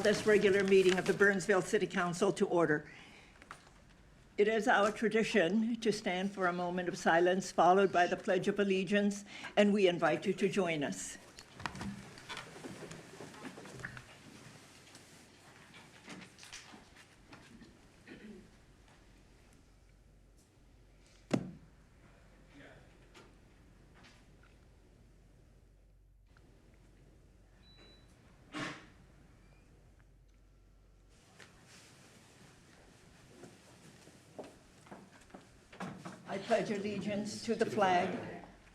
This regular meeting of the Burnsville City Council to order. It is our tradition to stand for a moment of silence, followed by the Pledge of Allegiance, and we invite you to join us. I pledge allegiance to the flag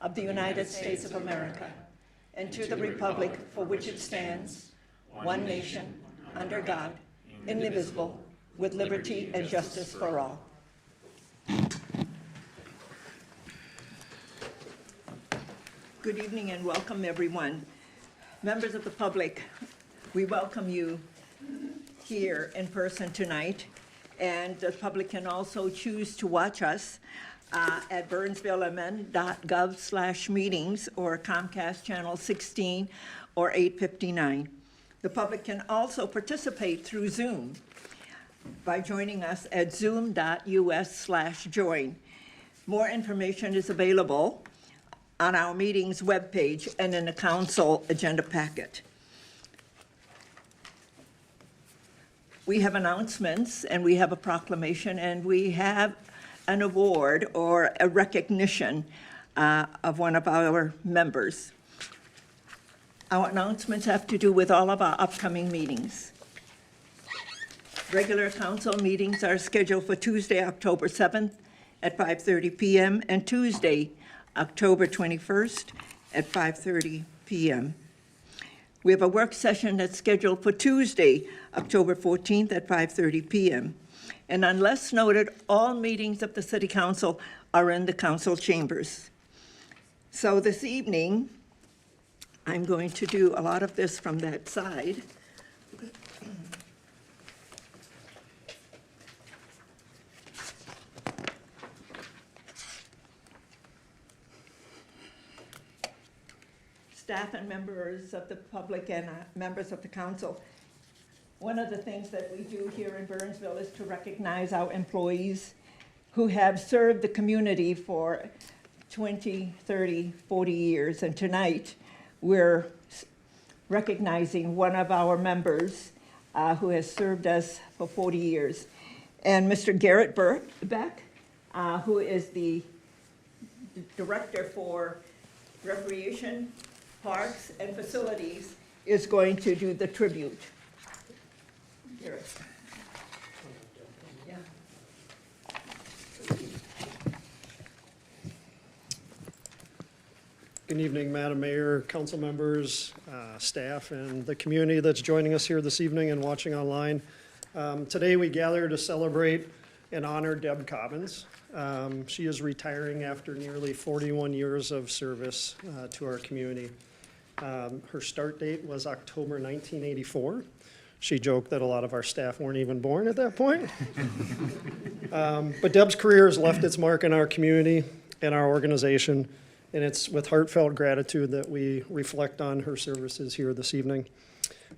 of the United States of America and to the republic for which it stands, one nation, under God, indivisible, with liberty and justice for all. Good evening and welcome, everyone. Members of the public, we welcome you here in person tonight, and the public can also choose to watch us at burnsvillemn.gov/meetings or Comcast Channel 16 or 859. The public can also participate through Zoom by joining us at zoom.us/join. More information is available on our meetings webpage and in the council agenda packet. We have announcements and we have a proclamation and we have an award or a recognition of one of our members. Our announcements have to do with all of our upcoming meetings. Regular council meetings are scheduled for Tuesday, October 7th at 5:30 p.m. and Tuesday, October 21st at 5:30 p.m. We have a work session that's scheduled for Tuesday, October 14th at 5:30 p.m. And unless noted, all meetings of the City Council are in the council chambers. So this evening, I'm going to do a lot of this from that side. Staff and members of the public and members of the council, one of the things that we do here in Burnsville is to recognize our employees who have served the community for 20, 30, 40 years. And tonight, we're recognizing one of our members who has served us for 40 years. And Mr. Garrett Beck, who is the Director for Recreation, Parks, and Facilities, is going to do the tribute. Here. Yeah. Good evening, Madam Mayor, council members, staff, and the community that's joining us here this evening and watching online. Today we gather to celebrate and honor Deb Cobbins. She is retiring after nearly 41 years of service to our community. Her start date was October 1984. She joked that a lot of our staff weren't even born at that point. But Deb's career has left its mark in our community and our organization, and it's with heartfelt gratitude that we reflect on her services here this evening.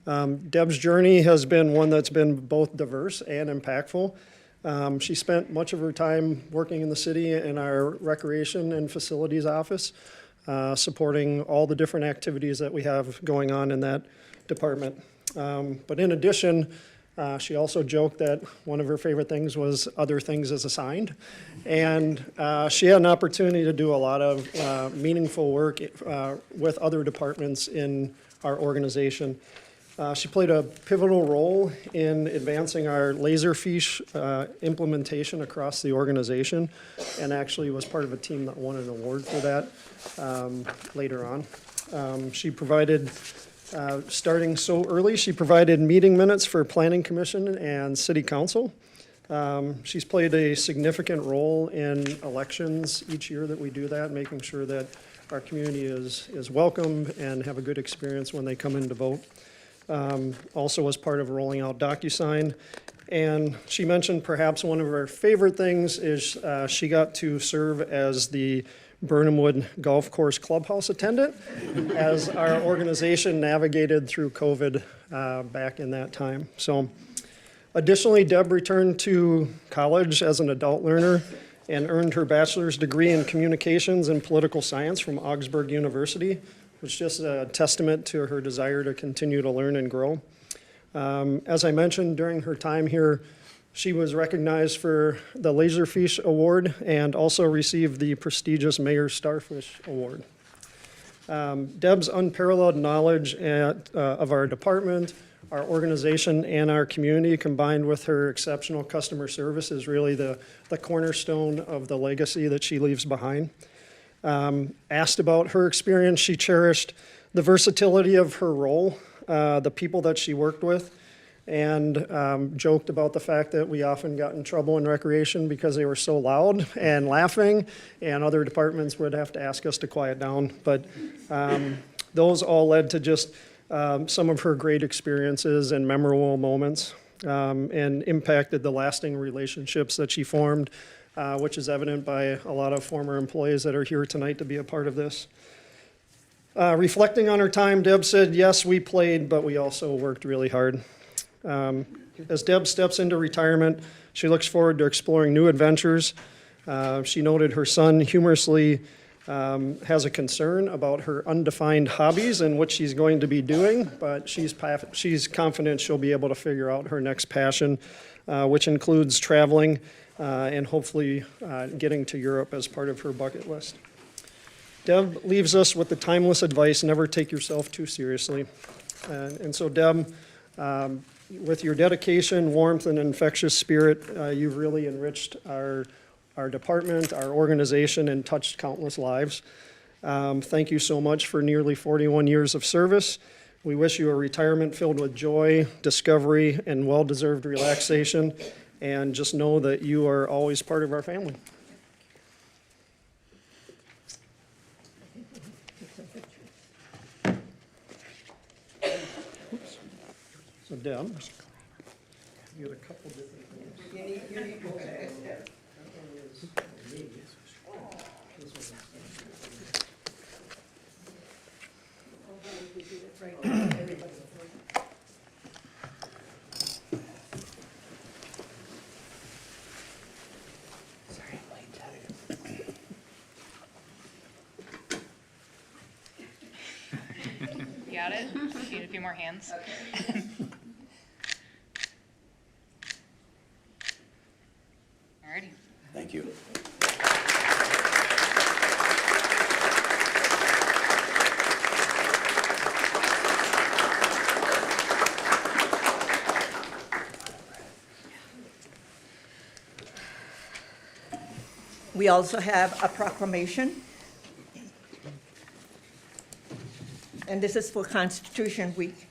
Deb's journey has been one that's been both diverse and impactful. She spent much of her time working in the city in our recreation and facilities office, supporting all the different activities that we have going on in that department. But in addition, she also joked that one of her favorite things was other things as assigned. And she had an opportunity to do a lot of meaningful work with other departments in our organization. She played a pivotal role in advancing our Laserfish implementation across the organization, and actually was part of a team that won an award for that later on. She provided starting so early, she provided meeting minutes for Planning Commission and City Council. She's played a significant role in elections each year that we do that, making sure that our community is welcome and have a good experience when they come in to vote. Also was part of rolling out DocuSign. And she mentioned perhaps one of her favorite things is she got to serve as the Burnhamwood Golf Course clubhouse attendant as our organization navigated through COVID back in that time. So additionally, Deb returned to college as an adult learner and earned her bachelor's degree in communications and political science from Augsburg University, which is just a testament to her desire to continue to learn and grow. As I mentioned, during her time here, she was recognized for the Laserfish Award and also received the prestigious Mayor Starfish Award. Deb's unparalleled knowledge of our department, our organization, and our community, combined with her exceptional customer service, is really the cornerstone of the legacy that she leaves behind. Asked about her experience, she cherished the versatility of her role, the people that she worked with, and joked about the fact that we often got in trouble in recreation because they were so loud and laughing, and other departments would have to ask us to quiet down. But those all led to just some of her great experiences and memorable moments, and impacted the lasting relationships that she formed, which is evident by a lot of former employees that are here tonight to be a part of this. Reflecting on her time, Deb said, yes, we played, but we also worked really hard. As Deb steps into retirement, she looks forward to exploring new adventures. She noted her son humorously has a concern about her undefined hobbies and what she's going to be doing, but she's confident she'll be able to figure out her next passion, which includes traveling and hopefully getting to Europe as part of her bucket list. Deb leaves us with the timeless advice, never take yourself too seriously. And so Deb, with your dedication, warmth, and infectious spirit, you've really enriched our department, our organization, and touched countless lives. Thank you so much for nearly 41 years of service. We wish you a retirement filled with joy, discovery, and well-deserved relaxation, and just know that you are always part of our family. So Deb, you had a couple different things. You got it? You need a few more hands. Alrighty. Thank you. We also have a proclamation. And this is for Constitution Week,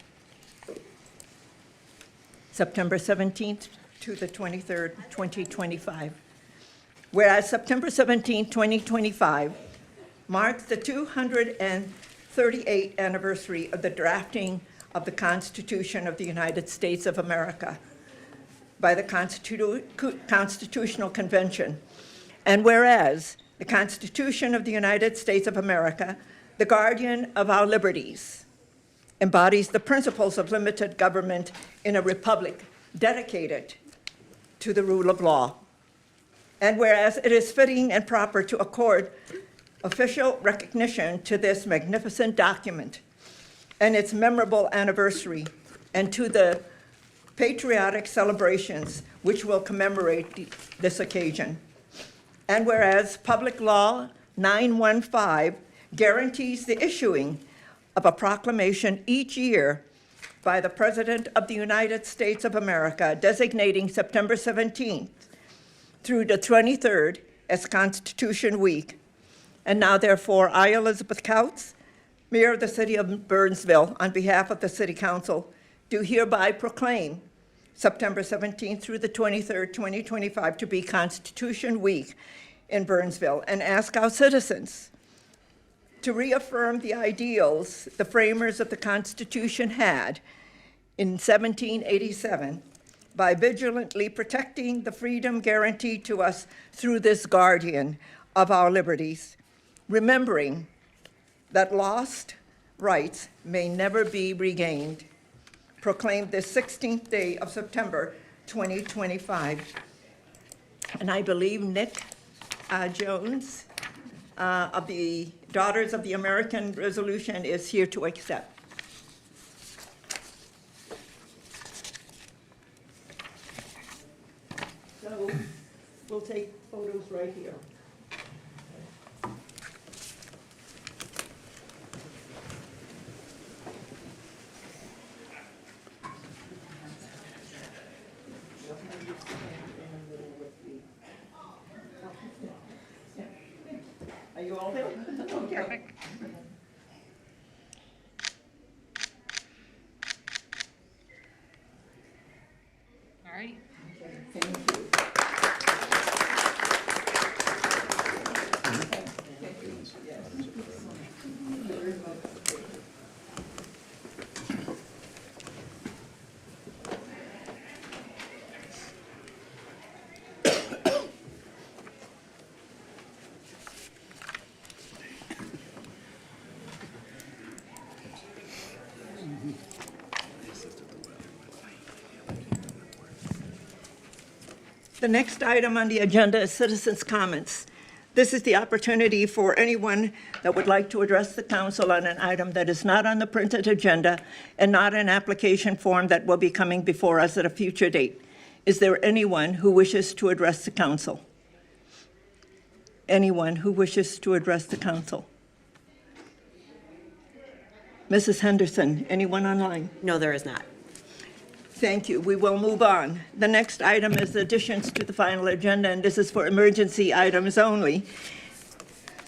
September 17th to the 23rd, 2025. Whereas September 17th, 2025 marks the 238th anniversary of the drafting of the Constitution of the United States of America by the Constitutional Convention. And whereas the Constitution of the United States of America, the guardian of our liberties, embodies the principles of limited government in a republic dedicated to the rule of law. And whereas it is fitting and proper to accord official recognition to this magnificent document and its memorable anniversary, and to the patriotic celebrations which will commemorate this occasion. And whereas Public Law 915 guarantees the issuing of a proclamation each year by the President of the United States of America designating September 17th through the 23rd as Constitution Week. And now, therefore, I, Elizabeth Couts, Mayor of the City of Burnsville, on behalf of the City Council, do hereby proclaim September 17th through the 23rd, 2025 to be Constitution Week in Burnsville, and ask our citizens to reaffirm the ideals the framers of the Constitution had in 1787 by vigilantly protecting the freedom guaranteed to us through this guardian of our liberties, remembering that lost rights may never be regained, proclaimed this 16th day of September 2025. And I believe Nick Jones of the Daughters of the American Resolution is here to accept. So we'll take photos right here. Are you all there? Okay. Perfect. All righty. Thank you. The next item on the agenda is citizens' comments. This is the opportunity for anyone that would like to address the council on an item that is not on the printed agenda and not an application form that will be coming before us at a future date. Is there anyone who wishes to address the council? Anyone who wishes to address the council? Mrs. Henderson, anyone online? No, there is not. Thank you. We will move on. The next item is additions to the final agenda, and this is for emergency items only.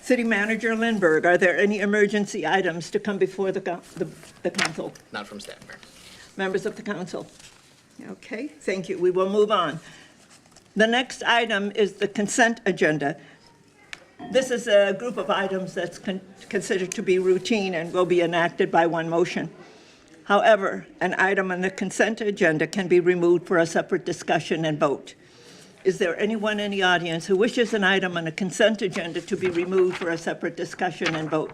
City Manager Lindberg, are there any emergency items to come before the council? Not from staff, Mayor. Members of the council? Okay, thank you. We will move on. The next item is the consent agenda. This is a group of items that's considered to be routine and will be enacted by one motion. However, an item on the consent agenda can be removed for a separate discussion and vote. Is there anyone in the audience who wishes an item on the consent agenda to be removed for a separate discussion and vote?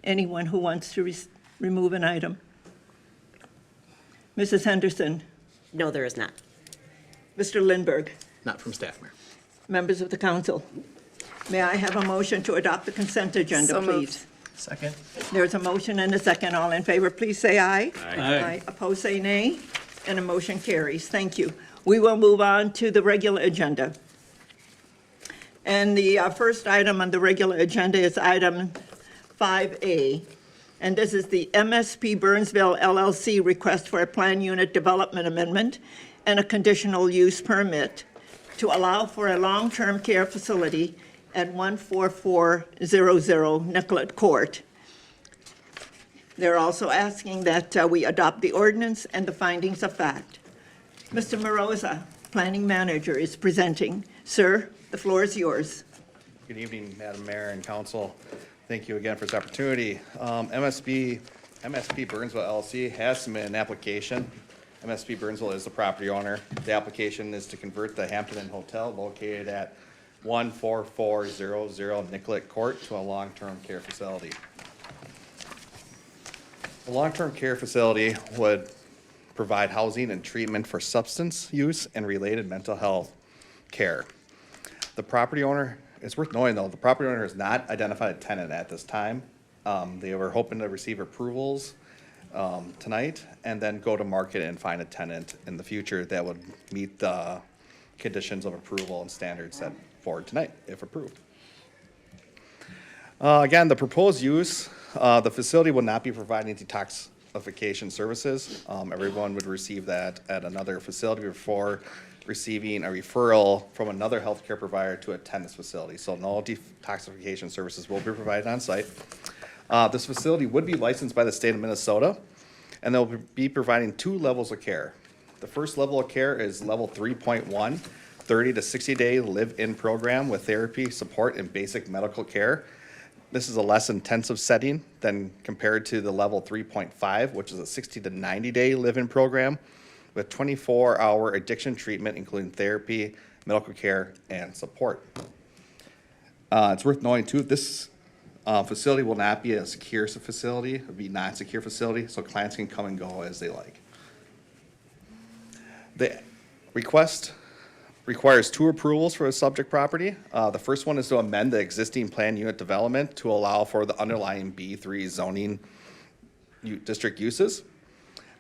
Anyone who wants to remove an item? Mrs. Henderson? No, there is not. Mr. Lindberg? Not from staff, Mayor. Members of the council? May I have a motion to adopt the consent agenda, So moved. please? Second. There's a motion and a second. All in favor, please say aye. Aye. Opposed, say nay. And the motion carries. Thank you. We will move on to the regular agenda. And the first item on the regular agenda is item 5A. And this is the MSP Burnsville LLC request for a plan unit development amendment and a conditional use permit to allow for a long-term care facility at 14400 Nicollet Court. They're also asking that we adopt the ordinance and the findings of fact. Mr. Moroza, Planning Manager, is presenting. Sir, the floor is yours. Good evening, Madam Mayor and Council. Thank you again for this opportunity. MSP Burnsville LLC has submitted an application. MSP Burnsville is the property owner. The application is to convert the Hampton Inn Hotel located at 14400 Nicollet Court to a long-term care facility. The long-term care facility would provide housing and treatment for substance use and related mental health care. The property owner, it's worth knowing though, the property owner has not identified a tenant at this time. They were hoping to receive approvals tonight and then go to market and find a tenant in the future that would meet the conditions of approval and standards set forward tonight, if approved. Again, the proposed use, the facility will not be providing detoxification services. Everyone would receive that at another facility before receiving a referral from another healthcare provider to attend this facility. So no detoxification services will be provided on site. This facility would be licensed by the state of Minnesota, and they'll be providing 2 levels of care. The first level of care is level 3.1, 30 to 60-day live-in program with therapy, support, and basic medical care. This is a less intensive setting than compared to the level 3.5, which is a 60 to 90-day live-in program with 24-hour addiction treatment, including therapy, medical care, and support. It's worth knowing too, this facility will not be a secure facility, it'll be non-secure facility, so clients can come and go as they like. The request requires 2 approvals for a subject property. The first one is to amend the existing plan unit development to allow for the underlying B3 zoning district uses.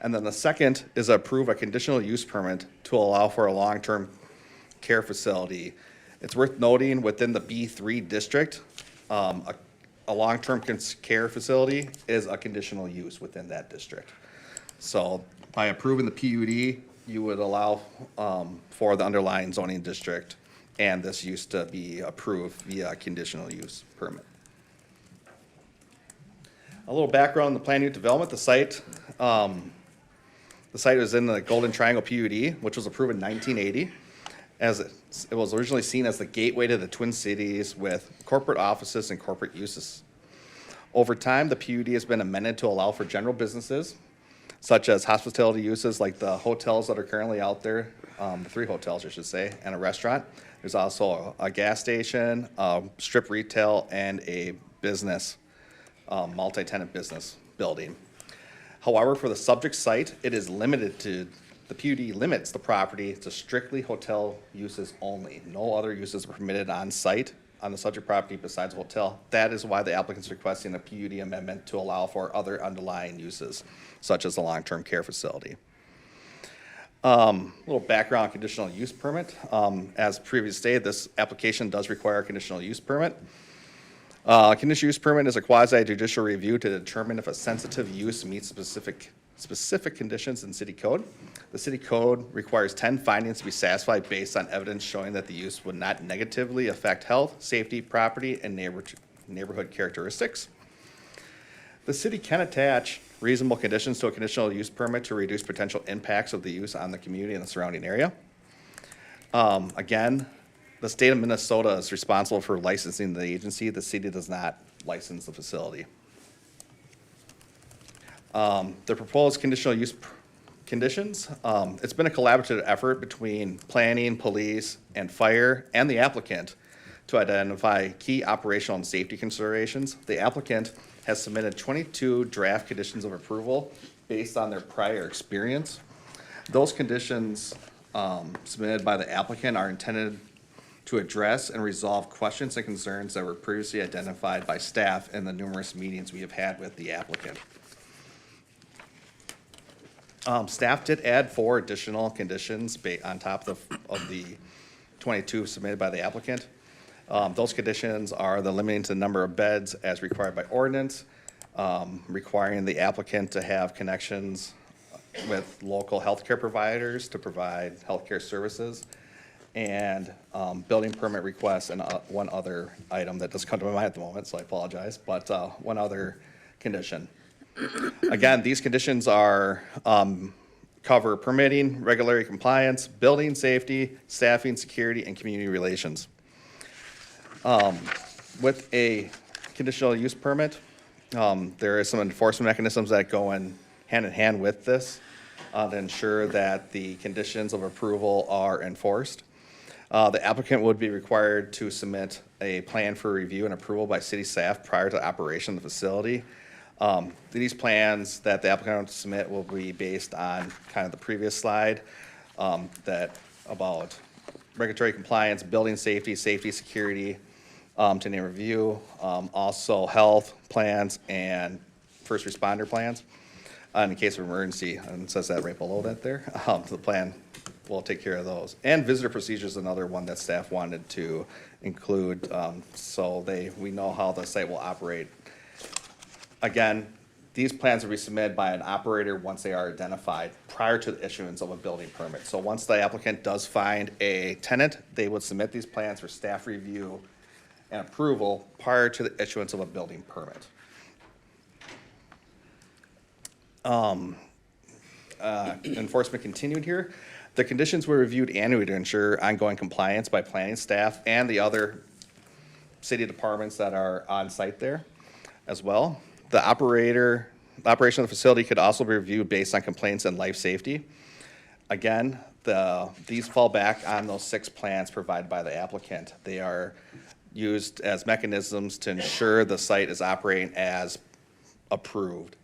And then the second is approve a conditional use permit to allow for a long-term care facility. It's worth noting within the B3 district, a long-term care facility is a conditional use within that district. So by approving the PUD, you would allow for the underlying zoning district and this use to be approved via conditional use permit. A little background on the plan unit development. The site is in the Golden Triangle PUD, which was approved in 1980. As it was originally seen as the gateway to the Twin Cities with corporate offices and corporate uses. Over time, the PUD has been amended to allow for general businesses, such as hospitality uses like the hotels that are currently out there, the 3 hotels, I should say, and a restaurant. There's also a gas station, strip retail, and a business, multi-tenant business building. However, for the subject site, it is limited to, the PUD limits the property to strictly hotel uses only. No other uses are permitted on site on the subject property besides hotel. That is why the applicant's requesting a PUD amendment to allow for other underlying uses, such as a long-term care facility. Little background on conditional use permit. As previously stated, this application does require a conditional use permit. Conditional use permit is a quasi-judicial review to determine if a sensitive use meets specific conditions in city code. The city code requires 10 findings to be satisfied based on evidence showing that the use would not negatively affect health, safety, property, and neighborhood characteristics. The city can attach reasonable conditions to a conditional use permit to reduce potential impacts of the use on the community and the surrounding area. Again, the state of Minnesota is responsible for licensing the agency. The city does not license the facility. The proposed conditional use conditions, it's been a collaborative effort between planning, police, and fire, and the applicant to identify key operational and safety considerations. The applicant has submitted 22 draft conditions of approval based on their prior experience. Those conditions submitted by the applicant are intended to address and resolve questions and concerns that were previously identified by staff in the numerous meetings we have had with the applicant. Staff did add 4 additional conditions on top of the 22 submitted by the applicant. Those conditions are the limiting to the number of beds as required by ordinance, requiring the applicant to have connections with local healthcare providers to provide healthcare services, and building permit requests, and one other item that doesn't come to my mind at the moment, so I apologize, but one other condition. Again, these conditions are cover permitting, regulatory compliance, building safety, staffing, security, and community relations. With a conditional use permit, there is some enforcement mechanisms that go in hand with this to ensure that the conditions of approval are enforced. The applicant would be required to submit a plan for review and approval by city staff prior to operation of the facility. These plans that the applicant will submit will be based on kind of the previous slide, that about regulatory compliance, building safety, security, to name a few, also health plans and first responder plans. In case of emergency, and it says that right below that there, the plan will take care of those. And visitor procedures is another one that staff wanted to include, so we know how the site will operate. Again, these plans will be submitted by an operator once they are identified prior to the issuance of a building permit. So once the applicant does find a tenant, they would submit these plans for staff review and approval prior to the issuance of a building permit. Enforcement continued here. The conditions were reviewed annually to ensure ongoing compliance by planning staff and the other city departments that are on site there as well. The operation of the facility could also be reviewed based on complaints and life safety. Again, these fall back on those 6 plans provided by the applicant. They are used as mechanisms to ensure the site is operating as approved.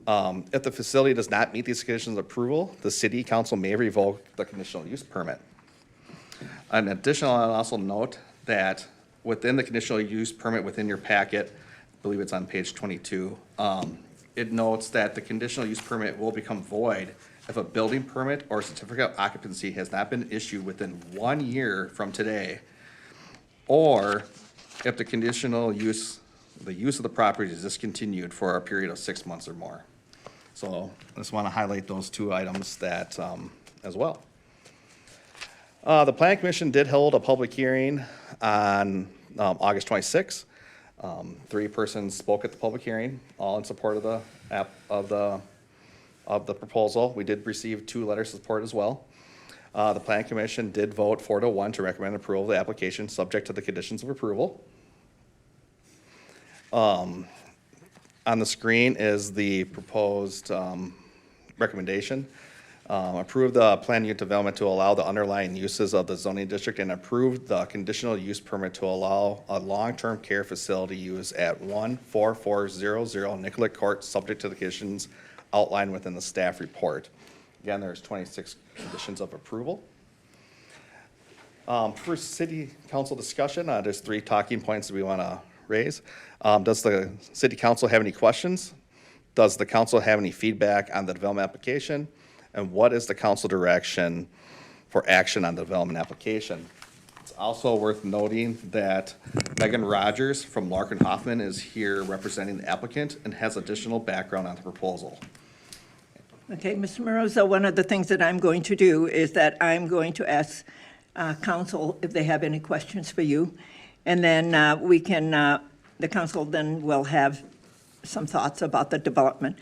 If the facility does not meet these conditions of approval, the city council may revoke the conditional use permit. In addition, I'll also note that within the conditional use permit within your packet, I believe it's on page 22, it notes that the conditional use permit will become void if a building permit or certificate of occupancy has not been issued within 1 year from today, or if the conditional use, the use of the property is discontinued for a period of 6 months or more. So I just want to highlight those two items that, as well. The Planning Commission did hold a public hearing on August 26th. 3 persons spoke at the public hearing, all in support of the proposal. We did receive 2 letters of support as well. The Planning Commission did vote 4-1 to recommend approval of the application, subject to the conditions of approval. On the screen is the proposed recommendation. Approve the planned unit development to allow the underlying uses of the zoning district, and approve the conditional use permit to allow a long-term care facility use at 14400 Nicollet Court, subject to the conditions outlined within the staff report. Again, there's 26 conditions of approval. For city council discussion, there's 3 talking points that we want to raise. Does the city council have any questions? Does the council have any feedback on the development application? And what is the council direction for action on the development application? It's also worth noting that Megan Rogers from Larkin Hoffman is here representing the applicant and has additional background on the proposal. Okay, Mr. Morozo, one of the things that I'm going to do is that I'm going to ask council if they have any questions for you. And then we can, the council then will have some thoughts about the development.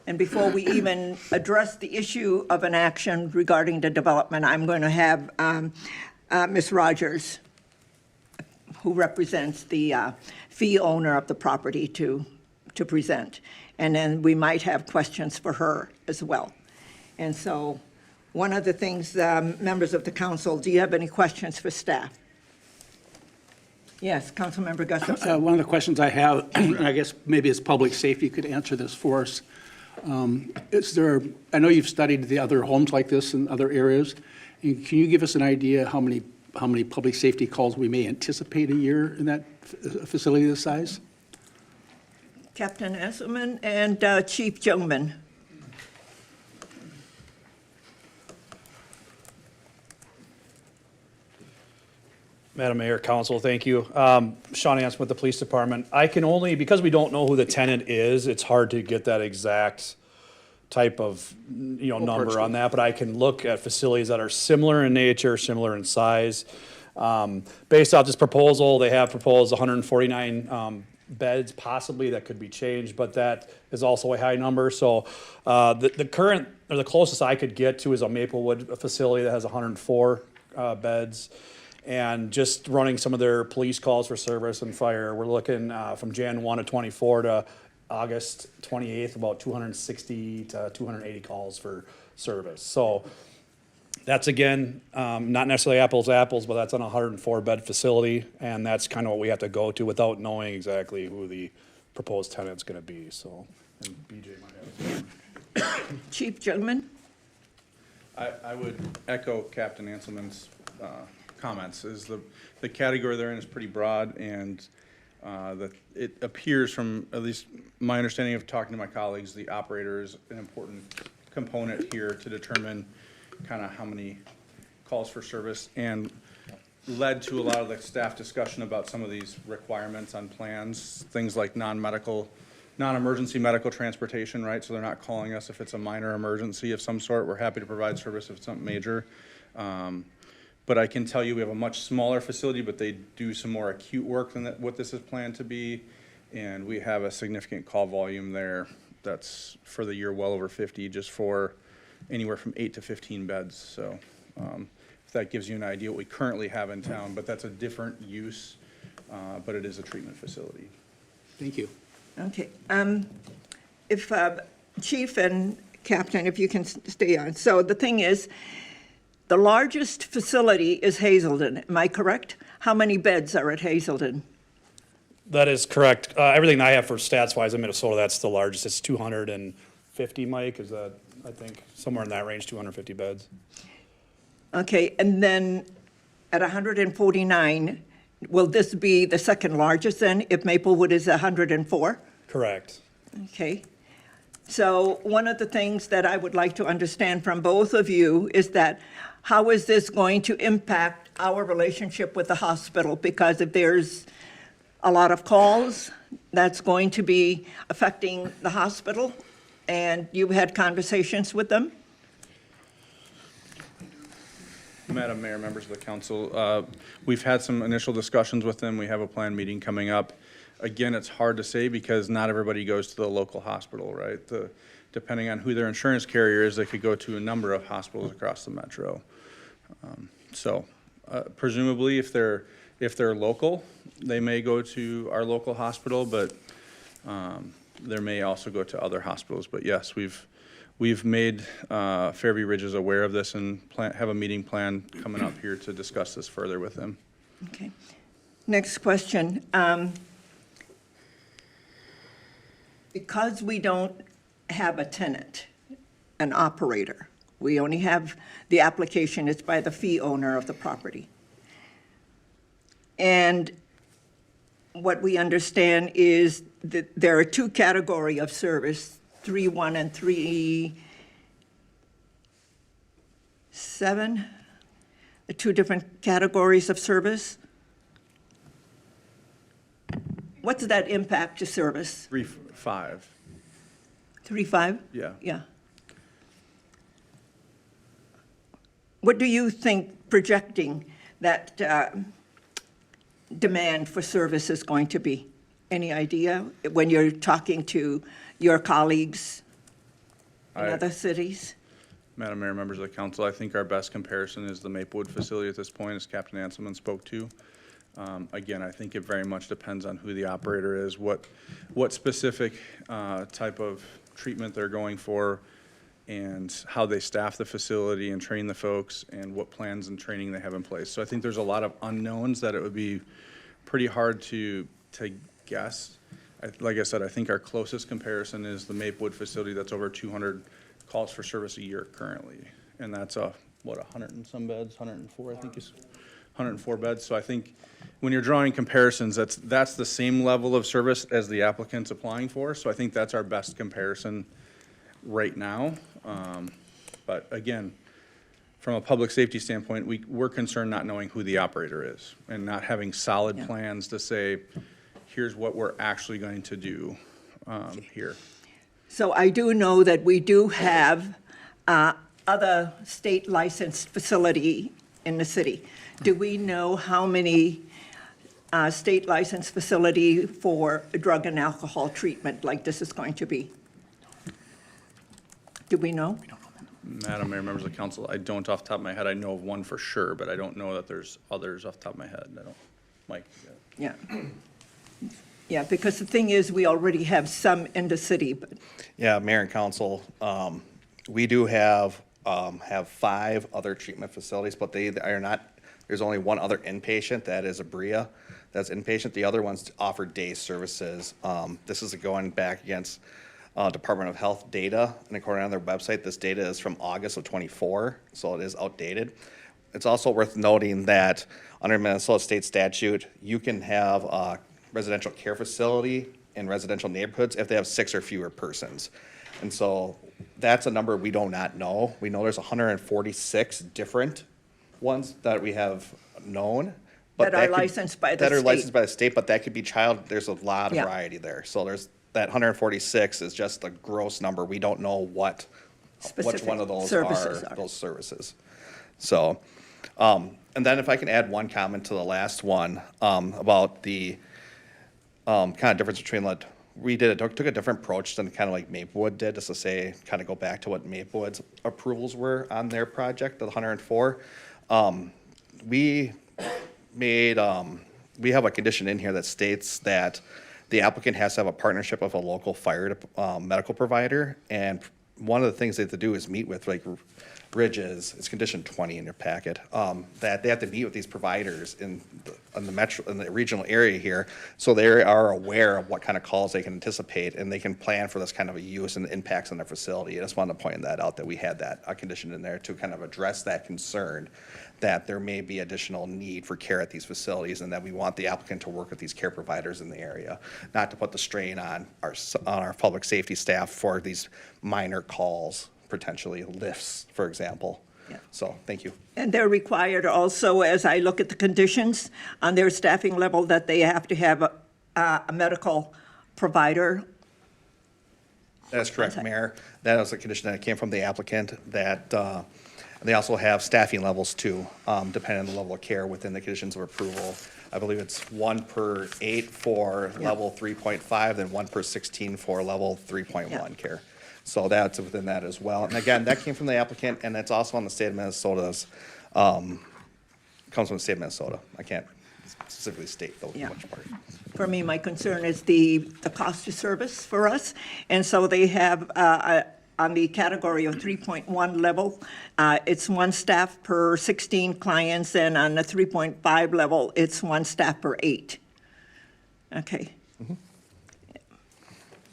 And before we even address the issue of an action regarding the development, I'm going to have Ms. Rogers, who represents the fee owner of the property, to present. And then we might have questions for her as well. And so one of the things, members of the council, do you have any questions for staff? Yes, Councilmember Gustafson. One of the questions I have, and I guess maybe it's public safety could answer this for us. Is there, I know you've studied the other homes like this in other areas. And can you give us an idea how many public safety calls we may anticipate a year in that facility this size? Captain Esselman and Chief Jungman. Madam Mayor, Council, thank you. Sean Anson with the Police Department. I can only, because we don't know who the tenant is, it's hard to get that exact type of, number on that, but I can look at facilities that are similar in nature, similar in size. Based off this proposal, they have proposed 149 beds possibly, that could be changed, but that is also a high number. So the current, or the closest I could get to is a Maplewood facility that has 104 beds. And just running some of their police calls for service and fire, we're looking from Jan 1 to 24 to August 28th, about 260 to 280 calls for service. So that's, again, not necessarily apples to apples, but that's on a 104-bed facility, and that's kind of what we have to go to without knowing exactly who the proposed tenant's going to be. So, and BJ might have Chief Jungman. I would echo Captain Anselman's comments. Is the category they're in is pretty broad, and that it appears, from at least my understanding of talking to my colleagues, the operator is an important component here to determine kind of how many calls for service, and led to a lot of the staff discussion about some of these requirements on plans, things like non-emergency medical transportation, right? So they're not calling us if it's a minor emergency of some sort. We're happy to provide service if it's something major. But I can tell you we have a much smaller facility, but they do some more acute work than what this is planned to be. And we have a significant call volume there that's for the year well over 50, just for anywhere from 8 to 15 beds. So if that gives you an idea what we currently have in town, but that's a different use, but it is a treatment facility. Thank you. Okay. If Chief and Captain, if you can stay on. So the thing is, the largest facility is Hazelden, am I correct? how many beds are at Hazelden? That is correct. Everything I have for stats wise in Minnesota, that's the largest. It's 250, Mike, is that, I think, somewhere in that range, 250 beds. Okay, and then at 149, will this be the second largest then, if Maplewood is 104? Correct. Okay. So one of the things that I would like to understand from both of you is that how is this going to impact our relationship with the hospital? Because if there's a lot of calls, that's going to be affecting the hospital, and you've had conversations with them? Madam Mayor, members of the council, we've had some initial discussions with them. We have a planned meeting coming up. Again, it's hard to say because not everybody goes to the local hospital, right? Depending on who their insurance carrier is, they could go to a number of hospitals across the metro. Presumably, if they're local, they may go to our local hospital, but there may also go to other hospitals. But yes, we've made Fairview Ridges aware of this and have a meeting plan coming up here to discuss this further with them. Okay. Next question. Because we don't have a tenant, an operator, we only have the application, it's by the fee owner of the property. And what we understand is that there are two categories of service, 3.1 and 3.7, the two different categories of service. What's that impact to service? 3.5. 3.5? Yeah. Yeah. What do you think projecting that demand for service is going to be? Any idea when you're talking to your colleagues in other cities? Madam Mayor, members of the council, I think our best comparison is the Maplewood facility at this point, as Captain Anselman spoke to. Again, I think it very much depends on who the operator is, what specific type of treatment they're going for, and how they staff the facility and train the folks, and what plans and training they have in place. So I think there's a lot of unknowns that it would be pretty hard to guess. Like I said, I think our closest comparison is the Maplewood facility that's over 200 calls for service a year currently. And that's 100 and some beds, 104, I think is 104 beds. So I think when you're drawing comparisons, that's the same level of service as the applicant's applying for. So I think that's our best comparison right now. But again, from a public safety standpoint, we're concerned not knowing who the operator is and not having solid plans to say, here's what we're actually going to do here. So I do know that we do have other state licensed facility in the city. Do we know how many state licensed facility for drug and alcohol treatment like this is going to be? Do we know? Madam Mayor, members of the council, I don't off the top of my head. I know of one for sure, but I don't know that there's others off the top of my head. I don't, Mike. Yeah. Yeah, because the thing is, we already have some in the city, but Yeah, Mayor and Council, we do have 5 other treatment facilities, but they are not, there's only one other inpatient, that is Abrea, that's inpatient. The other ones offer day services. This is going back against Department of Health data, and according to their website, this data is from August of '24, so it is outdated. It's also worth noting that under Minnesota state statute, you can have a residential care facility in residential neighborhoods if they have 6 or fewer persons. And so that's a number we do not know. We know there's 146 different ones that we have known. But that are licensed by the That are state. licensed by the state, but that could be there's a lot of Yeah. variety there. So there's, that 146 is just a gross number. We don't know which Specific one of those services are are. those services. So, and then if I can add one comment to the last one, about the kind of difference between what we took a different approach than kind of like Maplewood did, just to say, kind of go back to what Maplewood's approvals were on their project, the 104. We have a condition in here that states that the applicant has to have a partnership with a local fire medical provider, and one of the things they have to do is meet with like Ridges, it's condition 20 in your packet, that they have to meet with these providers in the regional area here, so they are aware of what kind of calls they can anticipate, and they can plan for this kind of a use and the impacts on their facility. I just wanted to point that out, that we had that condition in there to kind of address that concern, that there may be additional need for care at these facilities, and that we want the applicant to work with these care providers in the area, not to put the strain on our public safety staff for these minor calls, potentially lifts, for example. Yeah. So, thank you. And they're required also, as I look at the conditions on their staffing level, that they have to have a medical provider. That's correct, Mayor. That was a condition that came from the applicant, that they also have staffing levels too, depending on the level of care within the conditions of approval. I believe it's 1 per 8 for level 3.5, then 1 per 16 for level 3.1 care. So that's within that as well. And again, that came from the applicant, and it's also on the state of Minnesota's, comes from the state of Minnesota. I can't specifically state though Yeah. which part. For me, my concern is the cost of service for us. And so they have, on the category of 3.1 level, it's 1 staff per 16 clients, and on the 3.5 level, it's 1 staff per 8. Okay.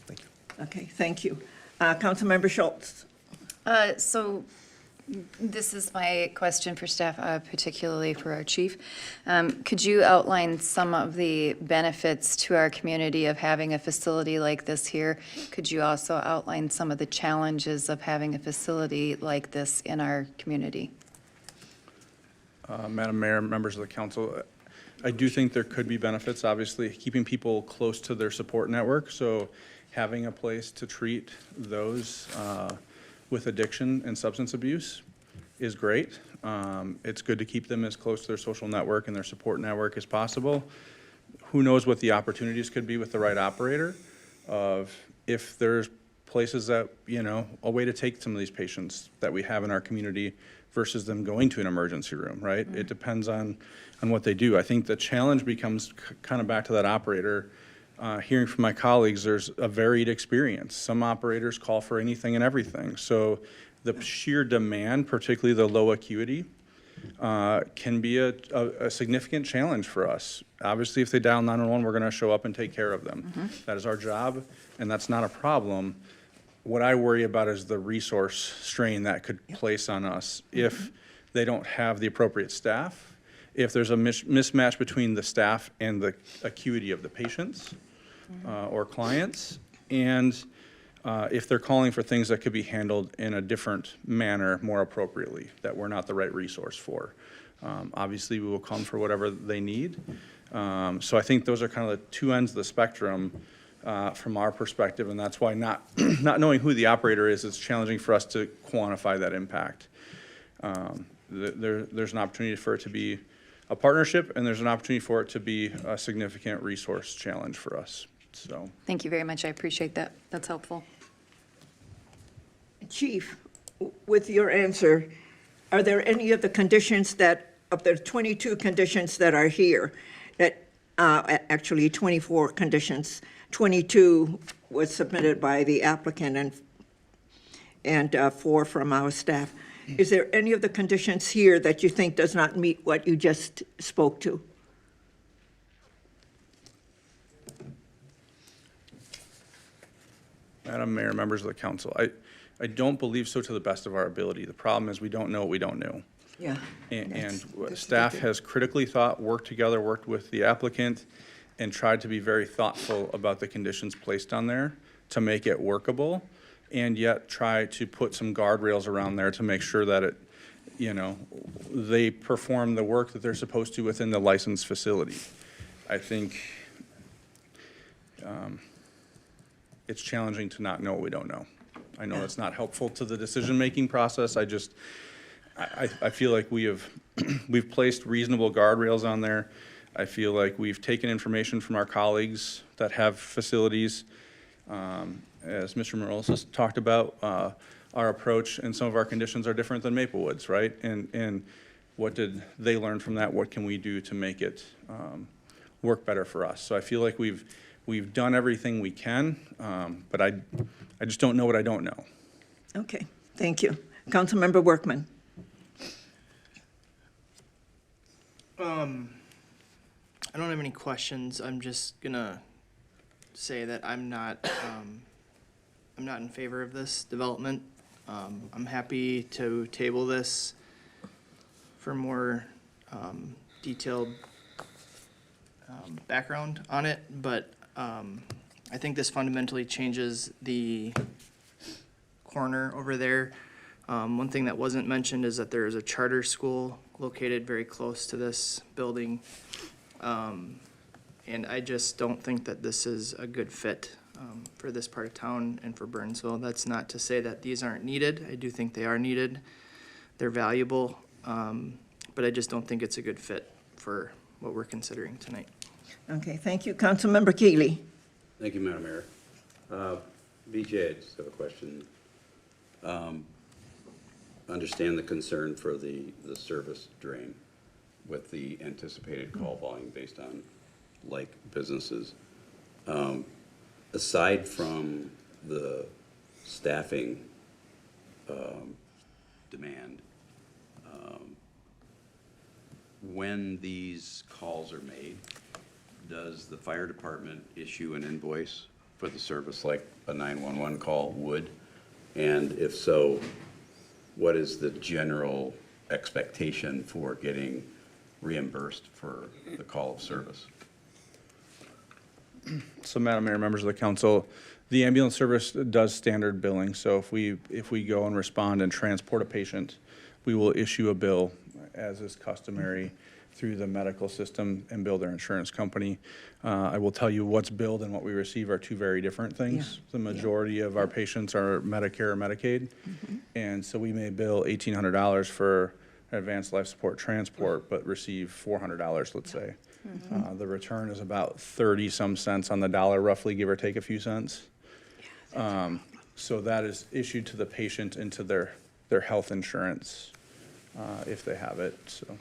Thank you. Okay, thank you. Councilmember Schultz. So this is my question for staff, particularly for our chief. Could you outline some of the benefits to our community of having a facility like this here? Could you also outline some of the challenges of having a facility like this in our community? Madam Mayor, members of the council, I do think there could be benefits, obviously, keeping people close to their support network. So having a place to treat those with addiction and substance abuse is great. It's good to keep them as close to their social network and their support network as possible. Who knows what the opportunities could be with the right operator, of if there's places that, you know, a way to take some of these patients that we have in our community versus them going to an emergency room, right? It depends on what they do. I think the challenge becomes kind of back to that operator. Hearing from my colleagues, there's a varied experience. Some operators call for anything and everything. So the sheer demand, particularly the low acuity, can be a significant challenge for us. Obviously, if they dial 911, we're going to show up and take care of them. That is our job, and that's not a problem. What I worry about is the resource strain that could place on us if they don't have the appropriate staff, if there's a mismatch between the staff and the acuity of the patients or clients, and if they're calling for things that could be handled in a different manner more appropriately, that we're not the right resource for. Obviously, we will come for whatever they need. So I think those are kind of the two ends of the spectrum from our perspective, and that's why not knowing who the operator is, it's challenging for us to quantify that impact. There's an opportunity for it to be a partnership, and there's an opportunity for it to be a significant resource challenge for us. So, Thank you very much. I appreciate that. That's helpful. Chief, with your answer, are there any of the conditions that, of the 22 conditions that are here, that, actually 24 conditions, 22 was submitted by the applicant and 4 from our staff. Is there any of the conditions here that you think does not meet what you just spoke to? Madam Mayor, members of the council, I don't believe so to the best of our ability. The problem is we don't know what we don't know. Yeah. And staff has critically worked together, worked with the applicant, and tried to be very thoughtful about the conditions placed on there to make it workable, and yet try to put some guardrails around there to make sure that it, you know, they perform the work that they're supposed to within the licensed facility. I think it's challenging to not know what we don't know. I know that's not helpful to the decision-making process. I feel like we've placed reasonable guardrails on there. I feel like we've taken information from our colleagues that have facilities. As Mr. Morales has talked about, our approach and some of our conditions are different than Maplewood's, right? And what did they learn from that? What can we do to make it work better for us? So I feel like we've done everything we can, but I just don't know what I don't know. Okay, thank you. Councilmember Workman. I don't have any questions. I'm just gonna say that I'm not in favor of this development. I'm happy to table this for more detailed background on it, but I think this fundamentally changes the corner over there. One thing that wasn't mentioned is that there is a charter school located very close to this building. And I just don't think that this is a good fit for this part of town and for Burnsville. That's not to say that these aren't needed. I do think they are needed. They're valuable, but I just don't think it's a good fit for what we're considering tonight. Okay, thank you. Councilmember Keeley. Thank you, Madam Mayor. BJ, I just have a question. Understand the concern for the service drain with the anticipated call volume based on like businesses. Aside from the staffing demand, when these calls are made, does the fire department issue an invoice for the service like a 911 call would? And if so, what is the general expectation for getting reimbursed for the call of service? So Madam Mayor, members of the council, the ambulance service does standard billing. So if we go and respond and transport a patient, we will issue a bill as is customary through the medical system and bill their insurance company. I will tell you what's billed and what we receive are two very different things. Yeah. The majority of our patients are Medicare or Medicaid. And so we may bill $1,800 for advanced life support transport, but receive $400, let's say. The return is about 30-some cents on the dollar, roughly, give or take a few cents. So that is issued to the patient into their health insurance, if they have it, so.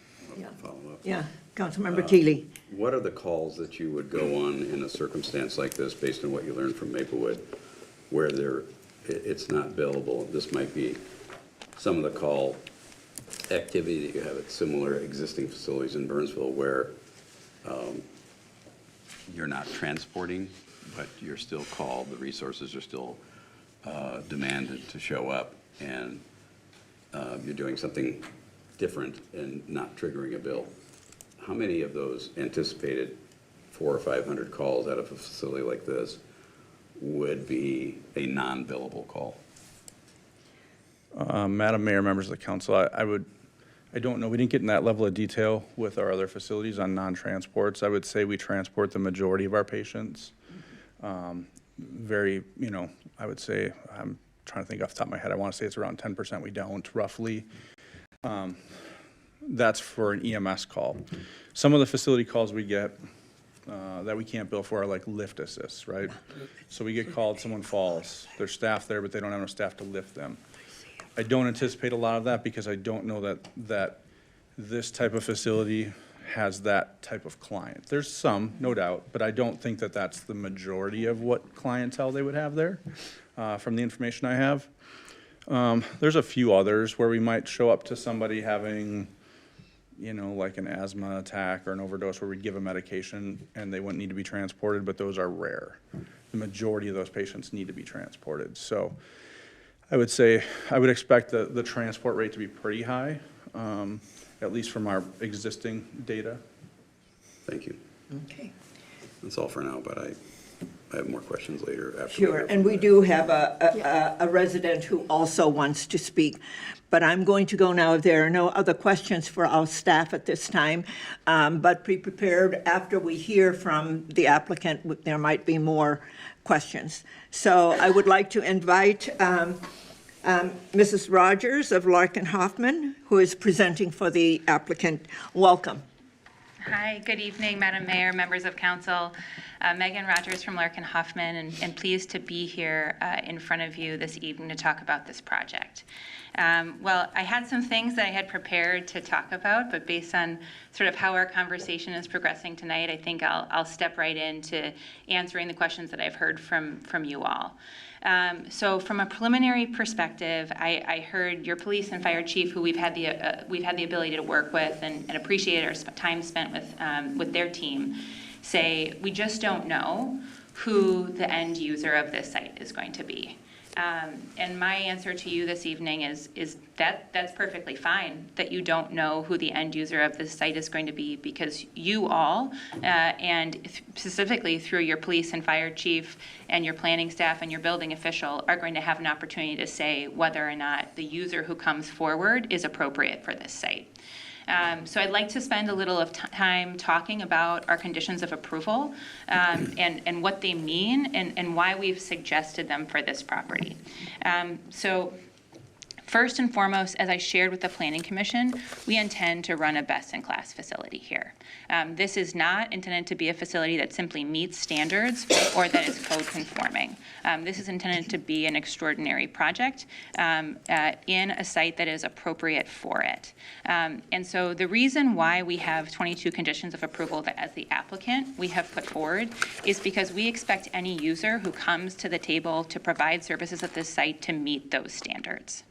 Follow up. Yeah, Councilmember Keeley. What are the calls that you would go on in a circumstance like this, based on what you learned from Maplewood, where it's not billable? This might be some of the call activity that you have at similar existing facilities in Burnsville where you're not transporting, but you're still called, the resources are still demanded to show up, and you're doing something different and not triggering a bill. How many of those anticipated 400 or 500 calls out of a facility like this would be a non-billable call? Madam Mayor, members of the council, I don't know, we didn't get in that level of detail with our other facilities on non-transports. I would say we transport the majority of our patients. Very, I would say, I'm trying to think off the top of my head, I want to say it's around 10% we don't, roughly. That's for an EMS call. Some of the facility calls we get that we can't bill for are like lift assists, right? So we get called, someone falls, there's staff there, but they don't have enough staff to lift them. I don't anticipate a lot of that because I don't know that this type of facility has that type of client. There's some, no doubt, but I don't think that that's the majority of what clientele they would have there, from the information I have. There's a few others where we might show up to somebody having, like an asthma attack or an overdose where we'd give a medication and they wouldn't need to be transported, but those are rare. The majority of those patients need to be transported. So I would say, I would expect the transport rate to be pretty high, at least from our existing data. Thank you. Okay. That's all for now, but I have more questions later after. Sure, and we do have a resident who also wants to speak, but I'm going to go now. If there are no other questions for our staff at this time, but be prepared after we hear from the applicant, there might be more questions. So I would like to invite Mrs. Rogers of Larkin Hoffman, who is presenting for the applicant. Welcome. Hi, good evening, Madam Mayor, members of council. Megan Rogers from Larkin Hoffman, and pleased to be here in front of you this evening to talk about this project. Well, I had some things that I had prepared to talk about, but based on sort of how our conversation is progressing tonight, I think I'll step right into answering the questions that I've heard from you all. So from a preliminary perspective, I heard your police and fire chief, who we've had the ability to work with and appreciate our time spent with their team, say we just don't know who the end user of this site is going to be. And my answer to you this evening is that's perfectly fine that you don't know who the end user of this site is going to be, because you all, and specifically through your police and fire chief and your planning staff and your building official, are going to have an opportunity to say whether or not the user who comes forward is appropriate for this site. So I'd like to spend a little of time talking about our conditions of approval and what they mean and why we've suggested them for this property. So first and foremost, as I shared with the Planning Commission, we intend to run a best-in-class facility here. This is not intended to be a facility that simply meets standards or that is code conforming. This is intended to be an extraordinary project in a site that is appropriate for it. And so the reason why we have 22 conditions of approval that as the applicant we have put forward is because we expect any user who comes to the table to provide services at this site to meet those standards.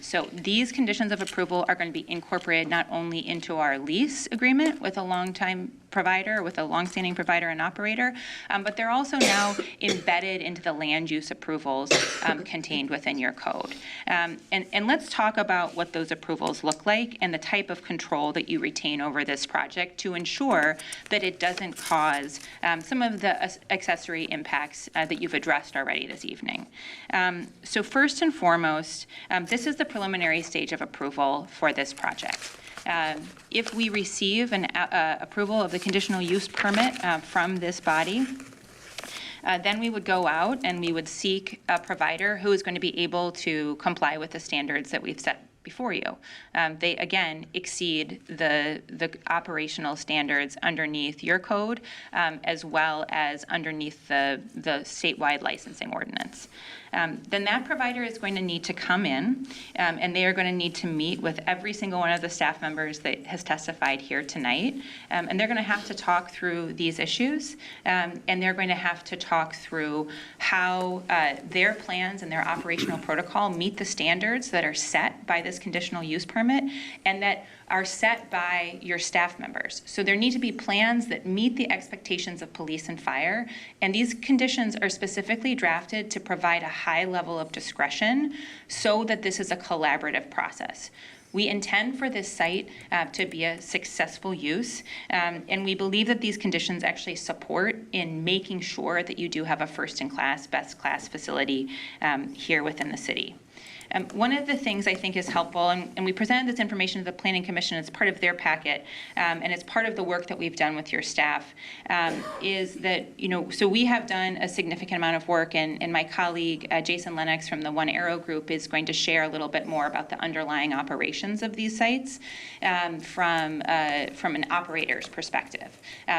So these conditions of approval are going to be incorporated not only into our lease agreement with a longstanding provider and operator, but they're also now embedded into the land use approvals contained within your code. And let's talk about what those approvals look like and the type of control that you retain over this project to ensure that it doesn't cause some of the accessory impacts that you've addressed already this evening. So first and foremost, this is the preliminary stage of approval for this project. If we receive an approval of the conditional use permit from this body, then we would go out and we would seek a provider who is going to be able to comply with the standards that we've set before you. They, again, exceed the operational standards underneath your code, as well as underneath the statewide licensing ordinance. Then that provider is going to need to come in, and they are going to need to meet with every single one of the staff members that has testified here tonight, and they're going to have to talk through these issues, and they're going to have to talk through how their plans and their operational protocol meet the standards that are set by this conditional use permit and that are set by your staff members. So there need to be plans that meet the expectations of police and fire, and these conditions are specifically drafted to provide a high level of discretion so that this is a collaborative process. We intend for this site to be a successful use, and we believe that these conditions actually support in making sure that you do have a first-in-class, best-class facility here within the city. One of the things I think is helpful, and we presented this information to the Planning Commission as part of their packet, and it's part of the work that we've done with your staff, is that, so we have done a significant amount of work, and my colleague, Jason Lennox from the One Arrow Group is going to share a little bit more about the underlying operations of these sites from an operator's perspective.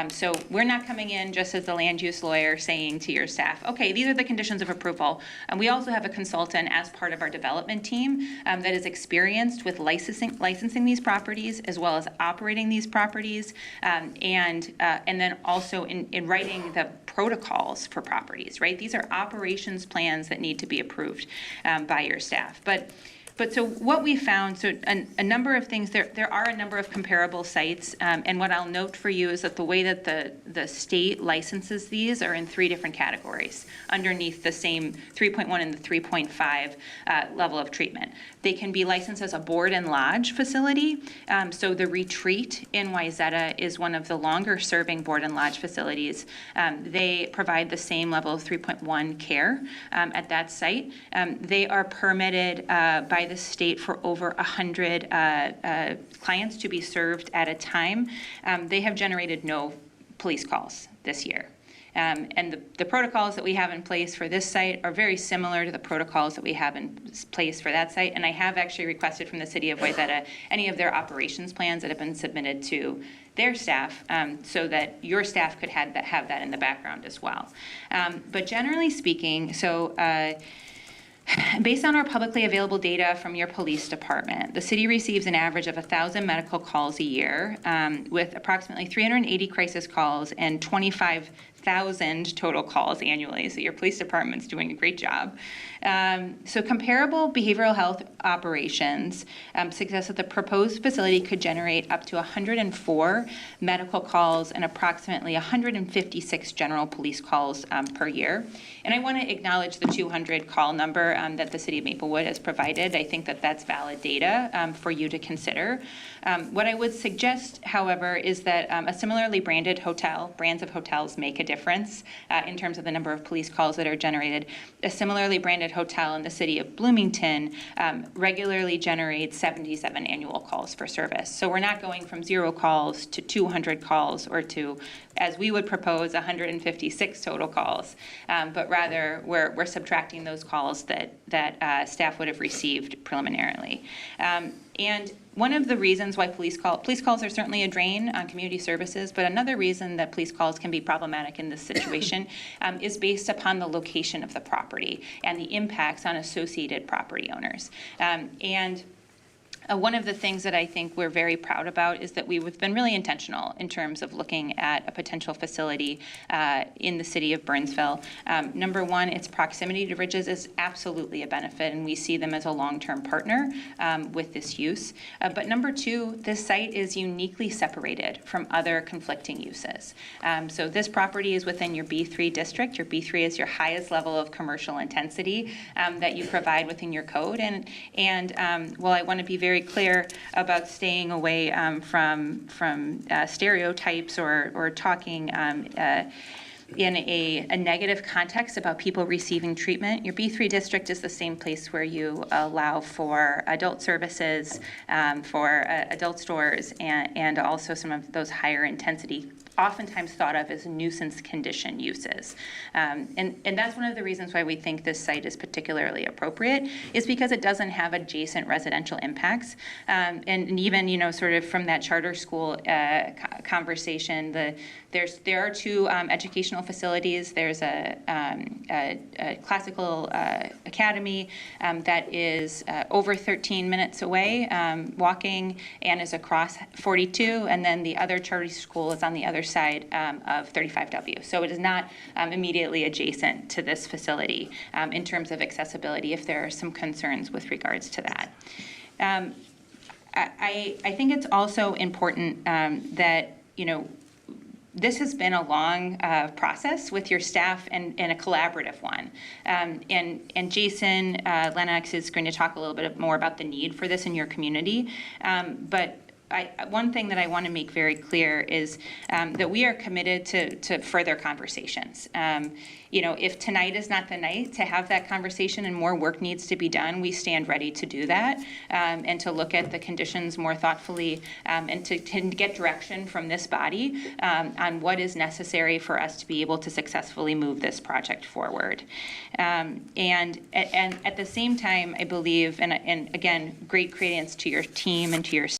So we're not coming in just as the land use lawyer saying to your staff, okay, these are the conditions of approval. And we also have a consultant as part of our development team that is experienced with licensing these properties as well as operating these properties, and then also in writing the protocols for properties, right? These are operations plans that need to be approved by your staff. But so what we found, so a number of things, there are a number of comparable sites, and what I'll note for you is that the way that the state licenses these are in 3 different categories underneath the same 3.1 and the 3.5 level of treatment. They can be licensed as a board and lodge facility. So the Retreat in Wayzata is one of the longer serving board and lodge facilities. They provide the same level of 3.1 care at that site. They are permitted by the state for over 100 clients to be served at a time. They have generated no police calls this year. And the protocols that we have in place for this site are very similar to the protocols that we have in place for that site. And I have actually requested from the city of Wayzata any of their operations plans that have been submitted to their staff, so that your staff could have that in the background as well. But generally speaking, based on our publicly available data from your police department, the city receives an average of 1,000 medical calls a year, with approximately 380 crisis calls and 25,000 total calls annually. So your police department's doing a great job. So comparable behavioral health operations suggest that the proposed facility could generate up to 104 medical calls and approximately 156 general police calls per year. And I want to acknowledge the 200 call number that the city of Maplewood has provided. I think that that's valid data for you to consider. What I would suggest, however, is that a similarly branded hotel, brands of hotels make a difference in terms of the number of police calls that are generated. A similarly branded hotel in the city of Bloomington regularly generates 77 annual calls for service. So we're not going from 0 calls to 200 calls or to, as we would propose, 156 total calls, but rather we're subtracting those calls that staff would have received preliminarily. And one of the reasons why police calls are certainly a drain on community services, but another reason that police calls can be problematic in this situation is based upon the location of the property and the impacts on associated property owners. One of the things that I think we're very proud about is that we've been really intentional in terms of looking at a potential facility in the city of Burnsville. Number one, its proximity to ridges is absolutely a benefit, and we see them as a long-term partner with this use. But number two, this site is uniquely separated from other conflicting uses. So this property is within your B3 district. Your B3 is your highest level of commercial intensity that you provide within your code. And while I want to be very clear about staying away from stereotypes or talking in a negative context about people receiving treatment. Your B3 district is the same place where you allow for adult services, for adult stores, and also some of those higher intensity, oftentimes thought of as nuisance condition uses. And that's one of the reasons why we think this site is particularly appropriate, is because it doesn't have adjacent residential impacts. And even, sort of from that charter school conversation, there are 2 educational facilities. There's a classical academy that is over 13 minutes away walking and is across 42, and then the other charter school is on the other side of 35W. So it is not immediately adjacent to this facility in terms of accessibility, if there are some concerns with regards to that. I think it's also important that, this has been a long process with your staff and a collaborative one. And Jason Lennox is going to talk a little bit more about the need for this in your community. But one thing that I want to make very clear is that we are committed to further conversations. If tonight is not the night to have that conversation and more work needs to be done, we stand ready to do that and to look at the conditions more thoughtfully and to get direction from this body on what is necessary for us to be able to successfully move this project forward. And at the same time, I believe, and again, great credence to your team and to your staff,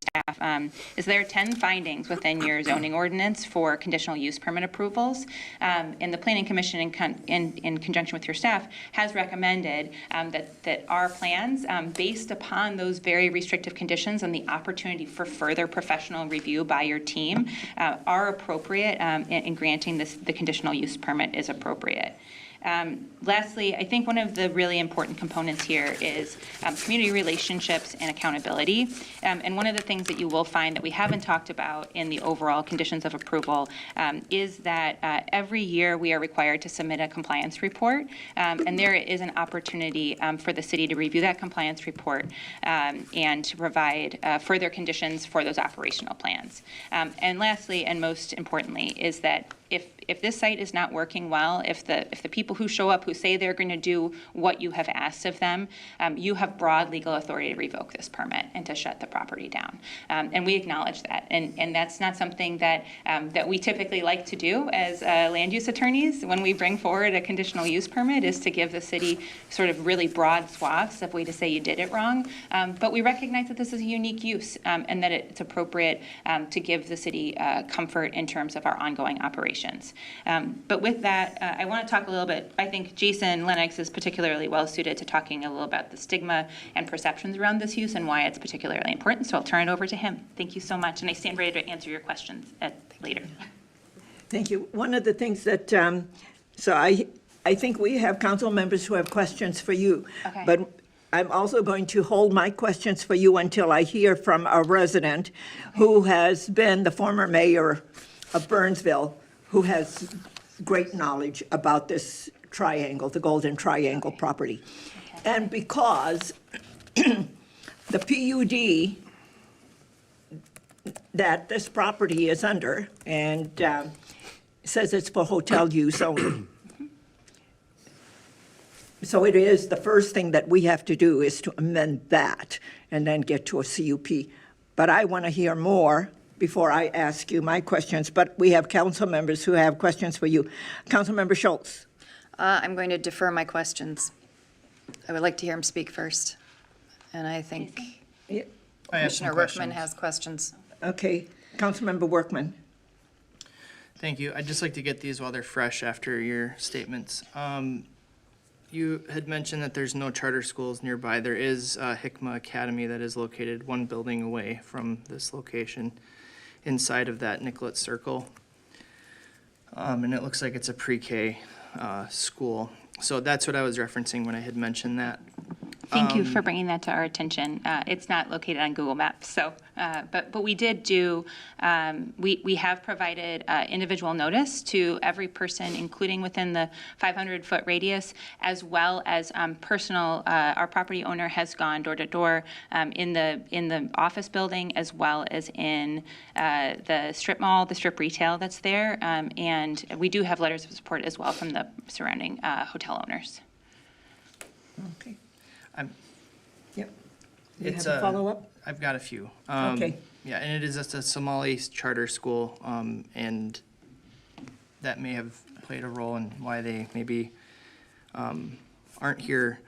is there are 10 findings within your zoning ordinance for conditional use permit approvals. And the Planning Commission in conjunction with your staff has recommended that our plans, based upon those very restrictive conditions and the opportunity for further professional review by your team, are appropriate in granting the conditional use permit is appropriate. Lastly, I think one of the really important components here is community relationships and accountability. And one of the things that you will find that we haven't talked about in the overall conditions of approval is that every year we are required to submit a compliance report. And there is an opportunity for the city to review that compliance report and to provide further conditions for those operational plans. And lastly, and most importantly, is that if if this site is not working well, if the people who show up who say they're going to do what you have asked of them, you have broad legal authority to revoke this permit and to shut the property down. And we acknowledge that. And that's not something that we typically like to do as land use attorneys when we bring forward a conditional use permit, is to give the city sort of really broad swaths of way to say you did it wrong. But we recognize that this is a unique use and that it's appropriate to give the city comfort in terms of our ongoing operations. But with that, I want to talk a little bit, I think Jason Lennox is particularly well suited to talking a little about the stigma and perceptions around this use and why it's particularly important. So I'll turn it over to him. Thank you so much. And I stand ready to answer your questions later. Thank you. One of the things that, so I think we have council members who have questions for you. Okay. But I'm also going to hold my questions for you until I hear from a resident who has been the former mayor of Burnsville, who has great knowledge about this triangle, the Golden Triangle property. And because the PUD that this property is under, and says it's for hotel use only. So it is, the first thing that we have to do is to amend that and then get to a CUP. But I want to hear more before I ask you my questions. But we have council members who have questions for you. Councilmember Schultz. I'm going to defer my questions. I would like to hear him speak first. And I think Yeah, I have some Commissioner Workman questions. has questions. okay, Councilmember Workman. Thank you. I'd just like to get these while they're fresh after your statements. You had mentioned that there's no charter schools nearby. There is Hickma Academy that is located one building away from this location inside of that Nicollet Circle. And it looks like it's a pre-K school. So that's what I was referencing when I had mentioned that. Thank you for bringing that to our attention. It's not located on Google Maps, so, but we did do, we have provided individual notice to every person, including within the 500-foot radius, as well as personal, our property owner has gone door to door in the office building, as well as in the strip mall, the strip retail that's there, and we do have letters of support as well from the surrounding hotel owners. Okay. I'm- Yep. You have It's a follow-up? I've got a few. Okay. Yeah, and it is just a Somali charter school, and that may have played a role in why they maybe aren't here.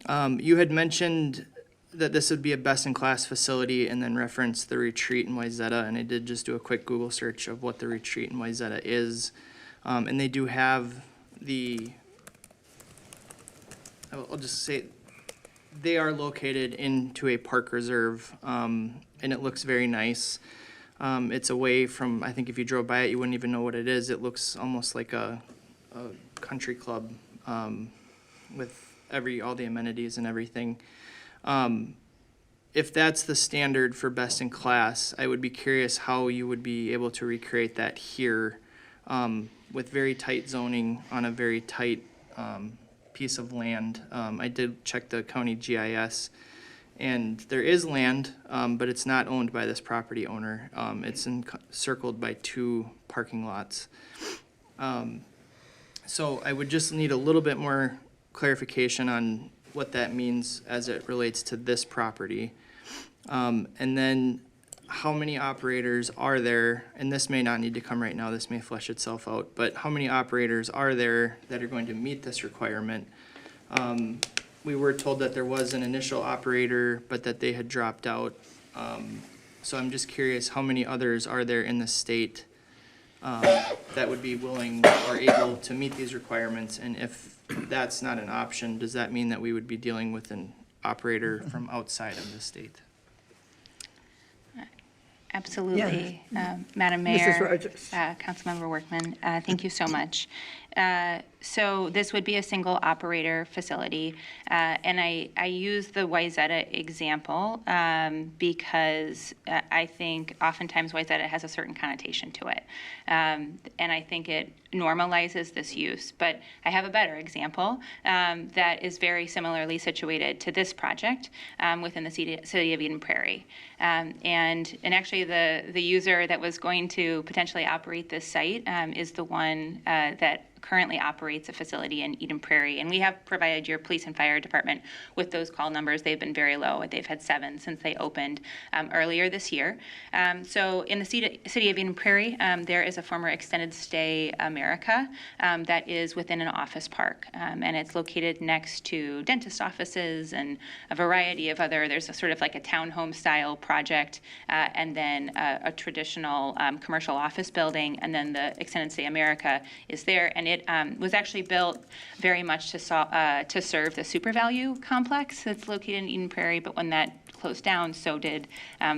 You had mentioned that this would be a best-in-class facility and then referenced the retreat in Wayzata, and I did just do a quick Google search of what the retreat in Wayzata is. And they do have I'll just say, they are located into a park reserve, and it looks very nice. It's away from, I think if you drove by it, you wouldn't even know what it is. It looks almost like a country club with all the amenities and everything. If that's the standard for best in class, I would be curious how you would be able to recreate that here with very tight zoning on a very tight piece of land. I did check the county GIS, and there is land, but it's not owned by this property owner. It's encircled by 2 parking lots. So I would just need a little bit more clarification on what that means as it relates to this property. And then how many operators are there, and this may not need to come right now, this may flesh itself out, but how many operators are there that are going to meet this requirement? We were told that there was an initial operator, but that they had dropped out. So I'm just curious, how many others are there in the state that would be willing or able to meet these requirements? And if that's not an option, does that mean that we would be dealing with an operator from outside of the state? Absolutely, Madam Mayor. Mrs. Rogers. Councilmember Workman, thank you so much. So this would be a single operator facility. And I use the Wayzata example because I think oftentimes Wayzata has a certain connotation to it. And I think it normalizes this use. But I have a better example that is very similarly situated to this project within the city of Eden Prairie. And actually the user that was going to potentially operate this site is the one that currently operates a facility in Eden Prairie. And we have provided your police and fire department with those call numbers. They've been very low. They've had 7 since they opened earlier this year. So in the city of Eden Prairie, there is a former Extended Stay America that is within an office park. And it's located next to dentist offices and a variety of other, there's a sort of like a townhome style project, and then a traditional commercial office building, and then the Extended Stay America is there. And it was actually built very much to serve the Super Value complex that's located in Eden Prairie, but when that closed down, so did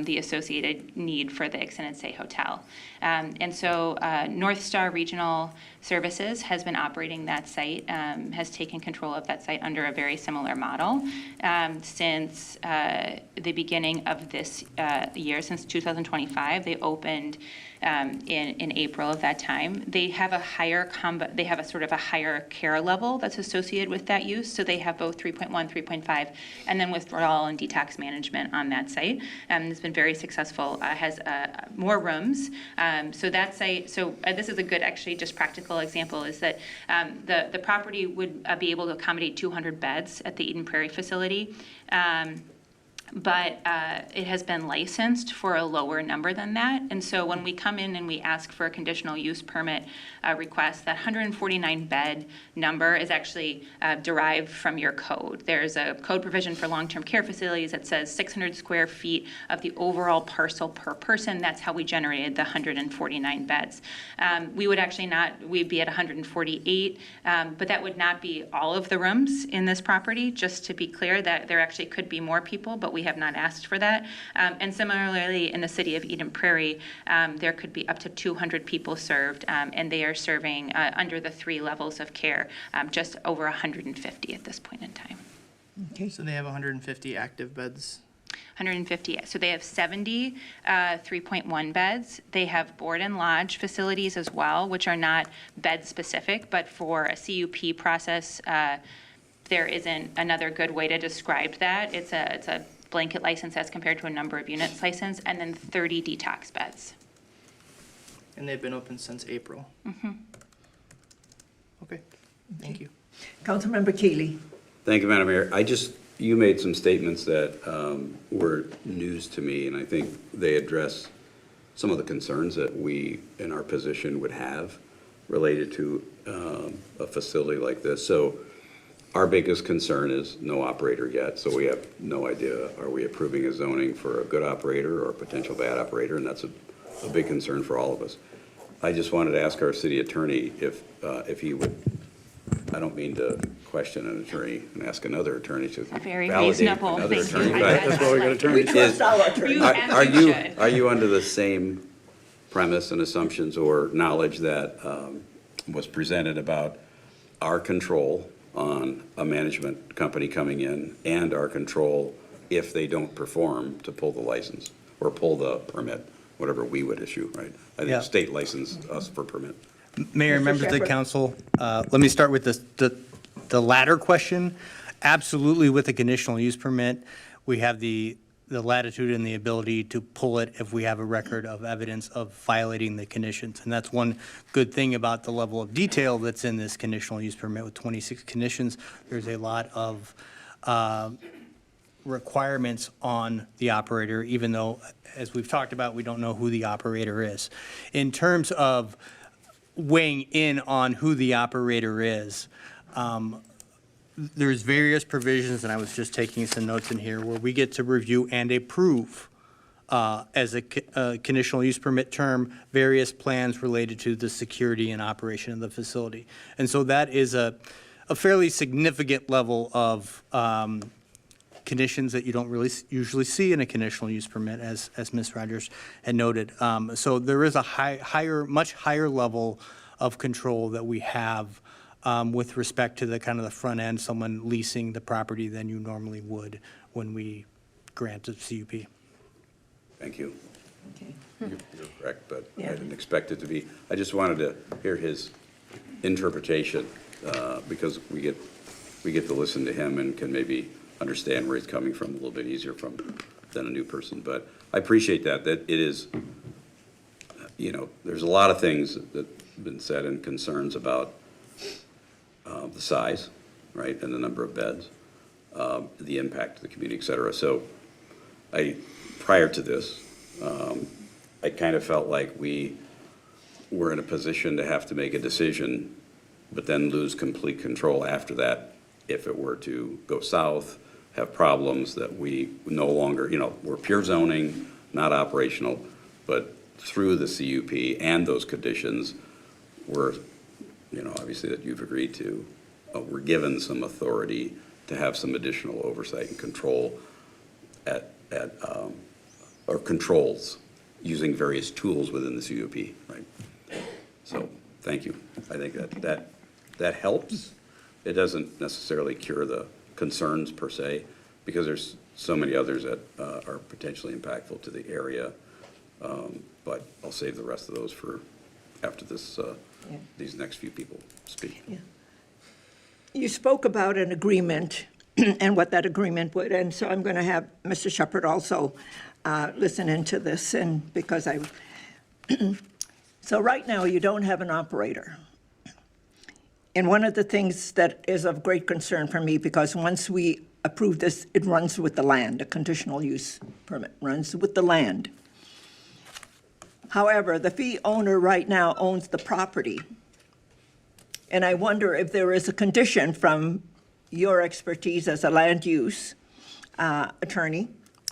the associated need for the Extended Stay Hotel. And so North Star Regional Services has been operating that site, has taken control of that site under a very similar model since the beginning of this year, since 2025. They opened in April of that time. They have a higher they have a sort of a higher care level that's associated with that use. So they have both 3.1, 3.5, and then withdrawal and detox management on that site. It's been very successful. Has more rooms. So that site. So this is a good, actually, just practical example. Is that the property would be able to accommodate 200 beds at the Eden Prairie facility. But it has been licensed for a lower number than that. And so when we come in and we ask for a conditional use permit request, that 149 bed number is actually derived from your code. There's a code provision for long-term care facilities that says 600 square feet of the overall parcel per person. That's how we generated the 149 beds. We would actually we'd be at 148, but that would not be all of the rooms in this property. Just to be clear, that there actually could be more people, but we have not asked for that. And similarly, in the city of Eden Prairie, there could be up to 200 people served, and they are serving under the 3 levels of care, just over 150 at this point in time. Okay. So they have 150 active beds. 150. So they have 70 3.1 beds. They have board and lodge facilities as well, which are not bed specific, but for a CUP process, there isn't another good way to describe that. It's a blanket license as compared to a number of units license, and then 30 detox beds. And they've been open since April. Okay, thank you. Councilmember Keeley. Thank you, Madam Mayor. You made some statements that were news to me, and I think they address some of the concerns that we, in our position, would have related to a facility like this. So our biggest concern is no operator yet, so we have no idea, are we approving a zoning for a good operator or a potential bad operator, and that's a big concern for all of us. I just wanted to ask our city attorney if he would, I don't mean to question an attorney and ask another attorney to Very validate reasonable. another Thank you. attorney. That's why we got attorneys. Trust our attorney. Are You you, should. are you under the same premise and assumptions or knowledge that was presented about our control on a management company coming in and our control if they don't perform to pull the license or pull the permit, whatever we would issue, right? I Yeah. think state license us for permit. Mayor, Mr. members of the Shepherd. council, let me start with the latter question. Absolutely, with a conditional use permit, we have the latitude and the ability to pull it if we have a record of evidence of violating the conditions. And that's one good thing about the level of detail that's in this conditional use permit with 26 conditions. There's a lot of requirements on the operator, even though, as we've talked about, we don't know who the operator is. In terms of weighing in on who the operator is, there's various provisions, and I was just taking some notes in here, where we get to review and approve as a conditional use permit term, various plans related to the security and operation of the facility. And so that is a fairly significant level of conditions that you don't really usually see in a conditional use permit, as Ms. Rogers had noted. So there is a much higher level of control that we have with respect to the kind of the front end, someone leasing the property than you normally would when we grant a CUP. Thank you. Okay. You're correct, but I Yeah. didn't expect it to be. I just wanted to hear his interpretation, because we get to listen to him and can maybe understand where he's coming from a little bit easier than a new person. But I appreciate that it is, there's a lot of things that have been said and concerns about the size, right, and the number of beds, the impact to the community, et cetera. So prior to this, I kind of felt like we were in a position to have to make a decision, but then lose complete control after that if it were to go south, have problems that we no longer, we're pure zoning, not operational, but through the CUP and those conditions, we're, obviously that you've agreed to, we're given some authority to have some additional oversight and control or controls using various tools within the CUP, right? So, thank you. I think that helps. It doesn't necessarily cure the concerns per se, because there's so many others that are potentially impactful to the area. But I'll save the rest of those for after this, these next few people speak. Yeah. You spoke about an agreement and what that agreement would, and so I'm going to have Mr. Shepherd also listen into this, and because so right now you don't have an operator. And one of the things that is of great concern for me, because once we approve this, it runs with the land, a conditional use permit runs with the land. However, the fee owner right now owns the property. And I wonder if there is a condition from your expertise as a land use attorney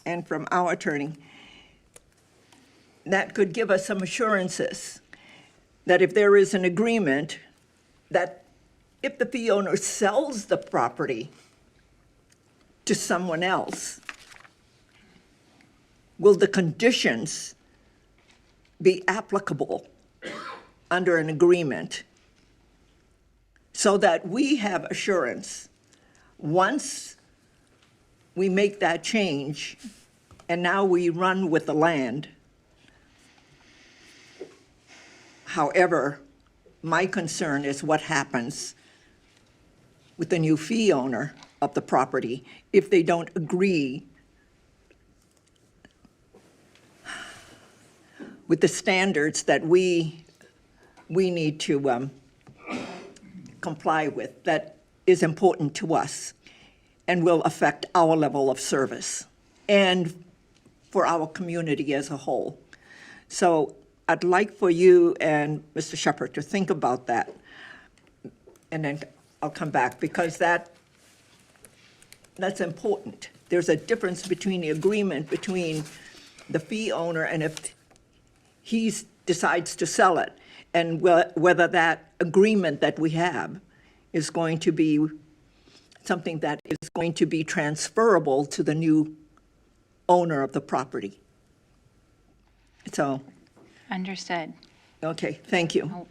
and from our attorney that could give us some assurances that if there is an agreement that if the fee owner sells the property to someone else, will the conditions be applicable under an agreement so that we have assurance once we make that change and now we run with the land? However, my concern is what happens with the new fee owner of the property if they don't agree with the standards that we need to comply with, that is important to us and will affect our level of service and for our community as a whole. So I'd like for you and Mr. Shepherd to think about that, and then I'll come back, because that's important. There's a difference between the agreement between the fee owner and if he decides to sell it, and whether that agreement that we have is going to be something that is going to be transferable to the new owner of the property. So, Understood. okay, thank you.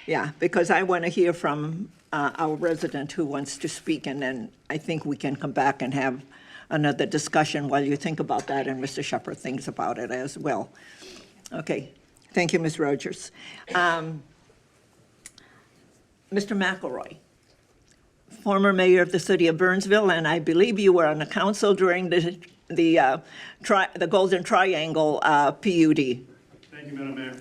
Yeah, because I want to hear from our resident who wants to speak, and then I think we can come back and have another discussion while you think about that, and Mr. Shepherd thinks about it as well. Okay, thank you, Ms. Rogers. Mr. McElroy, former mayor of the city of Burnsville, and I believe you were on the council during the Golden Triangle PUD. Thank you, Madam Mayor.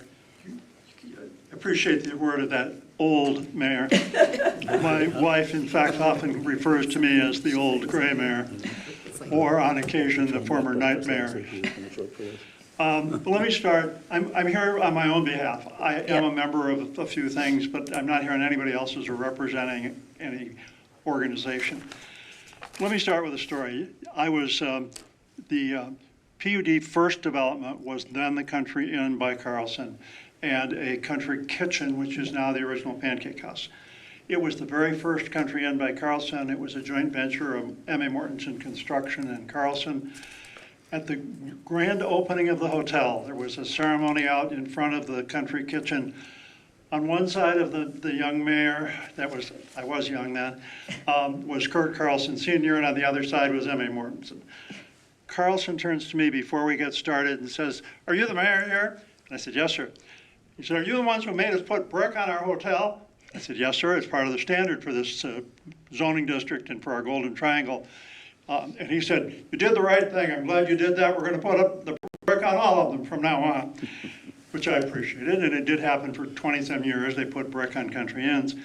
I appreciate the word of that old mayor. My wife, in fact, often refers to me as the old gray mayor, or on occasion, the former night mayor. But let me start. I'm here on my own behalf. I am a member of a few things, but I'm not here on anybody else's or representing any organization. Let me start with a story. I was, the PUD first development was then the Country Inn by Carlson and a country kitchen, which is now the original Pancake House. It was the very first Country Inn by Carlson. It was a joint venture of M.A. Mortensen Construction and Carlson. At the grand opening of the hotel, there was a ceremony out in front of the country kitchen On one side of the young mayor, I was young then, was Kurt Carlson Sr., and on the other side was M.A. Mortensen. Carlson turns to me before we get started and says, "Are you the mayor here?" And I said, "Yes, sir." He said, "Are you the ones who made us put brick on our hotel?" I said, "Yes, sir. It's part of the standard for this zoning district and for our Golden Triangle." And he said, "You did the right thing. I'm glad you did that. We're going to put up the brick on all of them from now on," which I appreciated. And it did happen for 20-some years. They put brick on country inns.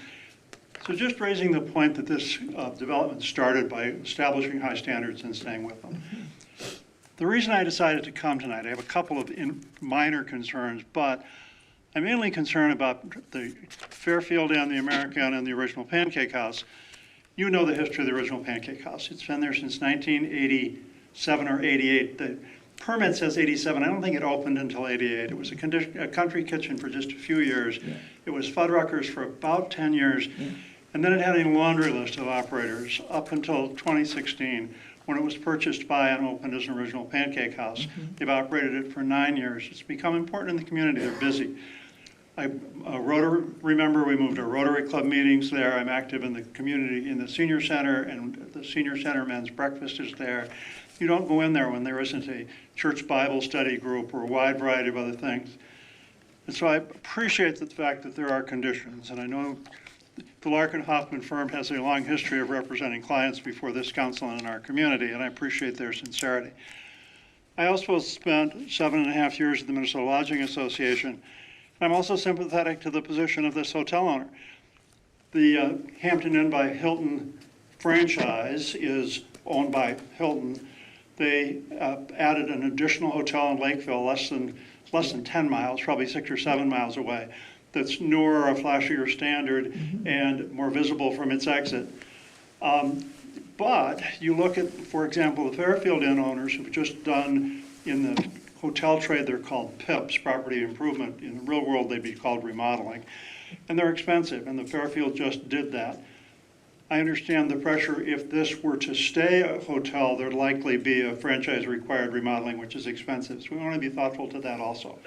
So just raising the point that this development started by establishing high standards and staying with them. The reason I decided to come tonight, I have a couple of minor concerns, but I'm mainly concerned about the Fairfield Inn, the American, and the original Pancake House. You know the history of the original Pancake House. It's been there since 1987 or 88. The permit says 87. I don't think it opened until 88. It was a country kitchen for just a few years. Yeah. It was Fuddruckers for about 10 years. Yeah. And then it had a laundry list of operators up until 2016, when it was purchased by and opened as an original Pancake House. Mm-hmm. They've operated it for 9 years. It's become important in the community. They're busy. Remember, we moved our Rotary Club meetings there. I'm active in the community, in the senior center, and the senior center men's breakfast is there. You don't go in there when there isn't a church Bible study group or a wide variety of other things. And so I appreciate the fact that there are conditions, and I know the Larkin Hoffman firm has a long history of representing clients before this council and in our community, and I appreciate their sincerity. I also spent 7.5 years at the Minnesota Lodging Association. I'm also sympathetic to the position of this hotel owner. The Hampton Inn by Hilton franchise is owned by Hilton. They added an additional hotel in Lakeville, less than 10 miles, probably 6 or 7 miles away, that's newer, a flashier standard, mm-hmm. and more visible from its exit. But you look at, for example, the Fairfield Inn owners who've just done in the hotel trade, they're called PIPs, property improvement. In the real world, they'd be called remodeling. And they're expensive, and the Fairfield just did that. I understand the pressure. If this were to stay a hotel, there'd likely be a franchise-required remodeling, which is expensive. So we want to be thoughtful to that also.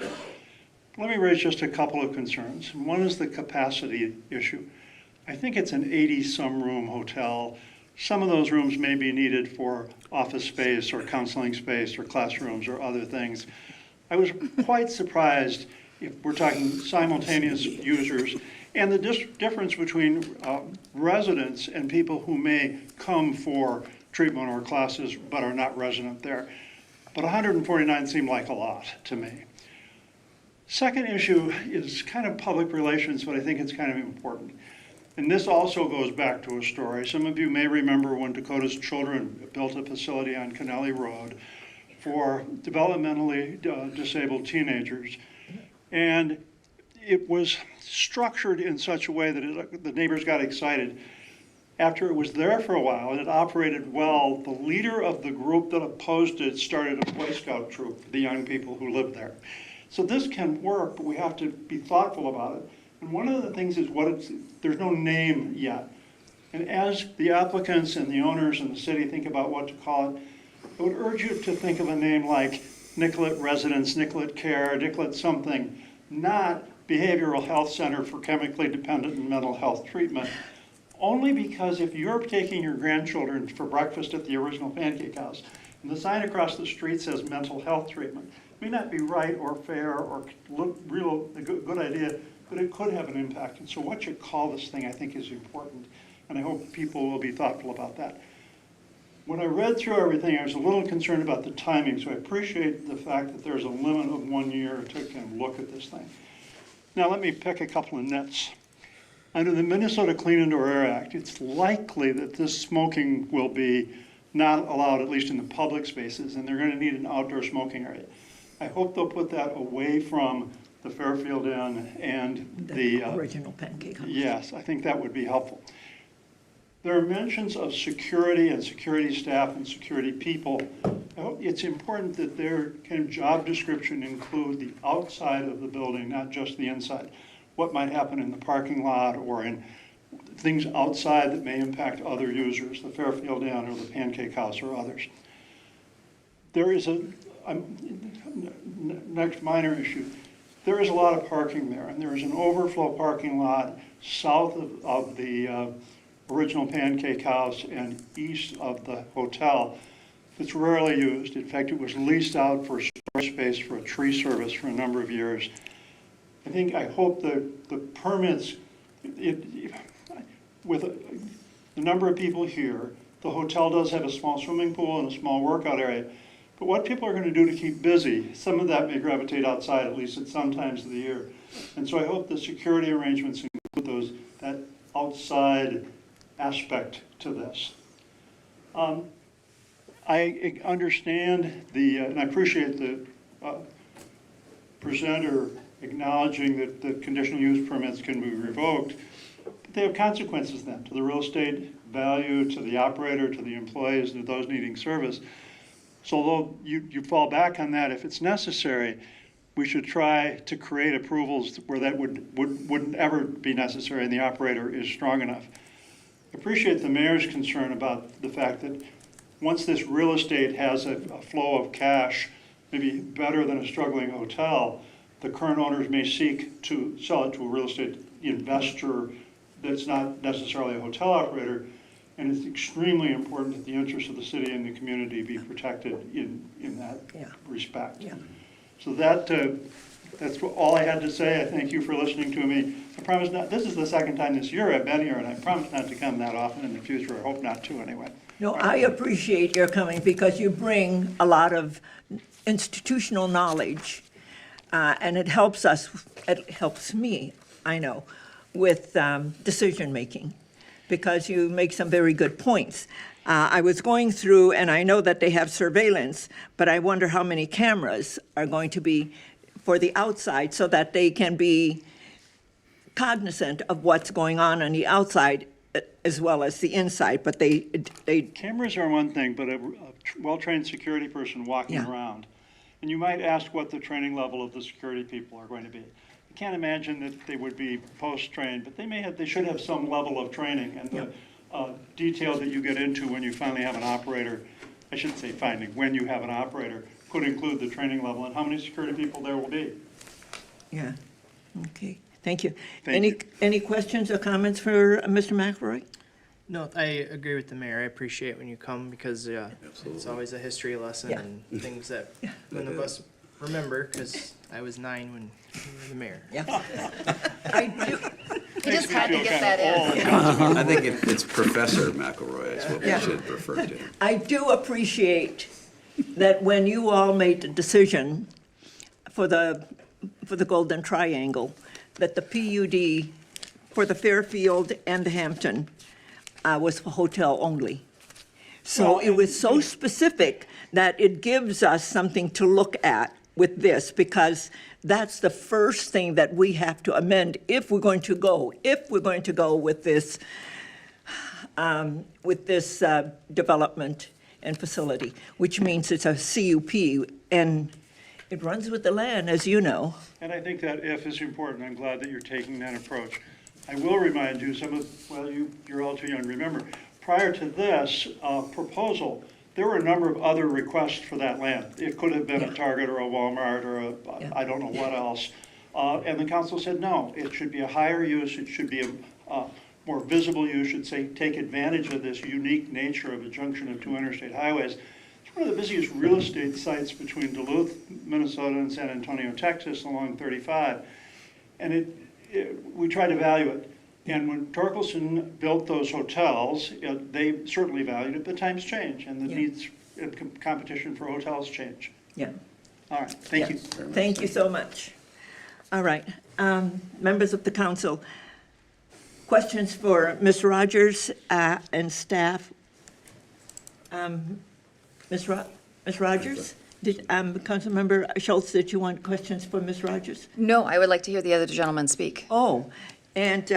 Let me raise just a couple of concerns. One is the capacity issue. I think it's an 80-some room hotel. Some of those rooms may be needed for office space or counseling space or classrooms or other things. I was quite surprised, if we're talking simultaneous users, and the difference between residents and people who may come for treatment or classes but are not resident there. But 149 seemed like a lot to me. Second issue is kind of public relations, but I think it's kind of important. And this also goes back to a story. Some of you may remember when Dakota's Children built a facility on Kennelly Road for developmentally disabled teenagers. And it was structured in such a way that the neighbors got excited. After it was there for a while and it operated well, the leader of the group that opposed it started a Boy Scout troop for the young people who lived there. So this can work, but we have to be thoughtful about it. And one of the things is there's no name yet. And as the applicants and the owners and the city think about what to call it, I would urge you to think of a name like Nicollet Residence, Nicollet Care, Nicollet something, not Behavioral Health Center for Chemically Dependent and Mental Health Treatment. Only because if you're taking your grandchildren for breakfast at the original Pancake House, and the sign across the street says mental health treatment, it may not be right or fair or look a good idea, but it could have an impact. And so what you call this thing, I think, is important. And I hope people will be thoughtful about that. When I read through everything, I was a little concerned about the timing. So I appreciate the fact that there's a limit of 1 year to kind of look at this thing. Now let me pick a couple of nits. Under the Minnesota Clean Indoor Air Act, it's likely that this smoking will be not allowed, at least in the public spaces, and they're going to need an outdoor smoking area. I hope they'll put that away from the Fairfield Inn and the original Pancake House. Yes, I think that would be helpful. There are mentions of security and security staff and security people. I hope it's important that their kind of job description include the outside of the building, not just the inside. What might happen in the parking lot or in things outside that may impact other users, the Fairfield Inn or the Pancake House or others. There is a next minor issue. there is a lot of parking there, and there is an overflow parking lot south of the original Pancake House and east of the hotel that's rarely used. In fact, it was leased out for storage space for a tree service for a number of years. I hope the permits, with the number of people here, the hotel does have a small swimming pool and a small workout area. But what people are going to do to keep busy, some of that may gravitate outside, at least at some times of the year. And so I hope the security arrangements include that outside aspect to this. I understand and I appreciate the presenter acknowledging that the conditional use permits can be revoked, but they have consequences then to the real estate value, to the operator, to the employees, and to those needing service. So although you fall back on that, if it's necessary, we should try to create approvals where that wouldn't ever be necessary and the operator is strong enough. I appreciate the mayor's concern about the fact that once this real estate has a flow of cash, maybe better than a struggling hotel, the current owners may seek to sell it to a real estate investor that's not necessarily a hotel operator. And it's extremely important that the interests of the city and the community be protected in that respect. Yeah. So that's all I had to say. I thank you for listening to me. I promise not, this is the second time this year I've been here, and I promise not to come that often in the future. I hope not to anyway. No, I appreciate your coming because you bring a lot of institutional knowledge, and it helps us, it helps me, I know, with decision-making, because you make some very good points. I was going through, and I know that they have surveillance, but I wonder how many cameras are going to be for the outside so that they can be cognizant of what's going on the outside as well as the inside, but they Cameras are one thing, but a well-trained security person walking around. And you might ask what the training level of the security people are going to be. I can't imagine that they would be post-trained, but they should have some level of training. And the detail that you get into when you finally have an operator, I shouldn't say finding, when you have an operator, could include the training level and how many security people there will be. Yeah, okay, thank you. Thank you. Any questions or comments for Mr. McElroy? No, I agree with the mayor. I appreciate when you come because it's always a history lesson Yeah. and things that none of us remember because I was 9 when you were the mayor. Yeah. I do, You just had to get that in. I think it's Professor McElroy is what we should refer to. I do appreciate that when you all made the decision for the Golden Triangle, that the PUD for the Fairfield and the Hampton was for hotel only. So it was so specific that it gives us something to look at with this, because that's the first thing that we have to amend if we're going to go with this development and facility, which means it's a CUP, and it runs with the land, as you know. And I think that if is important. I'm glad that you're taking that approach. I will remind you, you're all too young to remember, prior to this proposal, there were a number of other requests for that land. It could have been a Target or a Walmart or I don't know what else. And the council said, no, it should be a higher use. It should be a more visible use. Should say take advantage of this unique nature of a junction of 2 interstate highways. It's one of the busiest real estate sites between Duluth, Minnesota, and San Antonio, Texas, along 35. And we tried to value it. And when Torkelson built those hotels, they certainly valued it, but times change, and the needs and competition for hotels change. Yeah. All right, thank you. Thank you so much. All right, members of the council, questions for Ms. Rogers and staff? Ms. Rogers? Councilmember Schultz, did you want questions for Ms. Rogers? No, I would like to hear the other gentleman speak. Oh, and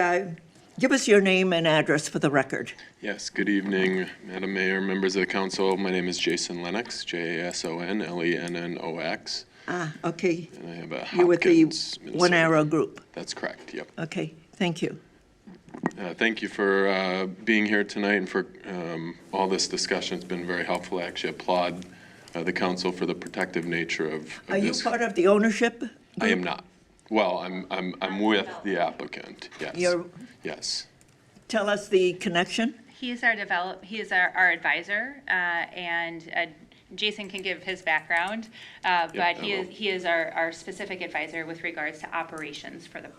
give us your name and address for the record. Yes, good evening, Madam Mayor, members of the council. My name is Jason Lennox, Jasonlennox. Okay. And I have a You're with the Hopkins, One Minnesota. Arrow Group. That's correct, yep. Okay, thank you. Thank you for being here tonight and for all this discussion. It's been very helpful. I actually applaud the council for the protective nature of Are you this. part of the ownership? I am not. Well, I'm with the applicant, yes. You're- Yes. Tell us the connection. He is our advisor, and Jason can give his background, but I he will. is our specific advisor with regards to operations for the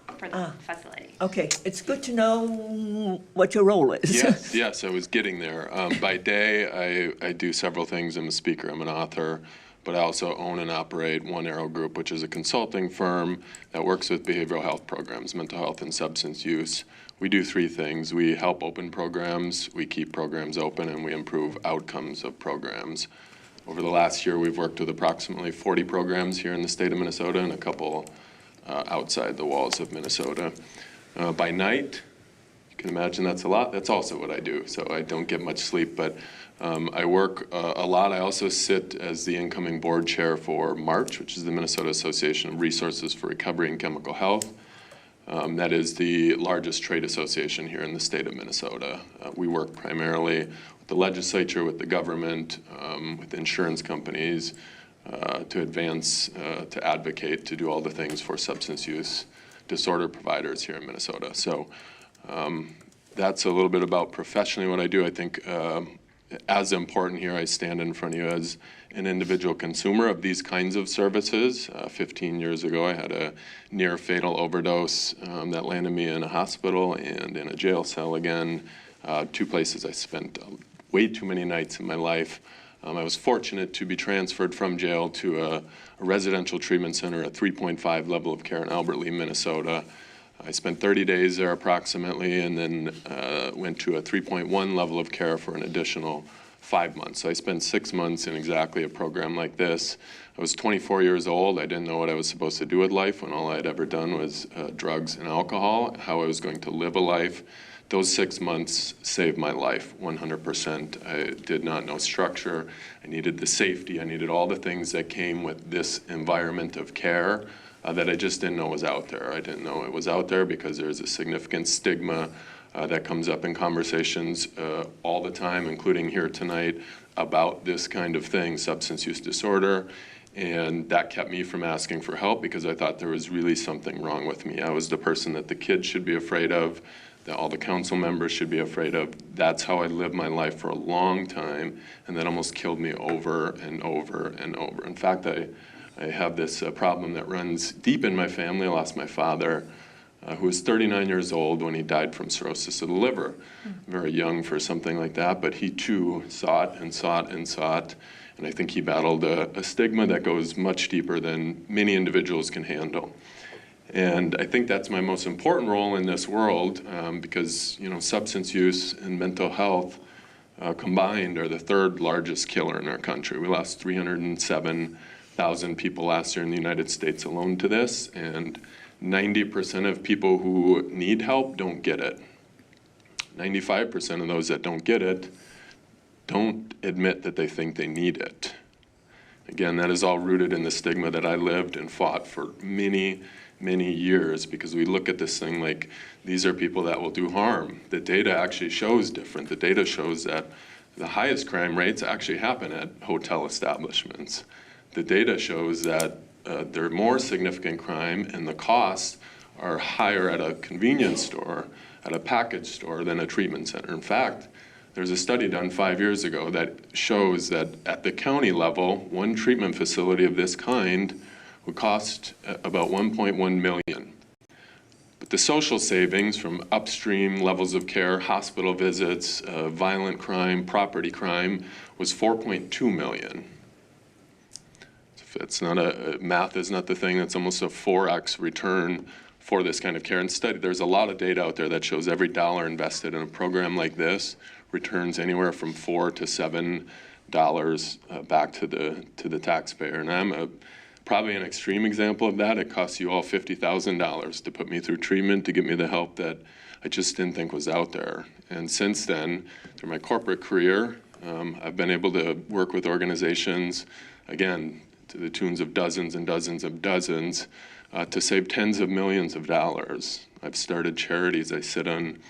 facility. Okay, it's good to know what your role is. Yes, I was getting there. By day, I do several things. I'm a speaker, I'm an author, but I also own and operate One Arrow Group, which is a consulting firm that works with behavioral health programs, mental health and substance use. We do three things. We help open programs, we keep programs open, and we improve outcomes of programs. Over the last year, we've worked with approximately 40 programs here in the state of Minnesota and a couple outside the walls of Minnesota. By night, you can imagine that's a lot. That's also what I do, so I don't get much sleep, but I work a lot. I also sit as the incoming board chair for MARCH, which is the Minnesota Association of Resources for Recovery and Chemical Health. That is the largest trade association here in the state of Minnesota. We work primarily with the legislature, with the government, with insurance companies to advance, to advocate, to do all the things for substance use disorder providers here in Minnesota. So that's a little bit about professionally what I do. I think as important here, I stand in front of you as an individual consumer of these kinds of services. 15 years ago, I had a near fatal overdose that landed me in a hospital and in a jail cell again, two places I spent way too many nights in my life. I was fortunate to be transferred from jail to a residential treatment center, a 3.5 level of care in Albert Lea, Minnesota. I spent 30 days there approximately, and then went to a 3.1 level of care for an additional 5 months. So I spent 6 months in exactly a program like this. I was 24 years old. I didn't know what I was supposed to do with life when all I had ever done was drugs and alcohol, how I was going to live a life. Those 6 months saved my life 100%. I did not know structure. I needed the safety. I needed all the things that came with this environment of care that I just didn't know was out there. I didn't know it was out there because there's a significant stigma that comes up in conversations all the time, including here tonight, about this kind of thing, substance use disorder. And that kept me from asking for help because I thought there was really something wrong with me. I was the person that the kids should be afraid of, that all the council members should be afraid of. That's how I lived my life for a long time, and that almost killed me over and over and over. In fact, I have this problem that runs deep in my family. I lost my father, who was 39 years old when he died from cirrhosis of the liver. Very young for something like that, but he too sought and sought and sought. And I think he battled a stigma that goes much deeper than many individuals can handle. And I think that's my most important role in this world because, you know, substance use and mental health combined are the third largest killer in our country. We lost 307,000 people last year in the United States alone to this, and 90% of people who need help don't get it. 95% of those that don't get it don't admit that they think they need it. Again, that is all rooted in the stigma that I lived and fought for many years, because we look at this thing like these are people that will do harm. The data actually shows different. The data shows that the highest crime rates actually happen at hotel establishments. The data shows that there are more significant crime and the costs are higher at a convenience store, at a package store than a treatment center. In fact, there's a study done 5 years ago that shows that at the county level, one treatment facility of this kind would cost about $1.1 million. But the social savings from upstream levels of care, hospital visits, violent crime, property crime, was $4.2 million. It's not math is not the thing. That's almost a 4x return for this kind of care and study. There's a lot of data out there that shows every dollar invested in a program like this returns anywhere from $4 to $7 back to the taxpayer. And I'm probably an extreme example of that. It costs you all $50,000 to put me through treatment, to get me the help that I just didn't think was out there. And since then, through my corporate career, I've been able to work with organizations, again, to the tunes of dozens and dozens of dozens, to save tens of millions of dollars. I've started charities. I sit on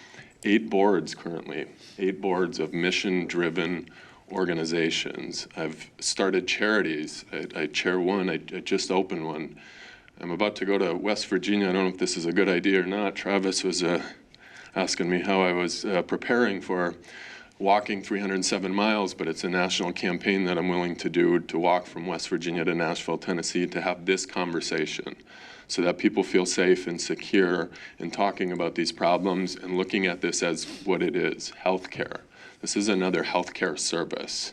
8 boards currently, 8 boards of mission-driven organizations. I've started charities. I chair one. I just opened one I'm about to go to West Virginia. I don't know if this is a good idea or not. Travis was asking me how I was preparing for walking 307 miles, but it's a national campaign that I'm willing to do to walk from West Virginia to Nashville, Tennessee, to have this conversation so that people feel safe and secure in talking about these problems and looking at this as what it is, healthcare. This is another healthcare service.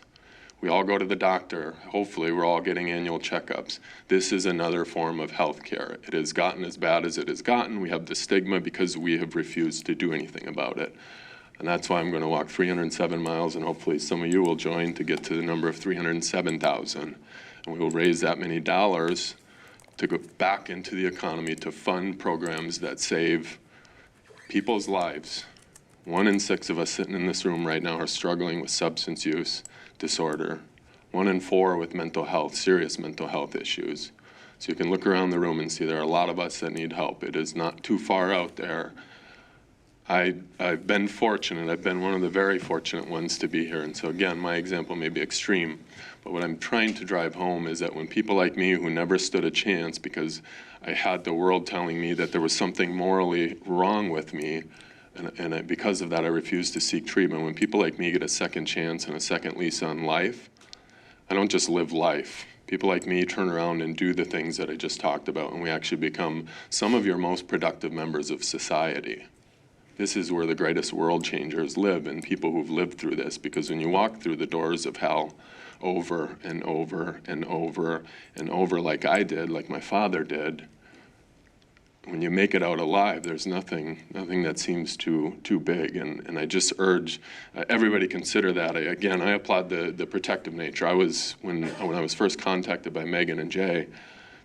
We all go to the doctor. Hopefully, we're all getting annual checkups. This is another form of healthcare. It has gotten as bad as it has gotten. We have the stigma because we have refused to do anything about it. And that's why I'm going to walk 307 miles, and hopefully some of you will join to get to the number of 307,000. And we will raise that many dollars to go back into the economy to fund programs that save people's lives. 1 in 6 of us sitting in this room right now are struggling with substance use disorder. 1 in 4 with mental health, serious mental health issues. So you can look around the room and see there are a lot of us that need help. It is not too far out there. I've been fortunate. I've been one of the very fortunate ones to be here. And so again, my example may be extreme, but what I'm trying to drive home is that when people like me who never stood a chance because I had the world telling me that there was something morally wrong with me, and because of that I refused to seek treatment, when people like me get a second chance and a second lease on life, I don't just live life. People like me turn around and do the things that I just talked about, and we actually become some of your most productive members of society. This is where the greatest world changers live, and people who've lived through this, because when you walk through the doors of hell over and over and over and over like I did, like my father did, when you make it out alive, there's nothing that seems too big. And I just urge everybody consider that. I applaud the protective nature. When I was first contacted by Megan and Jay,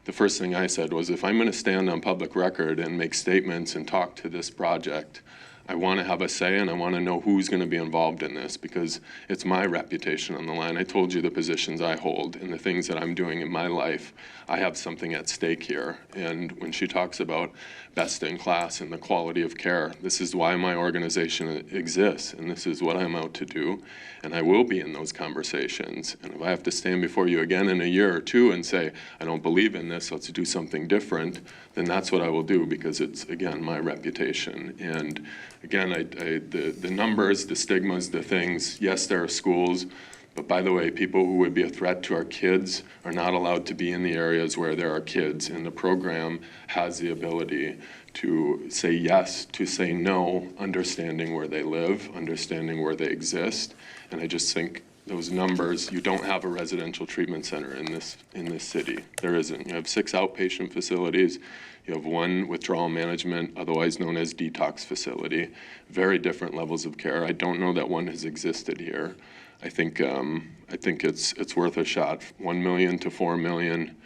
the first thing I said was, if I'm going to stand on public record and make statements and talk to this project, I want to have a say, and I want to know who's going to be involved in this, because it's my reputation on the line. I told you the positions I hold and the things that I'm doing in my life. I have something at stake here. And when she talks about best in class and the quality of care, this is why my organization exists, and this is what I'm out to do. And I will be in those conversations. And if I have to stand before you again in a year or two and say, I don't believe in this, let's do something different, then that's what I will do, because it's, again, my reputation. And again, the numbers, the stigmas, the things, yes, there are schools, but by the way, people who would be a threat to our kids are not allowed to be in the areas where there are kids. And the program has the ability to say yes, to say no, understanding where they live, understanding where they exist. And I just think those numbers, you don't have a residential treatment center in this city. There isn't. You have 6 outpatient facilities. You have 1 withdrawal management, otherwise known as detox facility. Very different levels of care. I don't know that one has existed here. I think it's worth a shot. 1 million to 4 million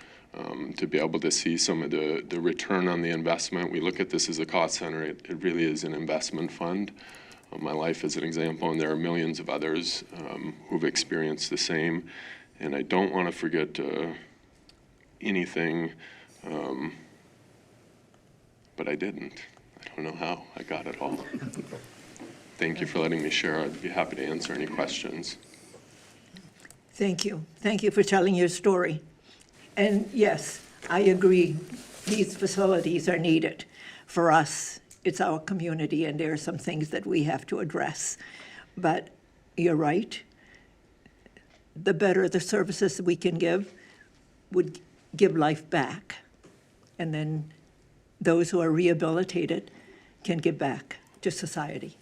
to be able to see some of the return on the investment. We look at this as a cost center. It really is an investment fund. My life is an example, and there are millions of others who've experienced the same. And I don't want to forget anything, but I didn't. I don't know how. I got it all. Thank you for letting me share. I'd be happy to answer any questions. Thank you. Thank you for telling your story. And yes, I agree, these facilities are needed for us. It's our community, and there are some things that we have to address. But you're right. The better the services we can give would give life back. And then those who are rehabilitated can give back to society.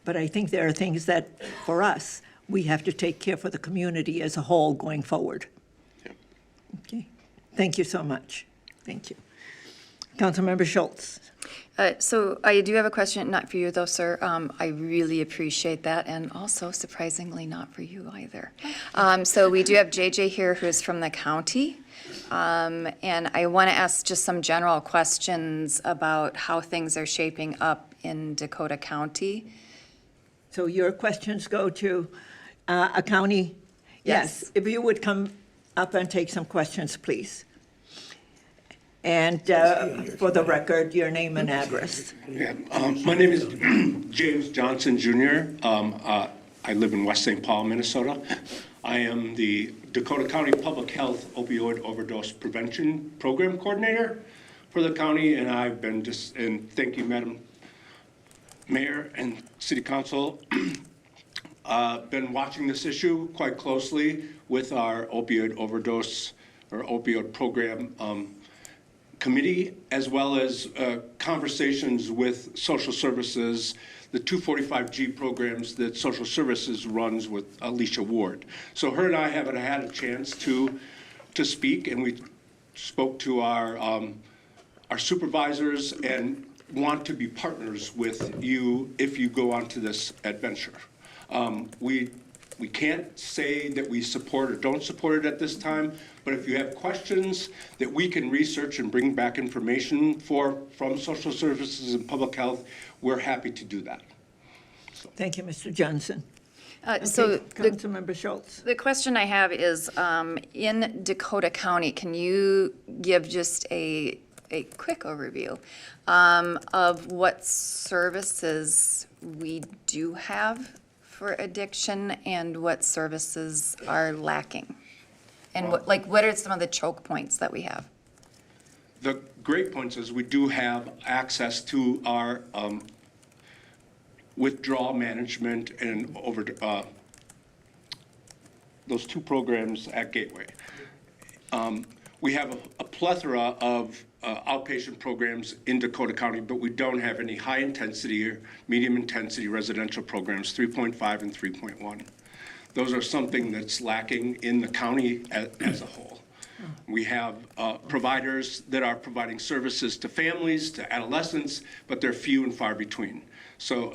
But I think there are things that, for us, we have to take care for the community as a whole going forward. Yep. Okay. Thank you so much. Thank you. Councilmember Schultz. So I do have a question, not for you though, sir. I really appreciate that, and also surprisingly not for you either. So we do have JJ here who is from the county. And I want to ask just some general questions about how things are shaping up in Dakota County. So your questions go to a county? Yes. If you would come up and take some questions, please. And for the record, your name and address. Yeah, my name is James Johnson Jr. I live in West St. Paul, Minnesota. I am the Dakota County Public Health Opioid Overdose Prevention Program Coordinator for the county, and I've been and thank you, Madam Mayor and City Council, been watching this issue quite closely with our opioid overdose or opioid program committee, as well as conversations with social services, the 245G programs that social services runs with Alicia Ward. So her and I haven't had a chance to speak, and we spoke to our supervisors and want to be partners with you if you go onto this adventure. We can't say that we support or don't support it at this time, but if you have questions that we can research and bring back information from social services and public health, we're happy to do that. Thank you, Mr. Johnson. So Councilmember Schultz. the question I have is, in Dakota County, can you give just a quick overview of what services we do have for addiction and what services are lacking? And what are some of the choke points that we have? The great points is we do have access to our withdrawal management and those two programs at Gateway. We have a plethora of outpatient programs in Dakota County, but we don't have any high-intensity or medium-intensity residential programs, 3.5 and 3.1. Those are something that's lacking in the county as a whole. We have providers that are providing services to families, to adolescents, but they're few and far between. So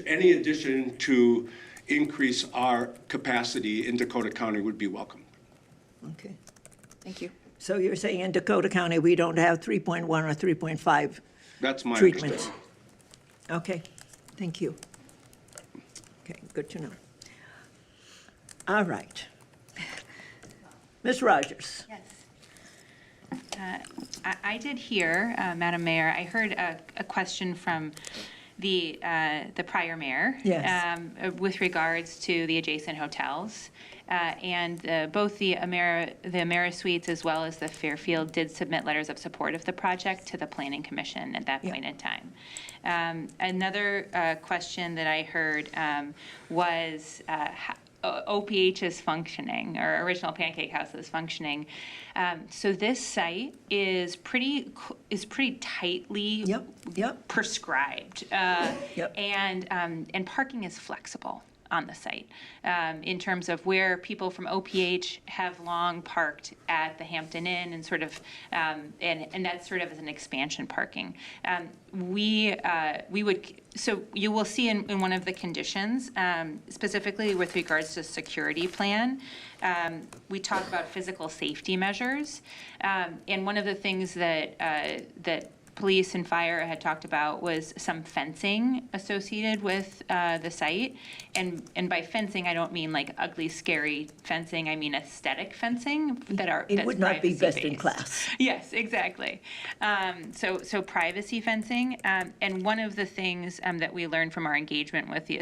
any addition to increase our capacity in Dakota County would be welcome. Okay. Thank you. So you're saying in Dakota County, we don't have 3.1 or 3.5 That's my treatments? understanding. Okay, thank you. Okay, good to know. All right. Ms. Rogers. Yes. I did hear, Madam Mayor, I heard a question from the prior mayor. Yes. With regards to the adjacent hotels. And both the Amera Suites as well as the Fairfield did submit letters of support of the project to the Planning Commission at that point in time. Another question that I heard was OPH's functioning, or Original Pancake House's functioning. So this site is pretty tightly prescribed, and parking is flexible on the site in terms of where people from OPH have long parked at the Hampton Inn and sort of and that's sort of as an expansion parking. So you will see in one of the conditions, specifically with regards to security plan, we talk about physical safety measures, and one of the things that police and fire had talked about was some fencing associated with the site. And by fencing, I don't mean like ugly, scary fencing. I mean aesthetic fencing It would not be best in class. Yes, exactly. So privacy fencing. And one of the things that we learned from our engagement with the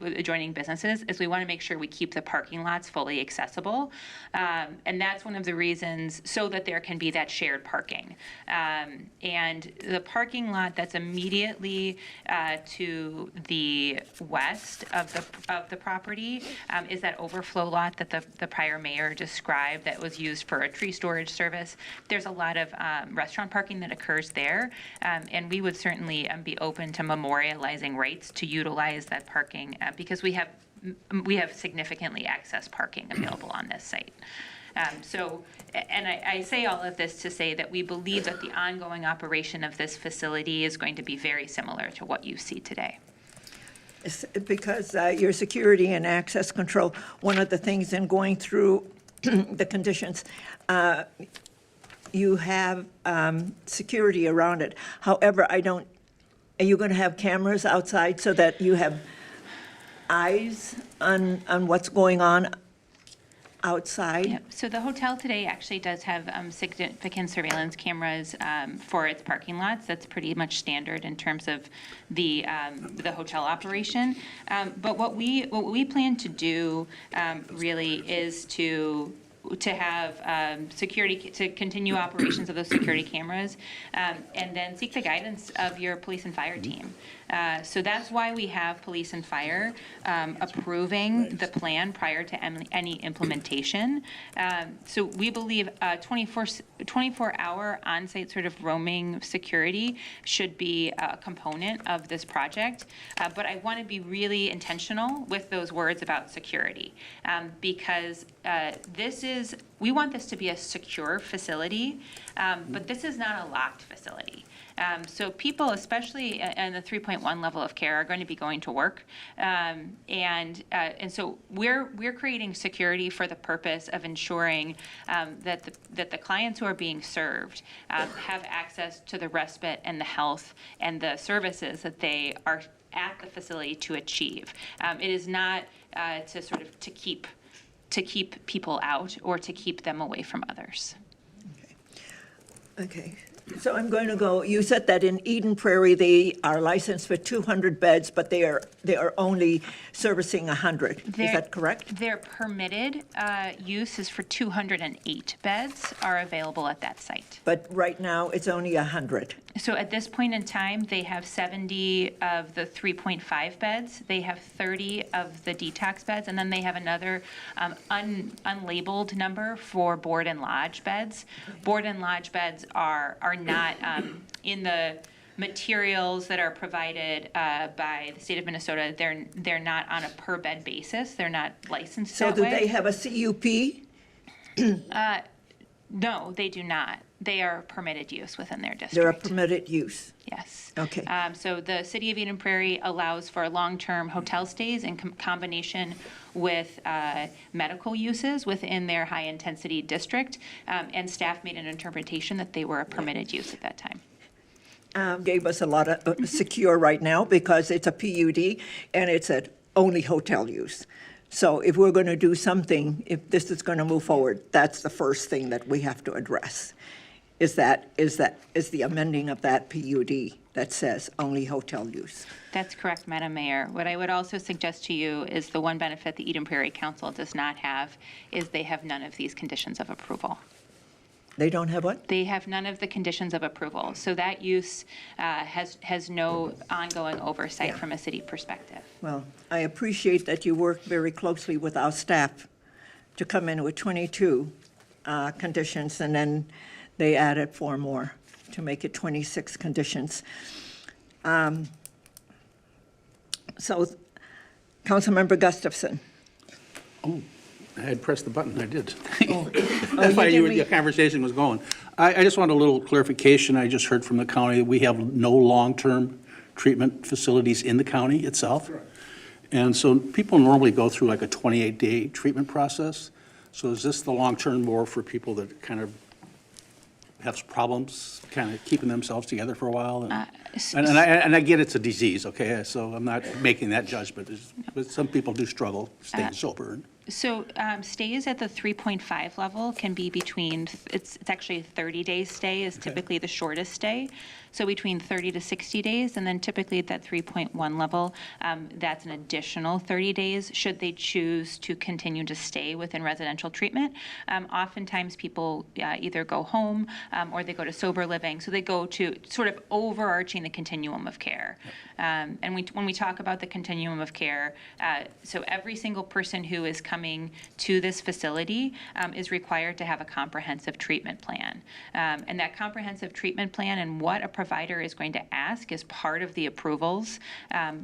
with adjoining businesses is we want to make sure we keep the parking lots fully accessible. And that's one of the reasons so that there can be that shared parking. And the parking lot that's immediately to the west of the property is that overflow lot that the prior mayor described that was used for a tree storage service. There's a lot of restaurant parking that occurs there, and we would certainly be open to memorializing rights to utilize that parking because we have significantly access parking available on this site. And I say all of this to say that we believe that the ongoing operation of this facility is going to be very similar to what you see today. Because your security and access control, one of the things in going through the conditions, you have security around it. However, are you going to have cameras outside so that you have eyes on what's going on outside? Yep. So the hotel today actually does have significant surveillance cameras for its parking lots. That's pretty much standard in terms of the hotel operation. But what we plan to do really is to have security, to continue operations of those security cameras, and then seek the guidance of your police and fire team. So that's why we have police and fire approving the plan prior to any implementation. So we believe 24-hour on-site sort of roaming security should be a component of this project. But I want to be really intentional with those words about security, because we want this to be a secure facility, but this is not a locked facility. So people, especially in the 3.1 level of care, are going to be going to work, and so we're creating security for the purpose of ensuring that the clients who are being served have access to the respite and the health and the services that they are at the facility to achieve. It is not to keep people out or to keep them away from others. Okay, so I'm going to go, you said that in Eden Prairie, they are licensed for 200 beds, but they are only servicing 100. Is that correct? Their permitted use is for 208 beds are available at that site. But right now, it's only 100. So at this point in time, they have 70 of the 3.5 beds. They have 30 of the detox beds, and then they have another unlabeled number for board and lodge beds. Board and lodge beds are not in the materials that are provided by the state of Minnesota. They're not on a per bed basis. They're not licensed So that do way. they have a CUP? No, they do not. They are permitted use within their district. They're a permitted use. Yes. Okay. So the city of Eden Prairie allows for long-term hotel stays in combination with medical uses within their high-intensity district, and staff made an interpretation that they were a permitted use at that time. Gave us a lot of secure right now because it's a PUD and it's only hotel use. So if we're going to do something, if this is going to move forward, that's the first thing that we have to address. Is the amending of that PUD that says only hotel use. That's correct, Madam Mayor. What I would also suggest to you is the one benefit the Eden Prairie Council does not have is they have none of these conditions of approval. They don't have what? They have none of the conditions of approval. So that use has no ongoing oversight from a city perspective. Well, I appreciate that you work very closely with our staff to come in with 22 conditions, and then they added 4 more to make it 26 conditions. So, Councilmember Gustafson. I had pressed the button, I did. Oh, That's why you did your conversation was going. I just want a little clarification. I just heard from the county, we have no long-term treatment facilities in the county itself. And so people normally go through like a 28-day treatment process. So is this the long-term more for people that kind of have problems, kind of keeping themselves together for a while? And I get it's a disease, okay? So I'm not making that judgment, but some people do struggle staying sober. So stays at the 3.5 level can be between, it's actually a 30-day stay is typically the shortest stay. So between 30 to 60 days, and then typically at that 3.1 level, that's an additional 30 days should they choose to continue to stay within residential treatment. Oftentimes people either go home or they go to sober living. So they go to sort of overarching the continuum of care. And when we talk about the continuum of care, so every single person who is coming to this facility is required to have a comprehensive treatment plan. And that comprehensive treatment plan and what a provider is going to ask is part of the approvals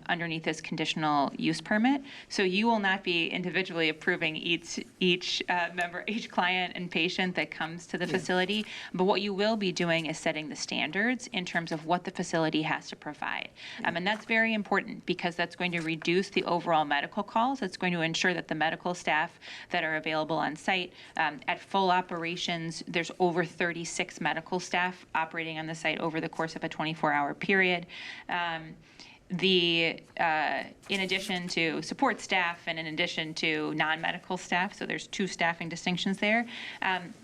underneath this conditional use permit. So you will not be individually approving each member, each client and patient that comes to the facility, but what you will be doing is setting the standards in terms of what the facility has to provide. And that's very important because that's going to reduce the overall medical calls. It's going to ensure that the medical staff that are available on site at full operations, there's over 36 medical staff operating on the site over the course of a 24-hour period. in addition to support staff and in addition to non-medical staff, so there's two staffing distinctions there,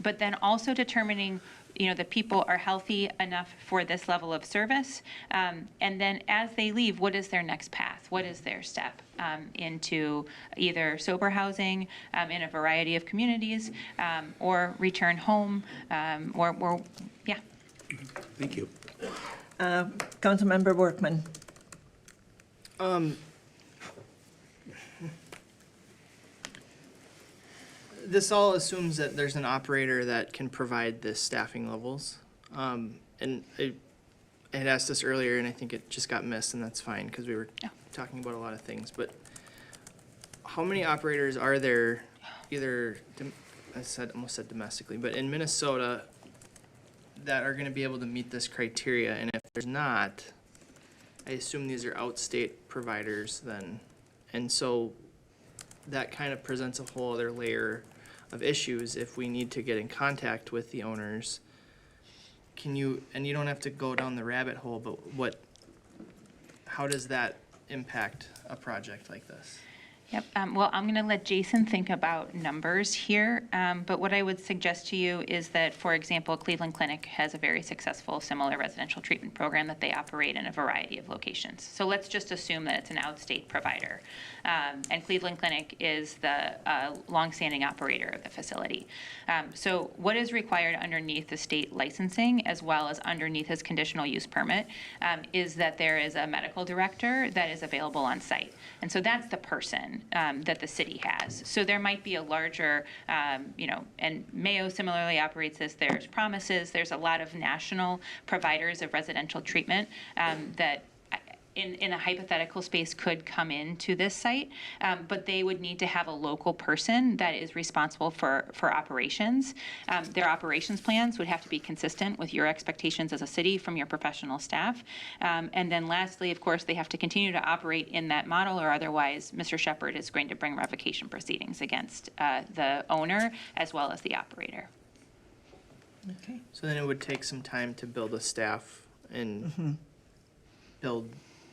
but then also determining that people are healthy enough for this level of service. And then as they leave, what is their next path? What is their step into either sober housing in a variety of communities or return home or yeah. Thank you. Councilmember Workman. This all assumes that there's an operator that can provide the staffing levels. And I had asked this earlier, and I think it just got missed, and that's fine, because we were talking about a lot of things. But how many operators are there, either, almost said domestically, but in Minnesota, that are gonna be able to meet this criteria? And if there's not, I assume these are outstate providers then. And so that kind of presents a whole other layer of issues if we need to get in contact with the owners. And you don't have to go down the rabbit hole, but how does that impact a project like this? Yep. Well, I'm going to let Jason think about numbers here. But what I would suggest to you is that, for example, Cleveland Clinic has a very successful similar residential treatment program that they operate in a variety of locations. So let's just assume that it's an outstate provider. And Cleveland Clinic is the longstanding operator of the facility. So what is required underneath the state licensing, as well as underneath his conditional use permit, is that there is a medical director that is available on site. And so that's the person that the city has. So there might be a larger, and Mayo similarly operates this. There's Promises. There's a lot of national providers of residential treatment that in a hypothetical space could come into this site, but they would need to have a local person that is responsible for operations. Their operations plans would have to be consistent with your expectations as a city from your professional staff. And then lastly, of course, they have to continue to operate in that model, or otherwise Mr. Shepard is going to bring revocation proceedings against the owner as well as the operator. Okay. So then it would take some time to build a staff and build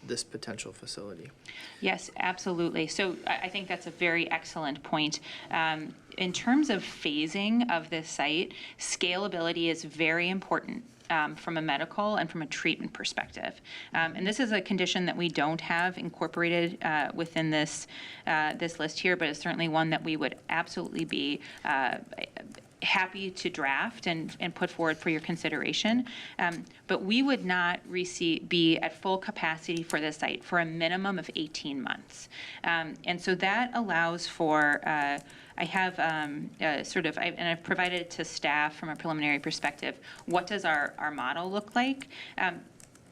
this potential facility. Yes, absolutely. So I think that's a very excellent point. In terms of phasing of this site, scalability is very important. From a medical and from a treatment perspective. And this is a condition that we don't have incorporated within this list here, but it's certainly one that we would absolutely be happy to draft and put forward for your consideration. But we would not be at full capacity for this site for a minimum of 18 months. And so that allows for, I have and I've provided it to staff from a preliminary perspective, what does our model look like?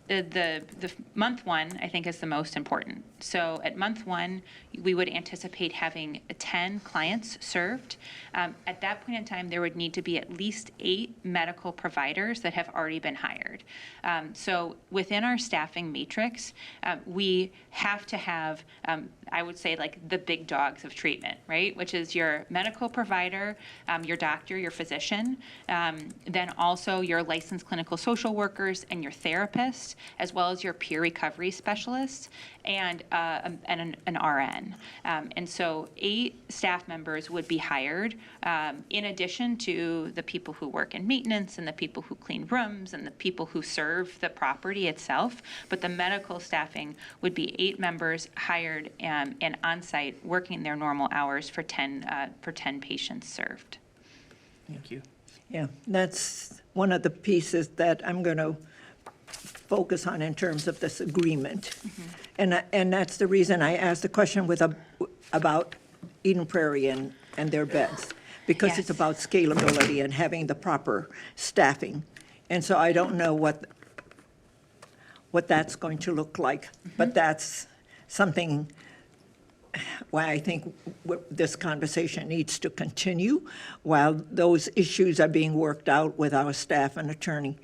The month one, I think, is the most important. So at month one, we would anticipate having 10 clients served. At that point in time, there would need to be at least 8 medical providers that have already been hired. So within our staffing matrix, we have to have, I would say, like the big dogs of treatment, right? Which is your medical provider, your doctor, your physician, then also your licensed clinical social workers and your therapists, as well as your peer recovery specialists, and an RN. And so 8 staff members would be hired in addition to the people who work in maintenance and the people who clean rooms and the people who serve the property itself. But the medical staffing would be 8 members hired and on-site working their normal hours for 10 patients served. Thank you. Yeah, that's one of the pieces that I'm going to focus on in terms of this agreement. And that's the reason I asked the question about Eden Prairie and their beds, because it's Yes. about scalability and having the proper staffing. And so I don't know what that's going to look like, but that's something why I think this conversation needs to continue while those issues are being worked out with our staff and attorney.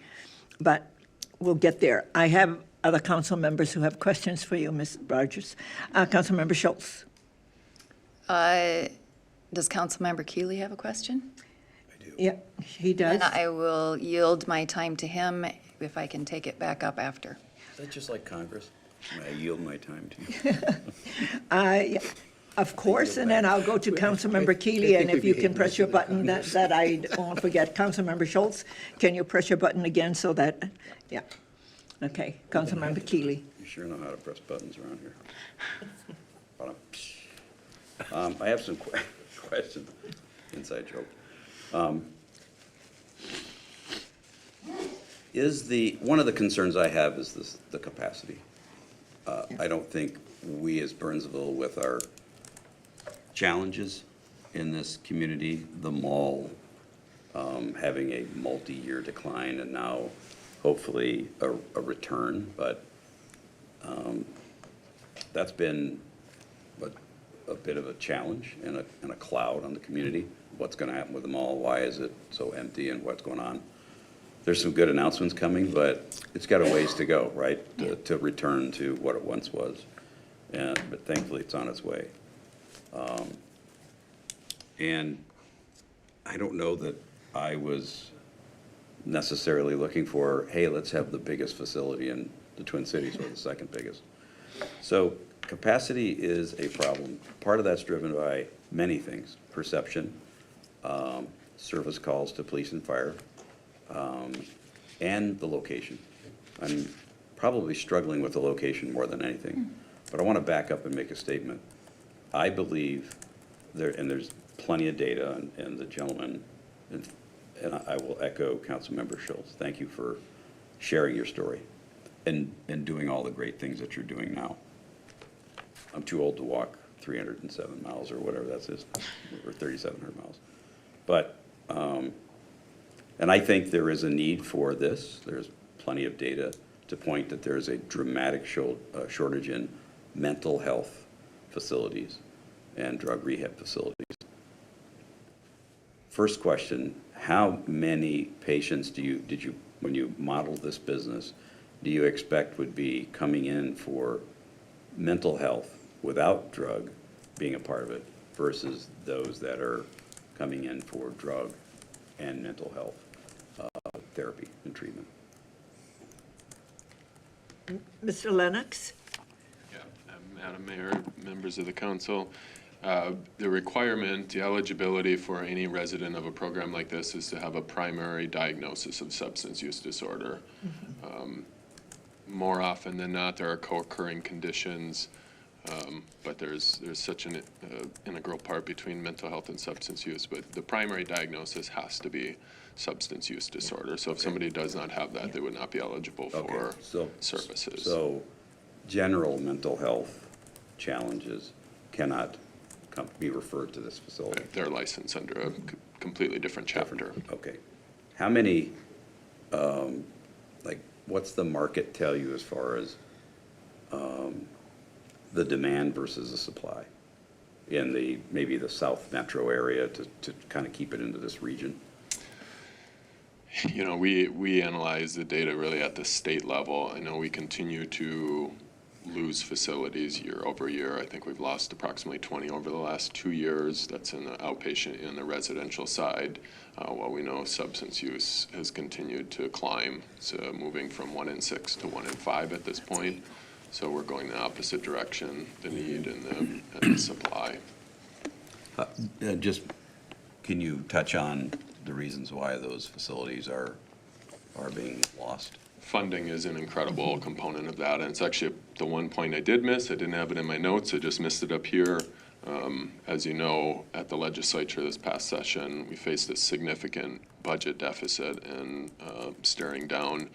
But we'll get there. I have other council members who have questions for you, Ms. Rogers. Councilmember Schultz. Does Councilmember Keeley have a question? Yeah, he does. And I will yield my time to him if I can take it back up after. Is that just like Congress? I yield my time to you. Of course, and then I'll go to Councilmember Keeley, and if you can press your button, that I won't forget. Councilmember Schultz, can you press your button again so that, yeah. Okay, Councilmember Keeley. You sure know how to press buttons around here. I have some questions. Inside joke. One of the concerns I have is the capacity. I don't think we as Burnsville, with our challenges in this community, the mall having a multi-year decline and now hopefully a return, but that's been a bit of a challenge and a cloud on the community. What's going to happen with the mall? Why is it so empty and what's going on? There's some good announcements coming, but it's got a ways to go, right, to return to what it once was. But thankfully, it's on its way. And I don't know that I was necessarily looking for, hey, let's have the biggest facility in the Twin Cities or the second biggest. So capacity is a problem. Part of that's driven by many things: perception, service calls to police and fire, and the location. I'm probably struggling with the location more than anything, but I want to back up and make a statement. I believe there's plenty of data, and the gentleman, and I will echo Councilmember Schultz. Thank you for sharing your story and doing all the great things that you're doing now. I'm too old to walk 307 miles or whatever that is, or 3,700 miles. But, and I think there is a need for this. There's plenty of data to point that there's a dramatic shortage in mental health facilities and drug rehab facilities. First question, how many patients when you modeled this business, do you expect would be coming in for mental health without drug being a part of it versus those that are coming in for drug and mental health therapy and treatment? Mr. Lennox? Yeah, Madam Mayor, members of the council, the requirement, the eligibility for any resident of a program like this is to have a primary diagnosis of substance use disorder. More often than not, there are co-occurring conditions, but there's such an integral part between mental health and substance use. But the primary diagnosis has to be substance use disorder. So if somebody does not have that, they would not be eligible for services. So general mental health challenges cannot be referred to this facility? They're licensed under a completely different chapter. Okay. How many, what's the market tell you as far as the demand versus the supply in maybe the South Metro area to kind of keep it into this region? You know, we analyze the data really at the state level. I know we continue to lose facilities year over year. I think we've lost approximately 20 over the last 2 years. That's in the outpatient and the residential side. While we know substance use has continued to climb, so moving from 1 in 6 to 1 in 5 at this point. So we're going the opposite direction, the need and the supply. Just, can you touch on the reasons why those facilities are being lost? Funding is an incredible component of that, and it's actually the one point I did miss. I didn't have it in my notes. I just missed it up here. As you know, at the legislature this past session, we faced a significant budget deficit and staring down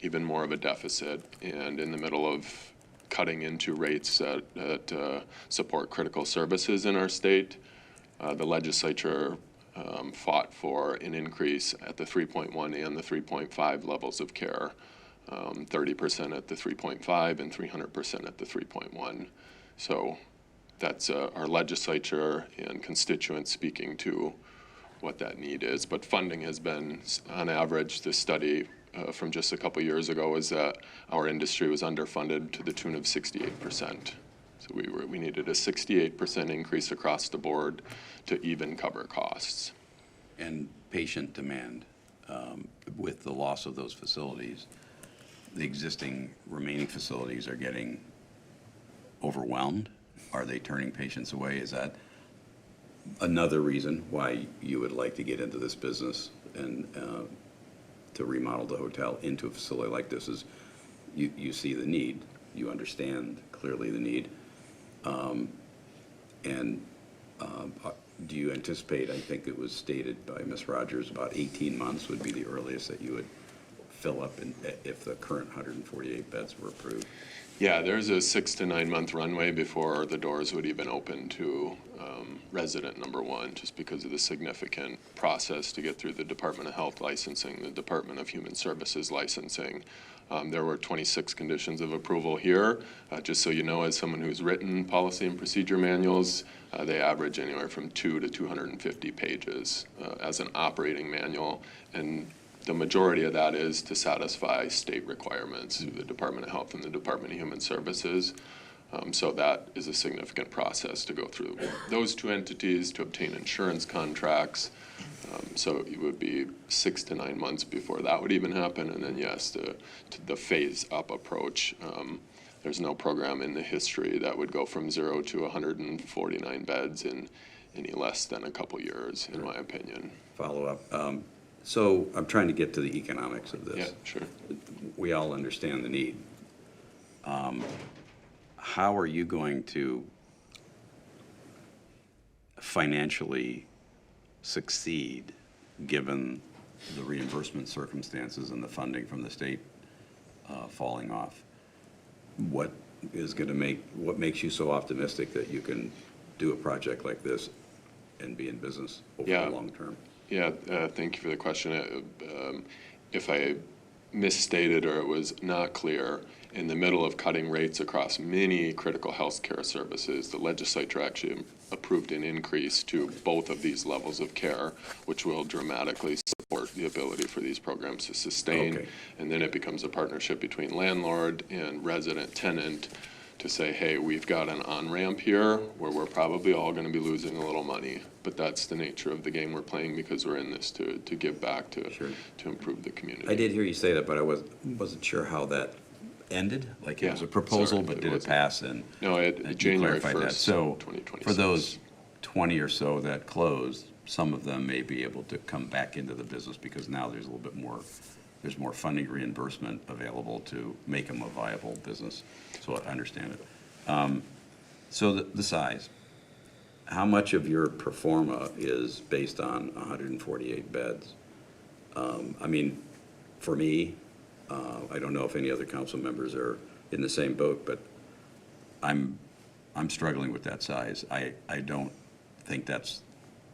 even more of a deficit, and in the middle of cutting into rates that support critical services in our state, the legislature fought for an increase at the 3.1 and the 3.5 levels of care, 30% at the 3.5 and 300% at the 3.1. So that's our legislature and constituents speaking to what that need is. But funding has been, on average, this study from just a couple years ago was that our industry was underfunded to the tune of 68%. So we needed a 68% increase across the board to even cover costs. And patient demand, with the loss of those facilities, the existing remaining facilities are getting overwhelmed? Are they turning patients away? Is that another reason why you would like to get into this business and to remodel the hotel into a facility like this? Is you see the need, you understand clearly the need, and do you anticipate, I think it was stated by Ms. Rogers, about 18 months would be the earliest that you would fill up if the current 148 beds were approved? Yeah, there's a 6 to 9 month runway before the doors would even open to resident number one, just because of the significant process to get through the Department of Health licensing, the Department of Human Services licensing. There were 26 conditions of approval here. Just so you know, as someone who's written policy and procedure manuals, they average anywhere from 2 to 250 pages as an operating manual. And the majority of that is to satisfy state requirements through the Department of Health and the Department of Human Services. So that is a significant process to go through those two entities to obtain insurance contracts. So it would be 6 to 9 months before that would even happen. And then, yes, the phase up approach. There's no program in the history that would go from 0 to 149 beds in any less than a couple years, in my opinion. Follow up. So I'm trying to get to the economics of this. Yeah, sure. We all understand the need. How are you going to financially succeed given the reimbursement circumstances and the funding from the state falling off? What makes you so optimistic that you can do a project like this and be in business over the long term? Yeah, thank you for the question. If I misstated or it was not clear, in the middle of cutting rates across many critical health care services, the legislature actually approved an increase to both of these levels of care, which will dramatically support the ability for these programs to sustain. Okay. And then it becomes a partnership between landlord and resident tenant to say, hey, we've got an on-ramp here where we're probably all going to be losing a little money, but that's the nature of the game we're playing because we're in this to give back to improve the community. I did hear you say that, but I wasn't sure how that ended. Like it was a proposal, sorry, but did it pass? And no, January 1st, that. So 2026. for those 20 or so that closed, some of them may be able to come back into the business because now there's a little bit more, there's more funding reimbursement available to make them a viable business. So I understand it. So the size, how much of your pro forma is based on 148 beds? I mean, for me, I don't know if any other council members are in the same boat, but I'm struggling with that size. I don't think that's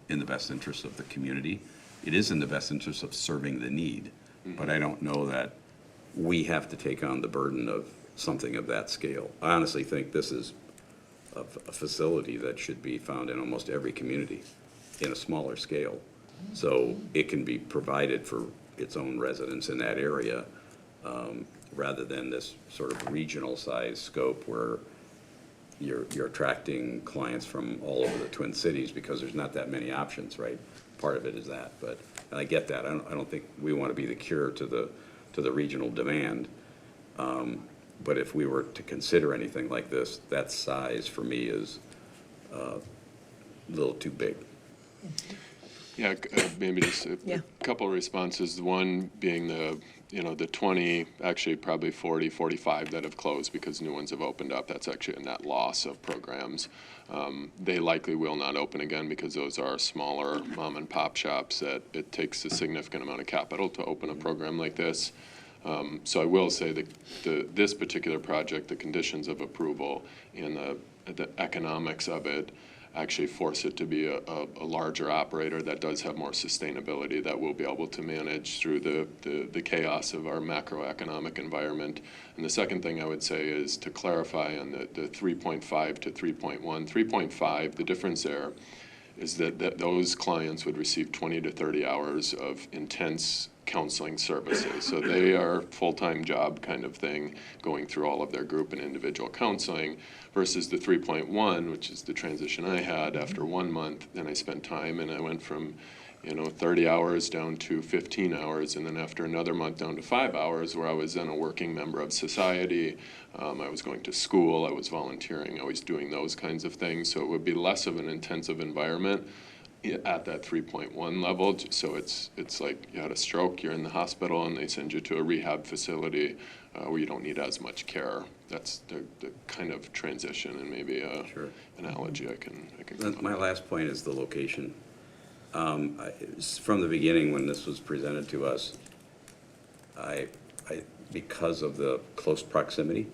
in the best interest of the community. It is in the best interest of serving the need, but I don't know that we have to take on the burden of something of that scale. I honestly think this is a facility that should be found in almost every community in a smaller scale. So it can be provided for its own residents in that area, rather than this sort of regional size scope where you're attracting clients from all over the Twin Cities because there's not that many options, right? Part of it is that, but and I get that. I don't think we want to be the cure to the regional demand. But if we were to consider anything like this, that size for me is a little too big. Yeah, maybe just a couple of responses. One being the 20, actually probably 40, 45 that have closed because new ones have opened up. That's actually a net loss of programs. They likely will not open again because those are smaller mom and pop shops that it takes a significant amount of capital to open a program like this. So I will say that this particular project, the conditions of approval and the economics of it actually force it to be a larger operator that does have more sustainability that will be able to manage through the chaos of our macroeconomic environment. And the second thing I would say is to clarify on the 3.5 to 3.1. 3.5, the difference there is that those clients would receive 20 to 30 hours of intense counseling services. So they are full-time job kind of thing, going through all of their group and individual counseling, versus the 3.1, which is the transition I had after 1 month. Then I spent time and I went from 30 hours down to 15 hours, and then after another month down to 5 hours, where I was then a working member of society. I was going to school, I was volunteering, I was doing those kinds of things. So it would be less of an intensive environment at that 3.1 level. So it's like you had a stroke, you're in the hospital, and they send you to a rehab facility where you don't need as much care. That's the kind of transition, and maybe a analogy I can come up My with. last point is the location. From the beginning, when this was presented to us, I because of the close proximity,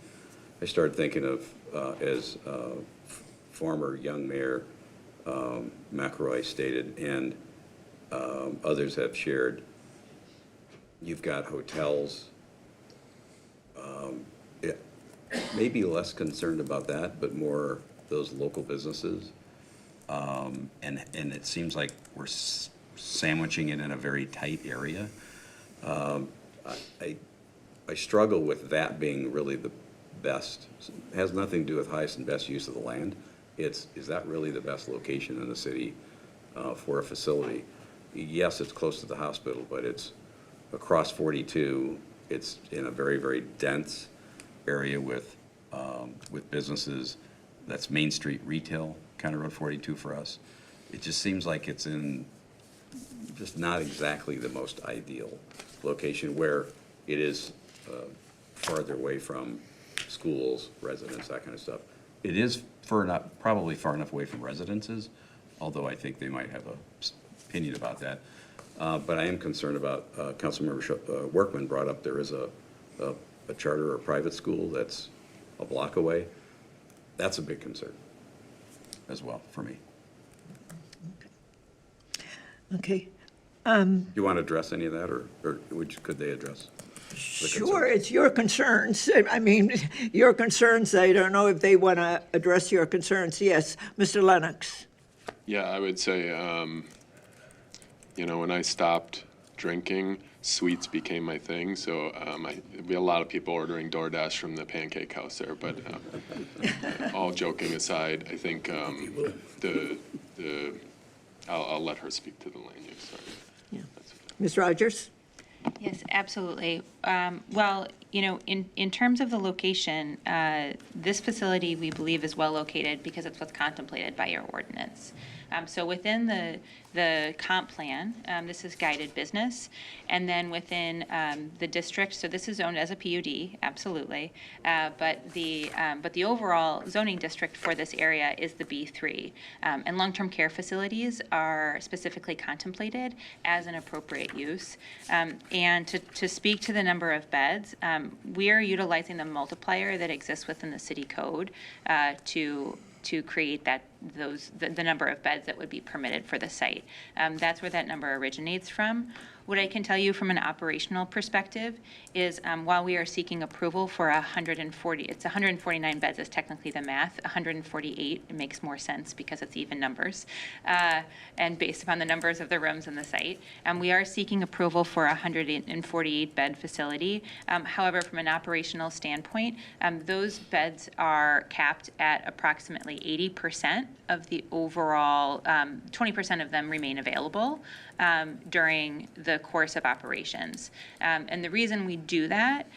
I started thinking of, as former young mayor McElroy stated, and others have shared, you've got hotels. Maybe less concerned about that, but more those local businesses. And it seems like we're sandwiching it in a very tight area. I struggle with that being really the best. It has nothing to do with highest and best use of the land. Is that really the best location in the city for a facility? Yes, it's close to the hospital, but it's across 42. It's in a very, very dense area with businesses. That's Main Street retail, County Road 42 for us. It just seems like it's in just not exactly the most ideal location, where it is farther away from schools, residents, that kind of stuff. It is probably far enough away from residences, although I think they might have an opinion about that. But I am concerned about, Councilmember Workman brought up, there is a charter or private school that's a block away. That's a big concern as well for me. Okay. You want to address any of that, or could they address the Sure, concerns? it's your concerns. I mean, your concerns, I don't know if they want to address your concerns. Yes, Mr. Lennox. Yeah, I would say, when I stopped drinking, sweets became my thing. So there'd be a lot of people ordering DoorDash from the Pancake House there. But all joking aside, I think I'll let her speak to the land use. Sorry. Yeah. Ms. Rogers? Yes, absolutely. Well, in terms of the location, this facility, we believe, is well located because it's what's contemplated by your ordinance. So within the comp plan, this is guided business, and then within the district, so this is zoned as a PUD, absolutely, but the overall zoning district for this area is the B3, and long-term care facilities are specifically contemplated as an appropriate use. And to speak to the number of beds, we are utilizing the multiplier that exists within the city code to create the number of beds that would be permitted for the site. That's where that number originates from. What I can tell you from an operational perspective is while we are seeking approval for 140, it's 149 beds is technically the math, 148, it makes more sense because it's even numbers, and based upon the numbers of the rooms in the site. We are seeking approval for a 148 bed facility. However, from an operational standpoint, those beds are capped at approximately 80% of the overall, 20% of them remain available during the course of operations. And the reason we do that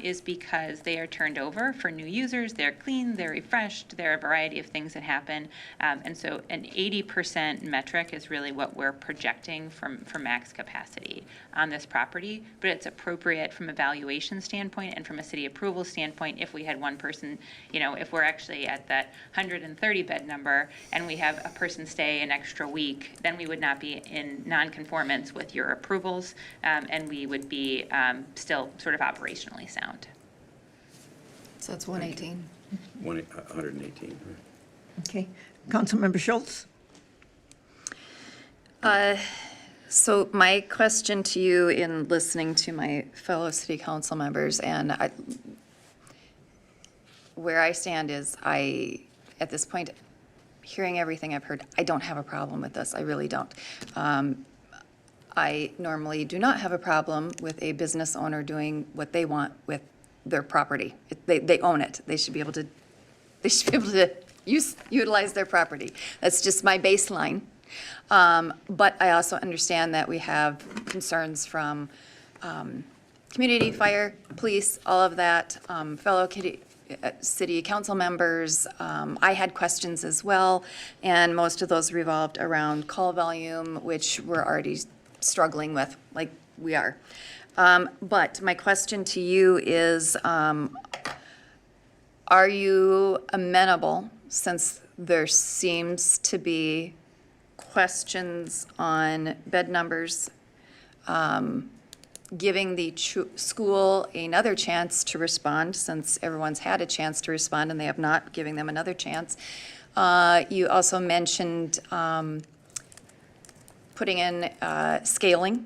is because they are turned over for new users, they're clean, they're refreshed, there are a variety of things that happen. And so an 80% metric is really what we're projecting for max capacity on this property, but it's appropriate from a valuation standpoint and from a city approval standpoint if we had one person, if we're actually at that 130 bed number and we have a person stay an extra week, then we would not be in non-conformance with your approvals, and we would be still sort of operationally sound. So it's 118. 118. Right. Okay. Councilmember Schultz? So my question to you, in listening to my fellow city council members, and where I stand is at this point, hearing everything I've heard, I don't have a problem with this. I really don't. I normally do not have a problem with a business owner doing what they want with their property. They own it. They should be able to utilize their property. That's just my baseline. But I also understand that we have concerns from community, fire, police, all of that, fellow city council members. I had questions as well, and most of those revolved around call volume, which we're already struggling with, like we are. But my question to you is, are you amenable, since there seems to be questions on bed numbers, giving the school another chance to respond, since everyone's had a chance to respond and they have not, giving them another chance? You also mentioned putting in scaling,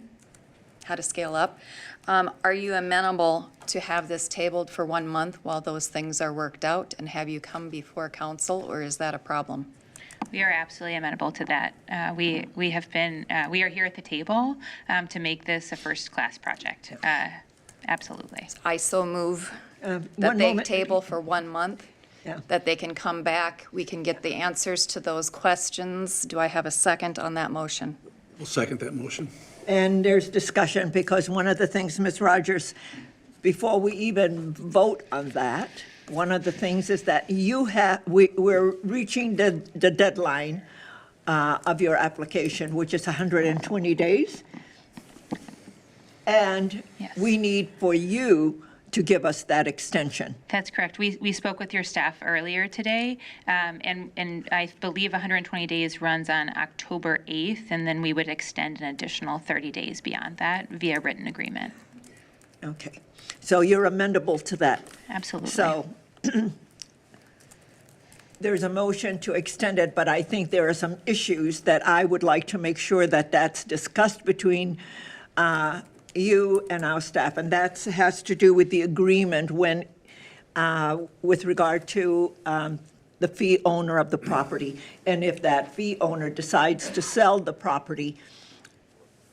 how to scale up. Are you amenable to have this tabled for 1 month while those things are worked out and have you come before council, or is that a problem? We are absolutely amenable to that. We are here at the table to make this a first-class project. Absolutely. I so move that one they moment. table for 1 month, Yeah. that they can come back, we can get the answers to those questions. Do I have a second on that motion? We'll second that motion. And there's discussion, because one of the things, Ms. Rogers, before we even vote on that, one of the things is that we're reaching the deadline of your application, which is 120 days. And Yes. we need for you to give us that extension. That's correct. We spoke with your staff earlier today, and I believe 120 days runs on October 8th, and then we would extend an additional 30 days beyond that via written agreement. Okay. So you're amendable to that. Absolutely. So there's a motion to extend it, but I think there are some issues that I would like to make sure that that's discussed between you and our staff, and that has to do with the agreement when, with regard to the fee owner of the property. And if that fee owner decides to sell the property,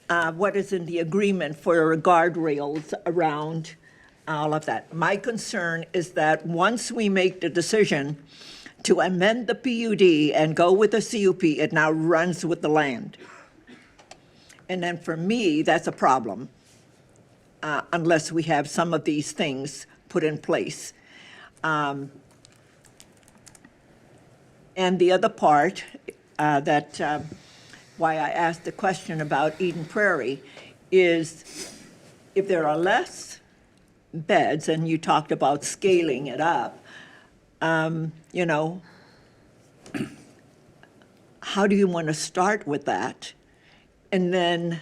what is in the agreement for guardrails around all of that. My concern is that once we make the decision to amend the PUD and go with the CUP, it now runs with the land. And then for me, that's a problem, unless we have some of these things put in place. And the other part why I asked the question about Eden Prairie is if there are less beds, and you talked about scaling it up, you know, how do you want to start with that? And then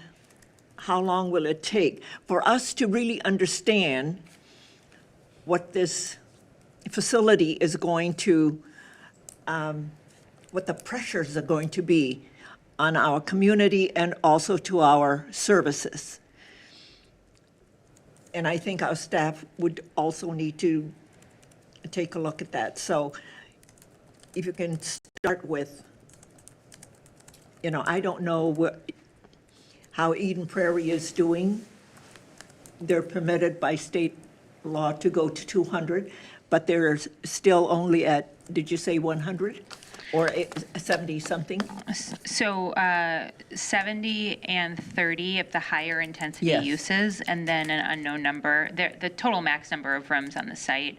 how long will it take for us to really understand what this facility is going to, what the pressures are going to be on our community and also to our services? And I think our staff would also need to take a look at that. So if you can start with, you know, I don't know how Eden Prairie is doing. They're permitted by state law to go to 200, but they're still only at, did you say 100? Or 70-something? So 70 and 30 of the higher intensity Yes. uses, and then an unknown number. The total max number of rooms on the site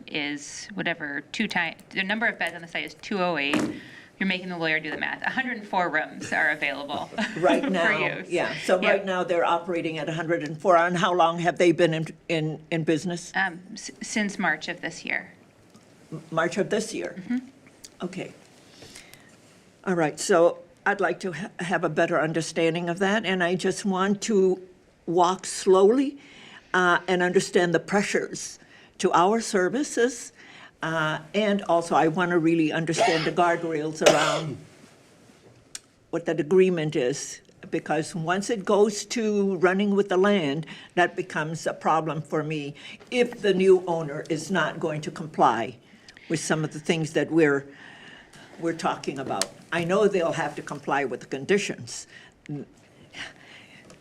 is whatever, the number of beds on the site is 208. You're making the lawyer do the math. 104 rooms are available Right for now, use. yeah. So right now, they're operating at 104. And how long have they been in business? Since March of this year. March of this year? Okay. All right, so I'd like to have a better understanding of that, and I just want to walk slowly and understand the pressures to our services, and also I want to really understand the guardrails around what that agreement is, because once it goes to running with the land, that becomes a problem for me if the new owner is not going to comply with some of the things that we're talking about. I know they'll have to comply with the conditions.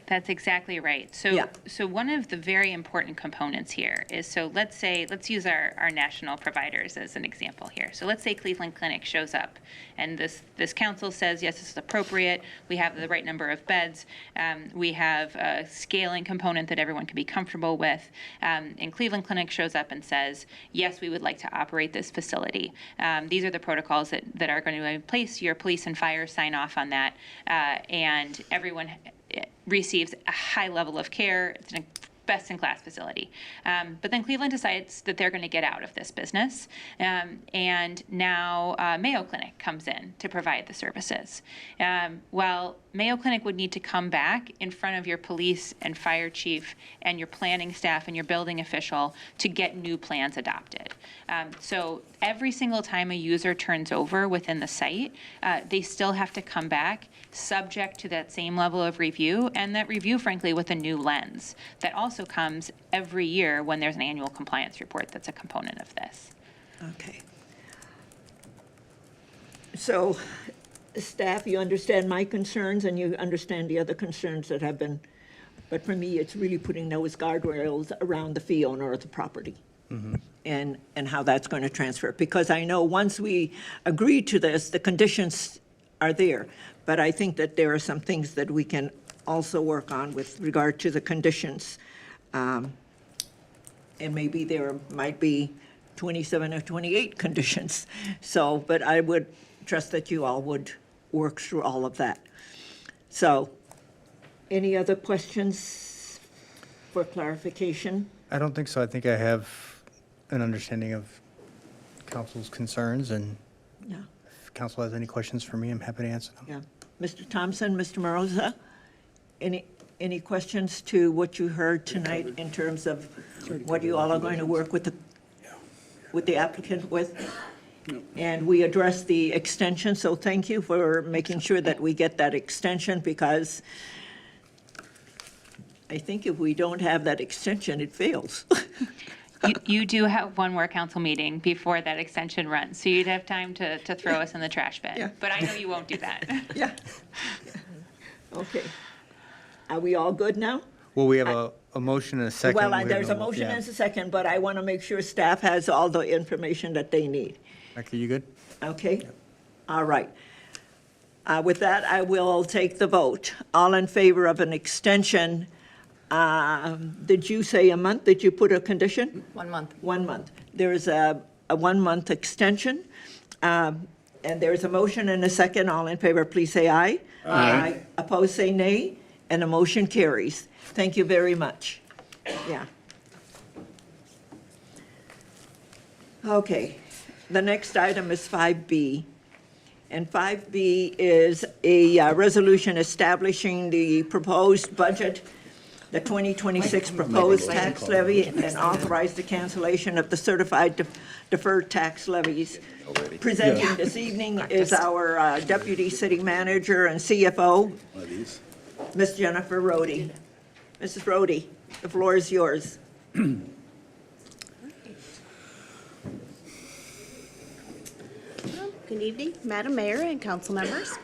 That's exactly right. Yeah. So one of the very important components here is, so let's use our national providers as an example here. So let's say Cleveland Clinic shows up, and this council says, yes, this is appropriate, we have the right number of beds, we have a scaling component that everyone can be comfortable with, and Cleveland Clinic shows up and says, yes, we would like to operate this facility. These are the protocols that are going to be in place. Your police and fire sign off on that, and everyone receives a high level of care. It's a best-in-class facility. But then Cleveland decides that they're going to get out of this business, and now Mayo Clinic comes in to provide the services. Well, Mayo Clinic would need to come back in front of your police and fire chief and your planning staff and your building official to get new plans adopted. So every single time a user turns over within the site, they still have to come back subject to that same level of review, and that review, frankly, with a new lens. That also comes every year when there's an annual compliance report that's a component of this. Okay. So, staff, you understand my concerns and you understand the other concerns that have been, but for me, it's really putting those guardrails around the fee owner of the property. And how that's going to transfer. Because I know once we agree to this, the conditions are there. But I think that there are some things that we can also work on with regard to the conditions. And maybe there might be 27 or 28 conditions. So, but I would trust that you all would work through all of that. So, any other questions for clarification? I don't think so. I think I have an understanding of council's concerns, and Yeah. if council has any questions for me, I'm happy to answer them. Yeah. Mr. Thompson, Mr. Marosa, any questions to what you heard tonight in terms of what you all are going to work with the applicant with? And we addressed the extension, so thank you for making sure that we get that extension, because I think if we don't have that extension, it fails. You do have one more council meeting before that extension runs, so you'd have time to throw us in the trash bin. Yeah. But I know you won't do that. Yeah. Okay. Are we all good now? Well, we have a motion and a second. Well, We have there's a no- motion yeah. and a second, but I want to make sure staff has all the information that they need. Okay, you good? Okay? All right. With that, I will take the vote. All in favor of an extension, did you say a month? Did you put a condition? 1 month. 1 month. There is a 1 month extension, and there is a motion and a second. All in favor, please say aye. Aye. Opposed, say nay, and the motion carries. Thank you very much. Yeah. Okay, the next item is 5B. And 5B is a resolution establishing the proposed budget, the 2026 proposed tax levy, and authorize the cancellation of the certified deferred tax levies. Presenting this evening is our Deputy City Manager and CFO, Ms. Jennifer Rohde. Mrs. Rohde, the floor is yours. Good evening, Madam Mayor and council members.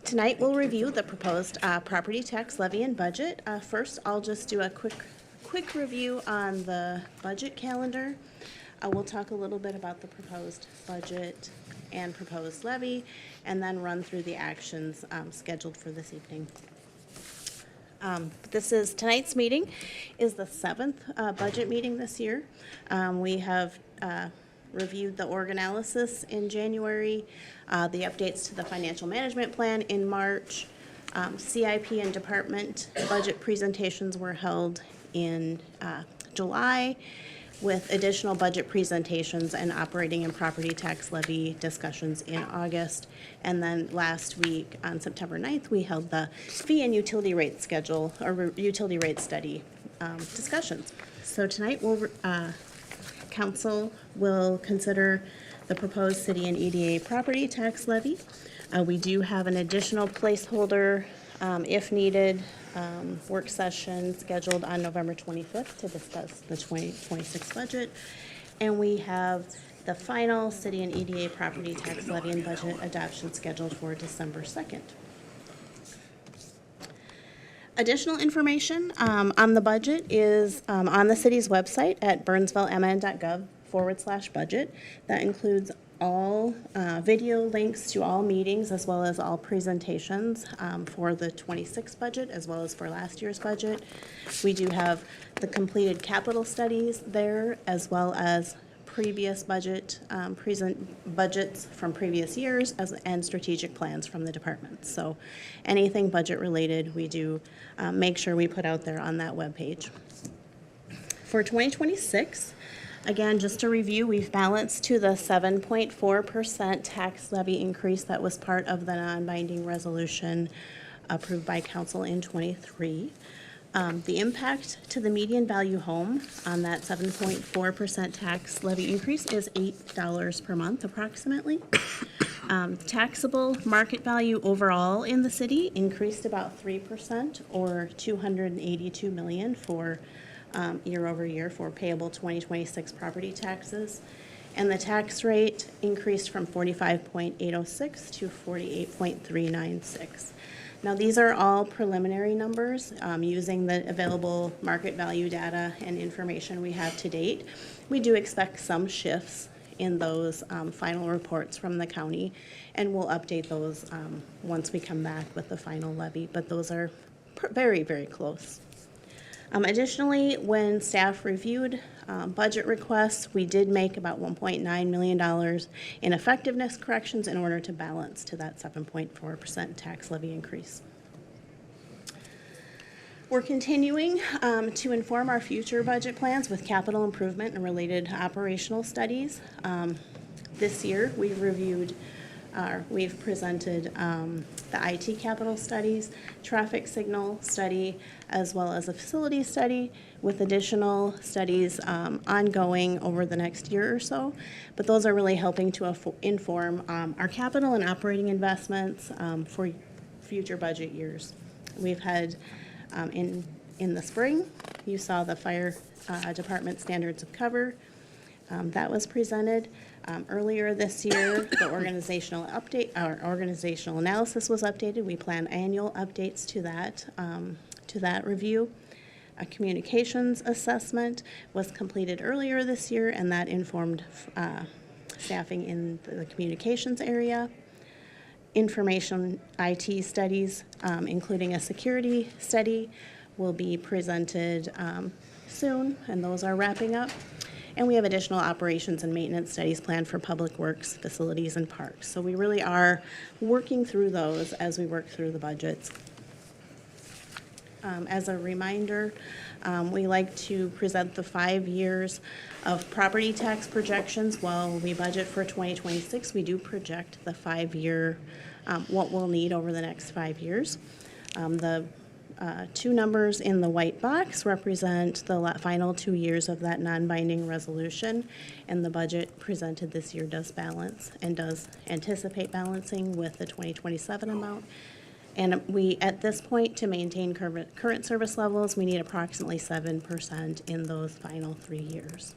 Tonight, we'll review the proposed property tax levy and budget. First, I'll just do a quick review on the budget calendar. We'll talk a little bit about the proposed budget and proposed levy, and then run through the actions scheduled for this evening. Tonight's meeting is the 7th budget meeting this year. We have reviewed the org analysis in January, the updates to the financial management plan in March. CIP and department budget presentations were held in July, with additional budget presentations and operating and property tax levy discussions in August. And then last week, on September 9th, we held the fee and utility rate schedule, or utility rate study discussions. So tonight, council will consider the proposed city and EDA property tax levy. We do have an additional placeholder, if needed, work session scheduled on November 25th to discuss the 2026 budget. And we have the final city and EDA property tax levy and budget adoption scheduled for December 2nd. Additional information on the budget is on the city's website at burnsvillemn.gov/budget. That includes all video links to all meetings as well as all presentations for the 26 budget as well as for last year's budget. We do have the completed capital studies there as well as previous budgets from previous years and strategic plans from the departments. So anything budget related, we do make sure we put out there on that webpage. For 2026, again, just to review, we've balanced to the 7.4% tax levy increase that was part of the non-binding resolution approved by council in '23. The impact to the median value home on that 7.4% tax levy increase is $8 per month approximately. Taxable market value overall in the city increased about 3% or $282 million for year over year for payable 2026 property taxes. And the tax rate increased from 45.806 to 48.396. Now, these are all preliminary numbers using the available market value data and information we have to date. We do expect some shifts in those final reports from the county, and we'll update those once we come back with the final levy, but those are very, very close. Additionally, when staff reviewed budget requests, we did make about $1.9 million in effectiveness corrections in order to balance to that 7.4% tax levy increase. We're continuing to inform our future budget plans with capital improvement and related operational studies. This year, we've presented the IT capital studies, traffic signal study, as well as a facility study with additional studies ongoing over the next year or so. But those are really helping to inform our capital and operating investments for future budget years. We've had in the spring, you saw the fire department standards of cover. That was presented. Earlier this year, the organizational analysis was updated. We plan annual updates to that review. A communications assessment was completed earlier this year, and that informed staffing in the communications area. Information IT studies, including a security study, will be presented soon, and those are wrapping up. And we have additional operations and maintenance studies planned for public works, facilities, and parks. So we really are working through those as we work through the budgets. As a reminder, we like to present the 5 years of property tax projections. While we budget for 2026, we do project the 5-year, what we'll need over the next 5 years. The two numbers in the white box represent the final 2 years of that non-binding resolution, and the budget presented this year does balance and does anticipate balancing with the 2027 amount. And we, at this point, to maintain current service levels, we need approximately 7% in those final 3 years.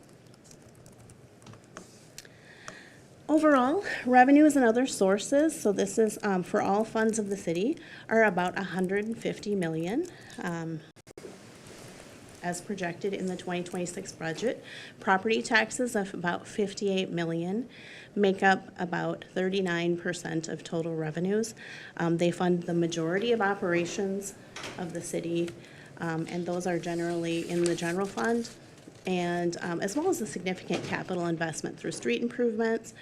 Overall, revenues and other sources, so this is for all funds of the city, are about $150 million as projected in the 2026 budget. Property taxes of about $58 million make up about 39% of total revenues. They fund the majority of operations of the city, and those are generally in the general fund, and as well as a significant capital investment through street improvements,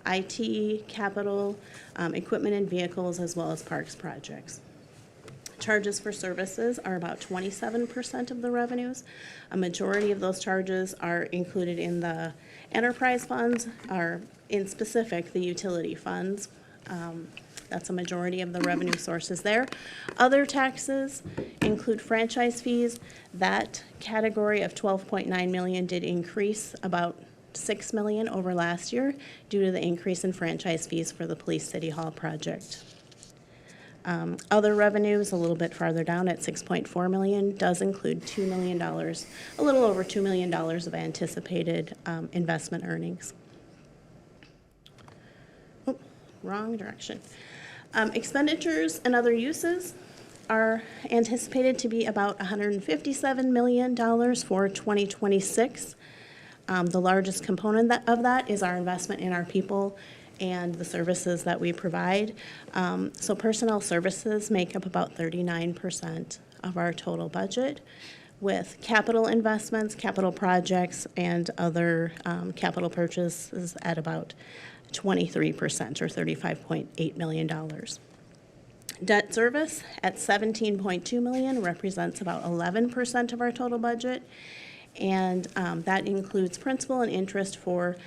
IT, capital, equipment and vehicles, as well as parks projects. Charges for services are about 27% of the revenues. A majority of those charges are included in the enterprise funds, are in specific the utility funds. That's a majority of the revenue sources there. Other taxes include franchise fees. That category of $12.9 million did increase about $6 million over last year due to the increase in franchise fees for the Police City Hall project. Other revenues, a little bit farther down at $6.4 million, does include $2 million, a little over $2 million of anticipated investment earnings. Oh, wrong direction. Expenditures and other uses are anticipated to be about $157 million for 2026. The largest component of that is our investment in our people and the services that we provide. So personnel services make up about 39% of our total budget, with capital investments, capital projects, and other capital purchases at about 23%, or $35.8 million. Debt service at $17.2 million represents about 11% of our total budget, and that includes principal and interest for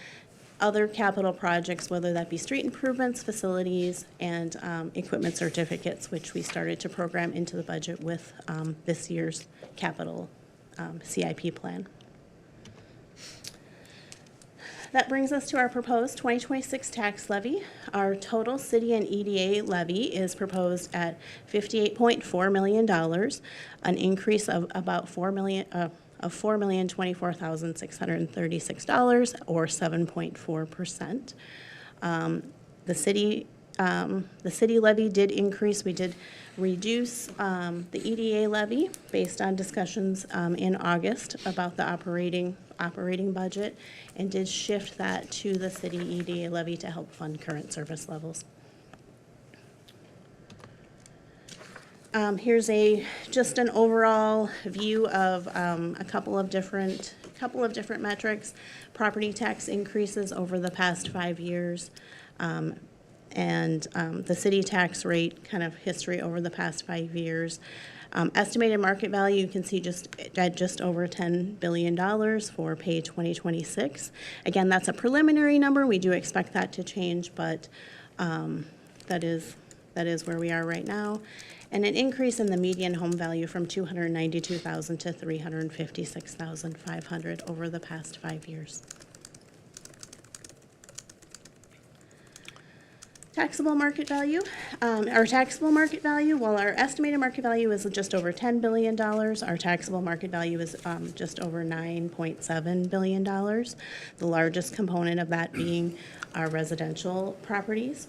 other capital projects, whether that be street improvements, facilities, and equipment certificates, which we started to program into the budget with this year's capital CIP plan. That brings us to our proposed 2026 tax levy. Our total city and EDA levy is proposed at $58.4 million, an increase of about $4,024,636, or 7.4%. The city levy did increase. We did reduce the EDA levy based on discussions in August about the operating budget, and did shift that to the city EDA levy to help fund current service levels. Here's just an overall view of a couple of different metrics. Property tax increases over the past 5 years, and the city tax rate kind of history over the past 5 years. Estimated market value, you can see just over $10 billion for pay 2026. Again, that's a preliminary number. We do expect that to change, but that is where we are right now. And an increase in the median home value from $292,000 to $356,500 over the past 5 years. Taxable market value. Our taxable market value, while our estimated market value is just over $10 billion, our taxable market value is just over $9.7 billion. The largest component of that being our residential properties.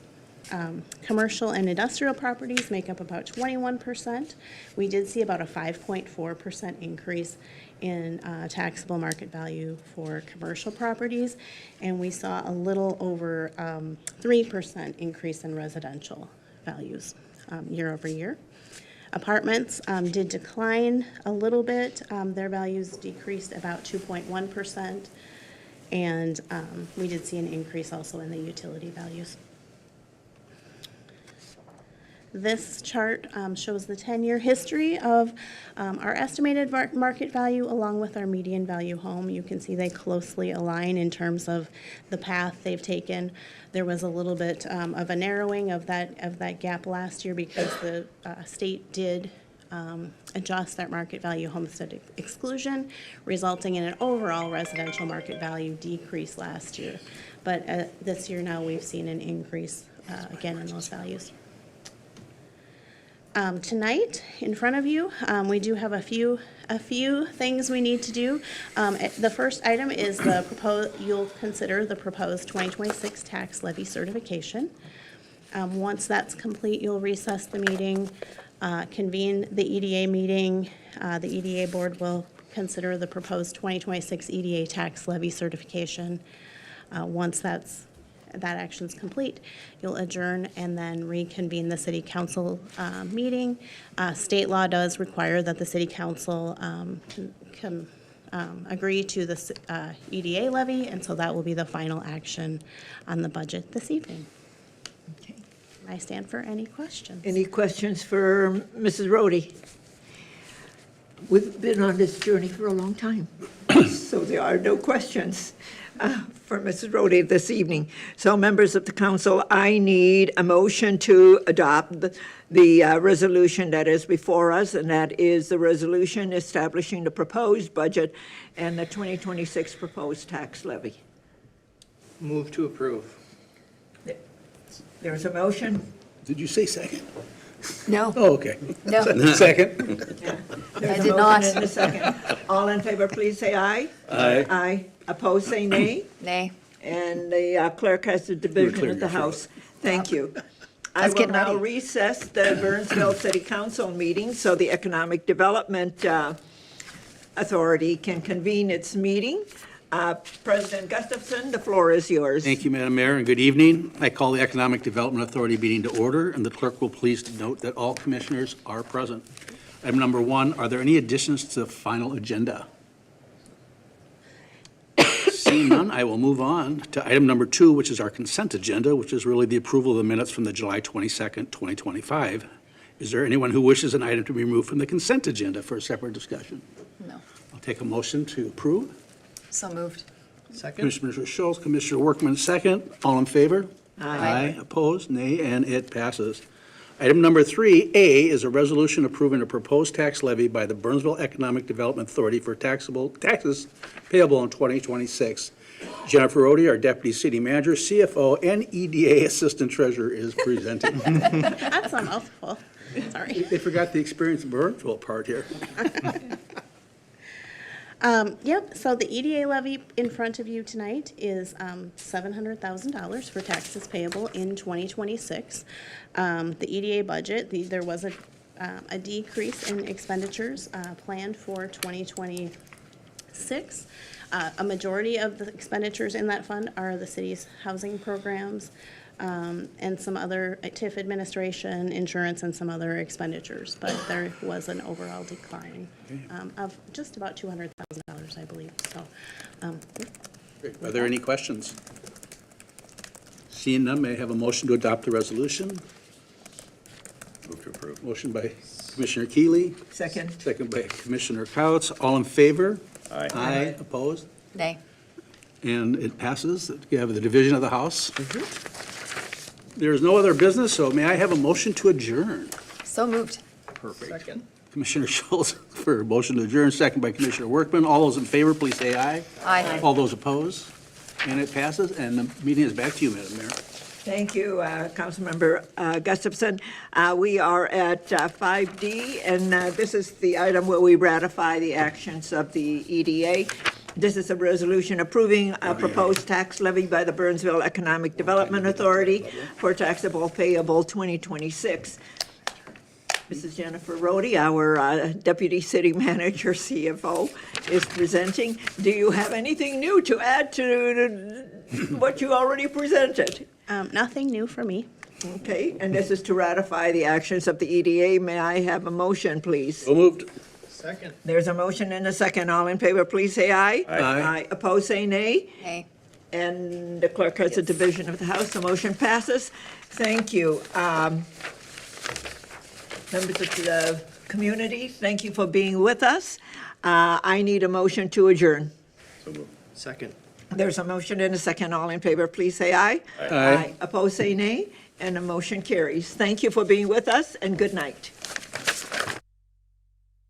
Commercial and industrial properties make up about 21%. We did see about a 5.4% increase in taxable market value for commercial properties, and we saw a little over 3% increase in residential values year over year. Apartments did decline a little bit. Their values decreased about 2.1%, and we did see an increase also in the utility values. This chart shows the 10-year history of our estimated market value along with our median value home. You can see they closely align in terms of the path they've taken. There was a little bit of a narrowing of that gap last year because the state did adjust that market value homestead exclusion, resulting in an overall residential market value decrease last year. But this year now we've seen an increase again in those values. Tonight, in front of you, we do have a few things we need to do. The first item is you'll consider the proposed 2026 tax levy certification. Once that's complete, you'll recess the meeting, convene the EDA meeting. The EDA board will consider the proposed 2026 EDA tax levy certification. Once that action's complete, you'll adjourn and then reconvene the city council meeting. State law does require that the city council agree to the EDA levy, and so that will be the final action on the budget this evening. Okay. I stand for any questions. Any questions for Mrs. Rhodey? We've been on this journey for a long time, so there are no questions for Mrs. Rhodey this evening. So members of the council, I need a motion to adopt the resolution that is before us, and that is the resolution establishing the proposed budget and the 2026 proposed tax levy. Move to approve. There's a motion? Did you say second? No. Oh, okay. No, Second? There's I a did motion not. and a second. All in favor, please say aye. Aye. Aye. Opposed, say nay. nay. And the clerk has the division clear of the your throat. House. Thank you. I will getting now ready. recess the Burnsville City Council meeting so the Economic Development Authority can convene its meeting. President Gustafson, the floor is yours. Thank you, Madam Mayor, and good evening. I call the Economic Development Authority meeting to order, and the clerk will please note that all commissioners are present. Item number 1, are there any additions to the final agenda? Seeing none, I will move on to item number 2, which is our consent agenda, which is really the approval of the minutes from the July 22nd, 2025. Is there anyone who wishes an item to be removed from the consent agenda for a separate discussion? No. I'll take a motion to approve. So moved. Second? Commissioner Schultz, Commissioner Workman, second. All in favor? Aye. Opposed? Nay, and it passes. Item number 3A is a resolution approving a proposed tax levy by the Burnsville Economic Development Authority for taxes payable in 2026. Jennifer Rhodey, our Deputy City Manager, CFO, and EDA Assistant Treasurer is presenting. That's a mouthful. Sorry. They forgot the experience Burnsville part here. Yep, so the EDA levy in front of you tonight is $700,000 for taxes payable in 2026. The EDA budget, there was a decrease in expenditures planned for 2026. A majority of the expenditures in that fund are the city's housing programs, and some other TIF administration, insurance, and some other expenditures. But there was an overall decline of just about $200,000, I believe. So, Great. Are there any questions? Seeing none, may I have a motion to adopt the resolution? Move to approve. Motion by Commissioner Keeley, Second. second by Commissioner Couch. All in favor? Aye. Aye. Opposed? Nay. And it passes. We have the division of the House. There is no other business, so may I have a motion to adjourn? So moved. Perfect. Second? Commissioner Schultz for a motion to adjourn, second by Commissioner Workman. All those in favor, please say aye. Aye. All those opposed? And it passes, and the meeting is back to you, Madam Mayor. Thank you, Councilmember Gustafson. We are at 5D, and this is the item where we ratify the actions of the EDA. This is a resolution approving a proposed tax levy by the Burnsville Economic Development Authority for taxable payable 2026. Mrs. Jennifer Rhodey, our Deputy City Manager, CFO, is presenting. Do you have anything new to add to what you already presented? nothing new for me. Okay, and this is to ratify the actions of the EDA. May I have a motion, please? So moved. Second? There's a motion and a second. All in favor, please say aye. Aye. Opposed, say nay. Nay. And the clerk has a division of the House. The motion passes. Thank you. Members of the community, thank you for being with us. I need a motion to adjourn. Second. There's a motion and a second. All in favor, please say aye. Aye. Opposed, say nay. And the motion carries. Thank you for being with us, and good night.